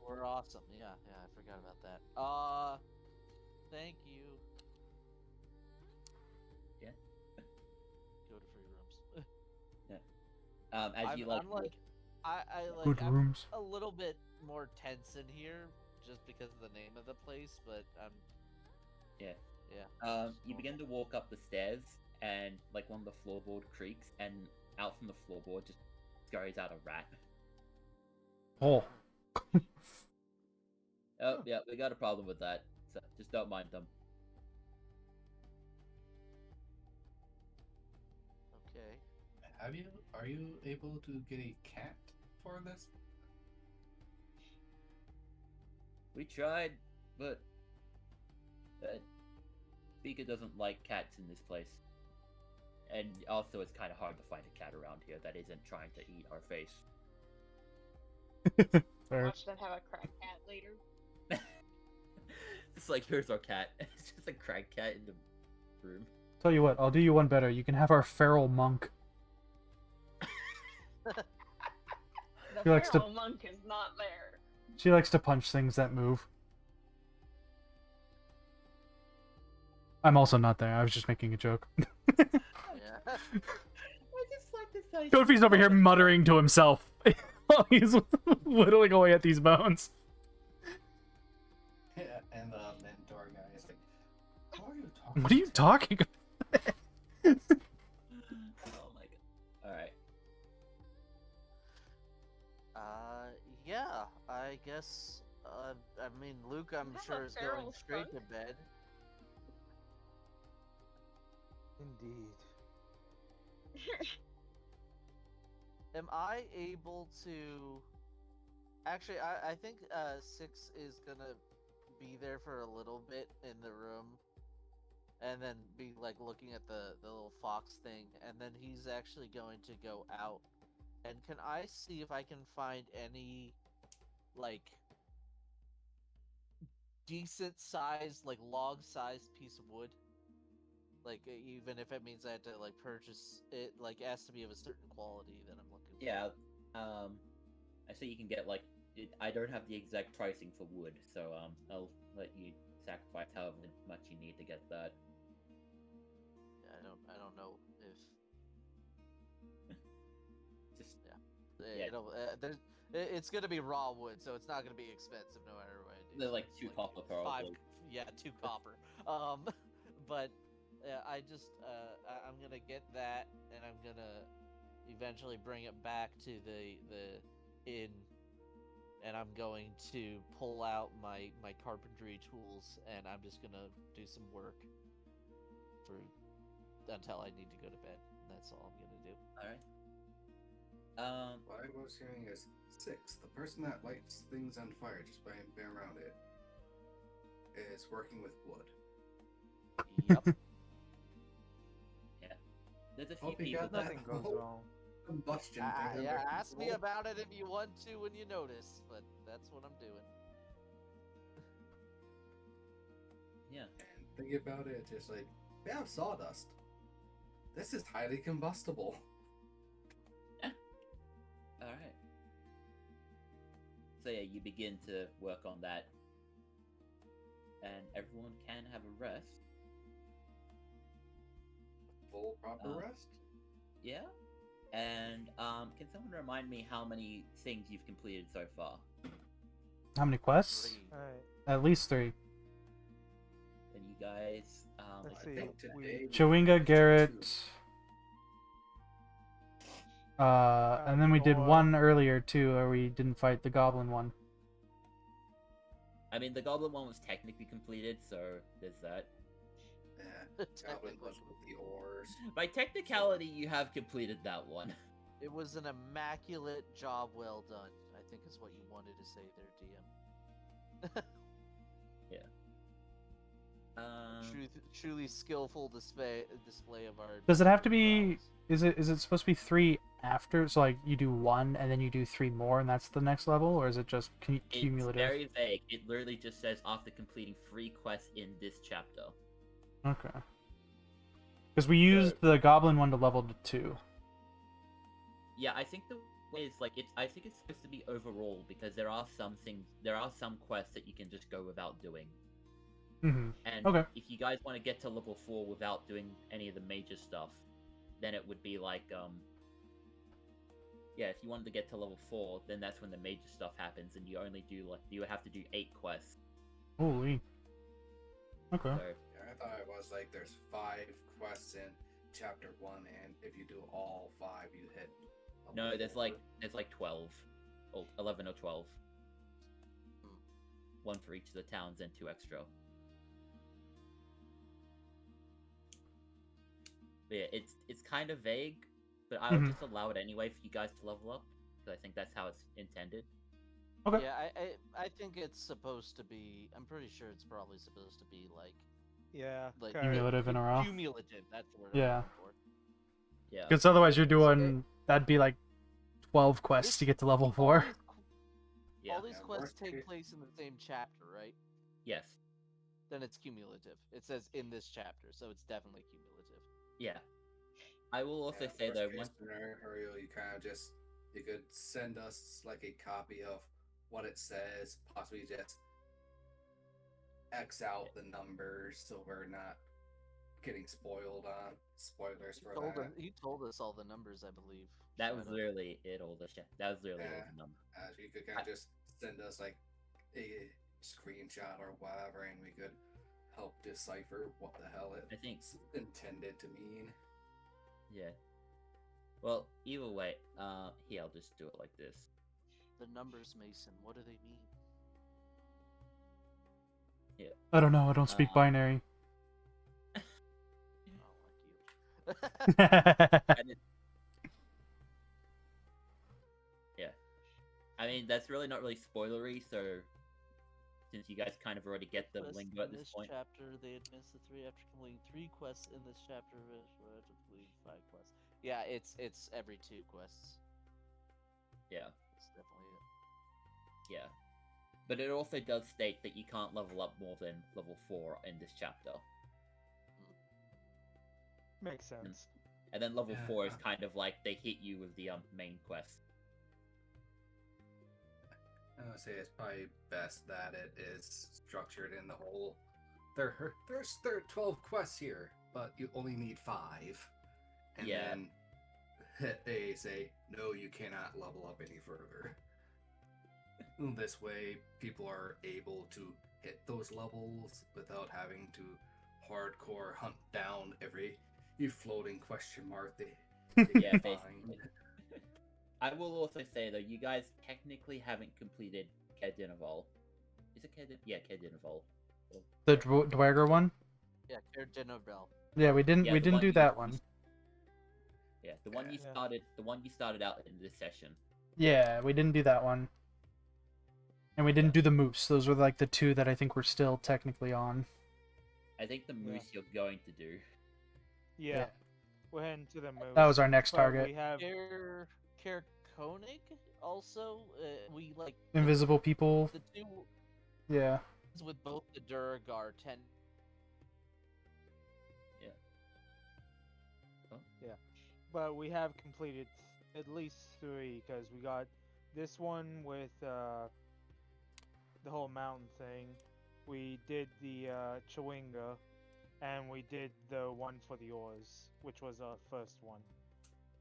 We're awesome. Yeah, I forgot about that. Thank you. Yeah. Go to free rooms. As you like. I'm like, I like. Good I'm rooms. a little bit more tense in here just because of the name of the place, but Yeah. yeah. You begin to walk up the stairs, and like one of the floorboard creaks, and out from the floorboard just scurries out a rat. Oh. Oh yeah, we got a problem with that. So just don't mind them. Okay. Are you able to get a cat for this? We tried, but Speaker doesn't like cats in this place. And also, it's kind of hard to find a cat around here that isn't trying to eat our face. Fair. Watch them have a crack cat later. It's like, here's our cat. It's just a crack cat in the room. Tell you what, I'll do you one better. You can have our feral monk. The He likes to- feral monk is not there. She likes to punch things that move. I'm also not there. I was just making a joke. Yeah. I just like this guy. Kofi's over here muttering to himself while he's whittling away at these bones. Yeah, and the mentor guy is like, "What are you talking? What are you to?" talking about? Oh my god. Alright. Yeah, I guess. I mean, Luke, I'm Have sure a is going feral straight to skunk? bed. Indeed. Am I able to? Actually, I think Six is gonna be there for a little bit in the room, and then be like looking at the little fox thing, and then he's actually going to go out. And can I see if I can find any like decent sized, like log sized piece of wood? Like even if it means I have to like purchase it, like it has to be of a certain quality that I'm looking for. Yeah, I say you can get like I don't have the exact pricing for wood, so I'll let you sacrifice however much you need to get that. Yeah, I don't know if Just yeah. It's gonna be raw wood, so it's not gonna be expensive no matter what I do. they're like It's 2 copper probably. yeah, 2 copper. But I'm gonna get that, and I'm gonna eventually bring it back to the inn, and I'm going to pull out my carpentry tools, and I'm just gonna do some work for until I need to go to bed. That's all I'm gonna do. All right. What I was hearing is 6. The person that lights things on fire just by being around it is working with wood. Yep. There's a few Hope you people got that that. Nothing goes wrong. Combustion thing under Yeah, ask me control. about it if you want to when you notice, but that's what I'm doing. yeah. And think about it, just like, we have sawdust. This is highly combustible. All right. So yeah, you begin to work on that, and everyone can have a rest. Full proper Uh, rest? Yeah. And can someone remind me how many things you've completed so far? How many quests? 3. Alright, At least 3. And you guys, let's I see. think We, today we Chewinga, finished Garrett. 2. And then we did Noah. one earlier too, where we didn't fight the goblin one. I mean, the goblin one was technically completed, so there's that. Yeah, Goblin was with the oars. By technicality, you have completed that one. It was an immaculate job, well done. I think is what you wanted to say there, DM. Truly skillful display of our. Does it have to be? prowess. Is it supposed to be 3 after? So like you do 1 and then you do 3 more, and that's the next level, or is it just cumulative? It's very vague. It literally just says after completing 3 quests in this chapter. Okay. Because we used the goblin one to level to 2. Yeah, I think the way is like I think it's supposed to be overall because there are some quests that you can just go without doing. Mm-hmm. And Okay. if you guys want to get to level 4 without doing any of the major stuff, then it would be like yeah, if you wanted to get to level 4, then that's when the major stuff happens, and you only do you have to do 8 quests. Holy. Okay. So Yeah, I thought it was like there's 5 quests in chapter 1, and if you do all 5, you hit. no, level there's 4. like 12, or 11 or 12. Hmm. 1 for each of the towns and 2 extra. But yeah, it's kind of vague, but I would just allow it anyway for you guys to level up, because I think that's how it's intended. Okay. Yeah, I think it's supposed to be. I'm pretty sure it's probably supposed to be like yeah, like Cumulative in a row. Cumulative. That's the word. Yeah. I'm looking for. Yeah. Because otherwise you're Okay. doing that'd be like 12 quests to get to level 4. Yeah. All these Yeah, quests worst take case- place in the same chapter, right? Yes. Then it's cumulative. It says in this chapter, so it's definitely cumulative. Yeah. I will also Yeah, say worst though, case once scenario, you kind of just you could send us like a copy of what it says, possibly just X out the numbers so we're not getting spoiled on. Spoilers for that. He told us all the numbers, I believe. That so I was don't- literally it. All the shit. That was literally all Yeah. the number. You could kind of just send us like a screenshot or whatever, and we could help decipher what the hell I think. it's intended to mean. Yeah. Well, either way, here I'll just do it like this. The numbers, Mason. What do they mean? I don't know. I don't speak binary. Oh, like you. And yeah. I mean, that's really not really spoilery, so since you guys kind of already get the Quests lingo at in this point. chapter, they advance the 3 after completing 3 quests in this chapter. After completing 5 quests. Yeah, it's every 2 quests. Yeah. That's definitely it. Yeah. But it also does state that you can't level up more than level 4 in this chapter. Makes sense. And then level 4 is Yeah. kind of like they hit you with the main quest. I would say it's probably best that it is structured in the whole. There are 12 quests here, but you only need 5. And Yeah. then they say, no, you cannot level up any further. This way, people are able to hit those levels without having to hardcore hunt down every floating question mark they Yeah, can basically. find. I will also say though, you guys technically haven't completed Kedinavol. Is it Kedin? Yeah, Kedinavol. The Dweger one? Yeah, Bell. Yeah, we didn't Yeah, we the didn't one do you- that one. Yeah, the one you Yeah. started. The one you started out in this session. Yeah, we didn't do that one. And we didn't do the moose. Those were like the 2 that I think we're still technically on. I think the moose you're going to do. Yeah, we're heading to the moose. That was our next but target. We have Care Koenig also. We like Invisible people. the 2 Yeah. with both the Duragar 10. but we have completed at least 3 because we got this one with the whole mountain thing. We did the Chewinga, and we did the one for the oars, which was our first one.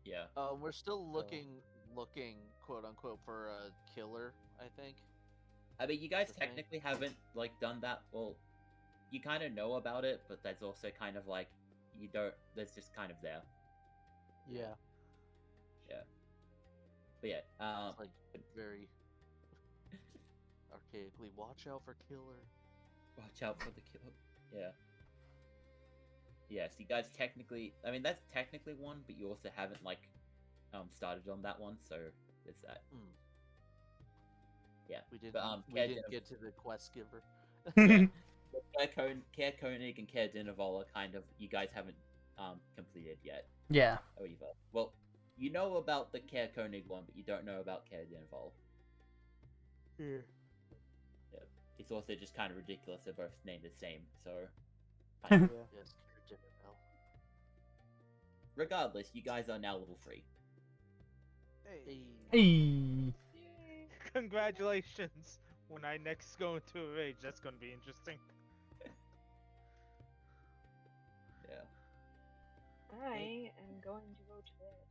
Yeah. We're still looking, quote unquote, for a killer. I think. I mean, you guys the thing. technically haven't like done that. Well, you kind of know about it, but that's also kind of like you don't. That's just kind of there. Yeah. But yeah. It's like very archaically. Watch out for killer. Watch out for the killer. Yeah. Yes, you guys technically. I mean, that's technically one, but you also haven't like started on that one, so there's that. Yeah. We didn't. But, we Care didn't Dinner- get to the quest giver. Care Koenig and Care Dinnervol are kind of you guys haven't completed yet. Yeah. Or either. Well, you know about the Care Koenig one, but you don't know about Care Dinnervol. Yeah. It's also just kind of ridiculous. They're both named the same, so. Yeah. Yes, Care Bell. Regardless, you guys are now level 3. Hey. Hey. Congratulations! When I next go into a rage, that's gonna be interesting. Yeah. I am going to go to bed.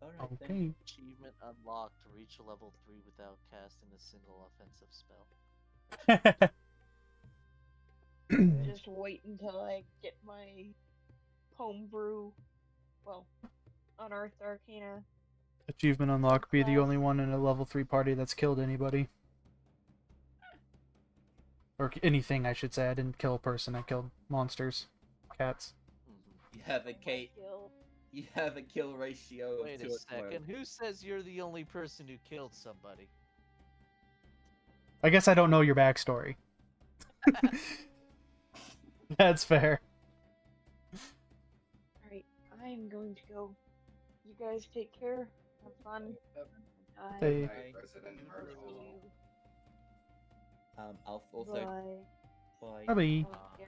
Alright then. Okay. Achievement unlocked. Reach level 3 without casting a single offensive spell. Just wait until I get my homebrew, well, unearthed arcana. Achievement unlock. Be the only one in a level 3 party that's killed anybody. Or anything, I should say. I didn't kill a person. I killed monsters. Cats. You have a K. Skill. You have a kill ratio of Wait 2 a at second. Who says you're the only person who killed somebody? I guess I don't know your backstory. That's fair. Alright, I am going to go. You guys take care. Have fun. Bye. Hey. Night, President Myrtle. I'll also. Bye. Bye. Bye. Oh, yeah.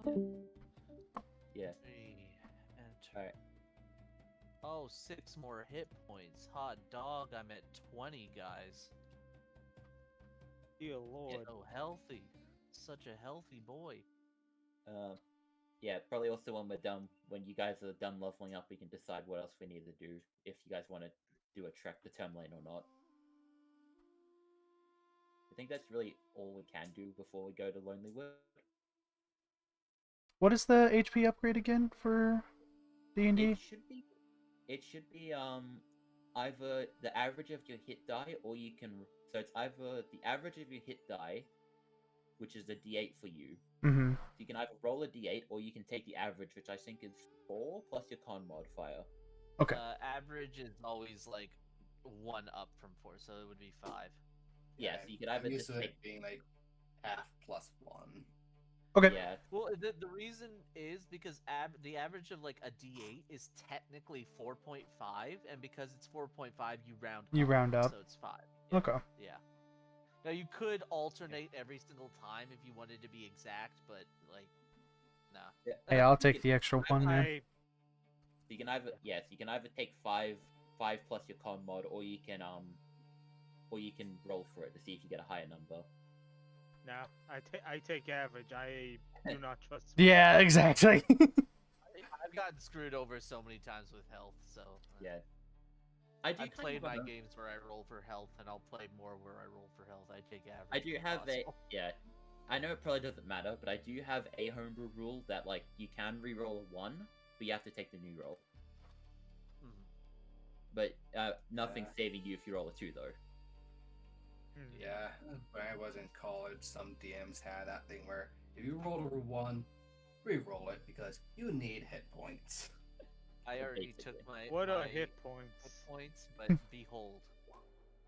Bye. Yeah. 3. Enter. Alright. Oh, 6 more hit points. Hot dog, I'm at 20, guys. Dear Lord. So healthy. Such a healthy boy. Yeah, probably also when we're done, when you guys are done leveling up, we can decide what else we need to do. If you guys want to do a trek to Termlane or not. I think that's really all we can do before we go to Lonely Wood. What is the HP upgrade again for D&D? It should be either the average of your hit die, or you can, so it's either the average of your hit die, which is a D8 for you. Mm-hmm. So you can either roll a D8 or you can take the average, which I think is 4 plus your con modifier. Okay. Average is always like 1 up from 4, so it would be 5. Yeah, so you could either I'm used just to take. it being like half plus 1. Okay. Yeah, Well, the reason is because the average of like a D8 is technically 4.5, and because it's 4.5, you round You up, round up. so it's 5. Yeah. Okay. Yeah. Now you could alternate every single time if you wanted to be exact, but like, nah. Hey, I'll You take can- the extra one, man. You can either you can either take 5 plus your con mod, or you can roll for it to see if you get a higher number. Nah, I take average. I do not trust. Yeah, exactly. I've gotten screwed over so many times with health, so Yeah. I do I kind played of my wanna- games where I roll for health, and I'll play more where I roll for health. I take average. I do if have a possible. I know it probably doesn't matter, but I do have a homebrew rule that like you can re-roll a 1, but you have to take the new roll. Mhm. But nothing's Yeah. saving you if you roll a 2 though. Yeah, when I was in college, some DMs had that thing where if you roll over 1, re-roll it because you need hit points. I already Basically. took my What my are hit points? hit points, but behold,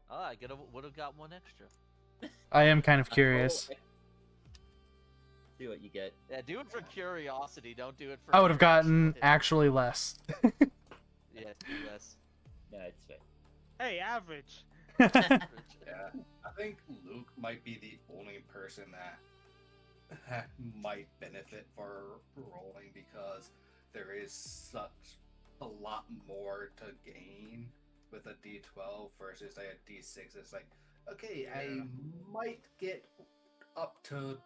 I would have got 1 extra. I am kind of Roll curious. it. See what you get. Yeah, do it for curiosity. Don't do it for. I would have your actual gotten hit. actually less. Yeah, do less. No, it's fair. Hey, average. Yeah, I think Luke might be the only person that might benefit for rolling because there is such a lot more to gain with a D12 versus like a D6. It's like, okay, I Yeah. might get up to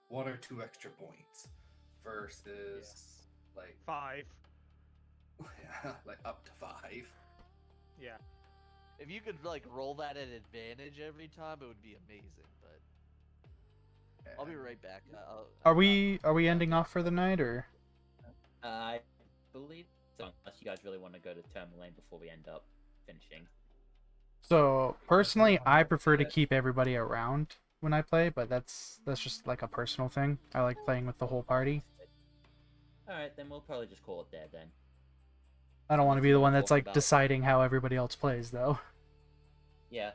1 or 2 extra points versus like 5. like up to 5. Yeah. If you could like roll that at advantage every time, it would be amazing. But I'll be right back. Are we ending off for the night, or? I believe so, unless you guys really want to go to Termlane before we end up finishing. So personally, I prefer to keep everybody around when I play, but that's just like a personal thing. I like playing with the whole party. Alright, then we'll probably just call it there then. I don't want to be the one that's Talk like about- deciding how everybody else plays, though. Yeah.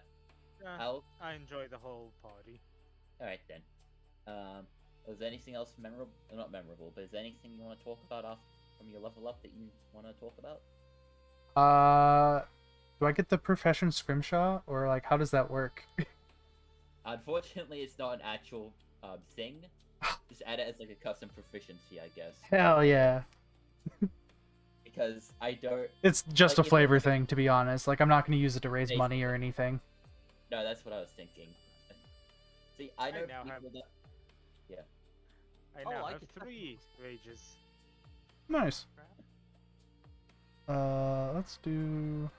I enjoy the whole party. Alright then. Is there anything else memorable? Not memorable, but is there anything you want to talk about from your level up that you want to talk about? Do I get the profession scrimshaw, or like how does that work? Unfortunately, it's not an actual thing. Just add it as like a custom proficiency, I guess. Hell yeah. Because I don't. It's just Like, a flavor thing, to be honest. Like, I'm not going to use it to raise Basically. money or anything. No, that's what I was thinking. See, I know now have- people that. I Oh, now I have could- 3 rages. Nice. Let's do...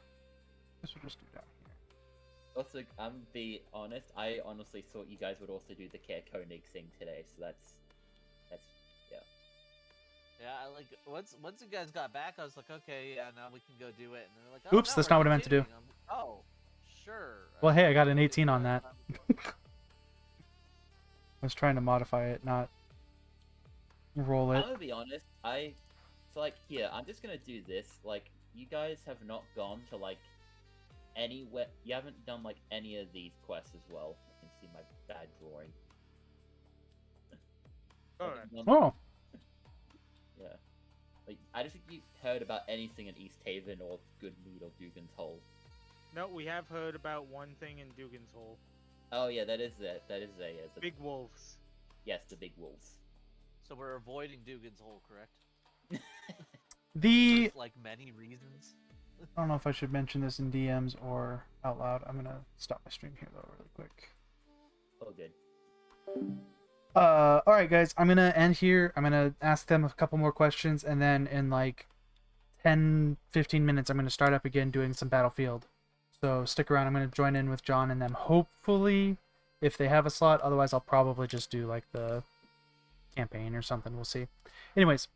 This will just do down here. Also, I'm be honest. I honestly thought you guys would also do the Care Koenig thing today, so that's Yeah, I like once you guys got back, I was like, okay, yeah, now we can go do it. And they're like, Oops, no, that's we're not what I meant to do. continuing." I'm like, oh, sure. Well, hey, I got an Okay, 18 on well, that. I was trying to modify it, not roll I'm it. gonna be honest. Here, I'm just gonna do this. Like, you guys have not gone to like anywhere. You haven't done like any of these quests as well. I can see my bad drawing. Alright. Oh, Yeah. Like, I don't think you've heard about anything in East Haven or Goodmead or Dugan's Hole. No, we have heard about one thing in Dugan's Hole. Oh yeah, that is it. That is the Big wolves. yes, the big wolves. So we're avoiding Dugan's Hole, correct? the... For, like many reasons. I don't know if I should mention this in DMs or out loud. I'm going to stop my stream here, though, really quick. Oh good. All right, guys, I'm gonna end here. I'm gonna ask them a couple more questions, and then in like 10-15 minutes, I'm gonna start up again doing some Battlefield. So stick around. I'm gonna join in with John and them. Hopefully, if they have a slot. Otherwise, I'll probably just do like the campaign or something. We'll see. Anyways,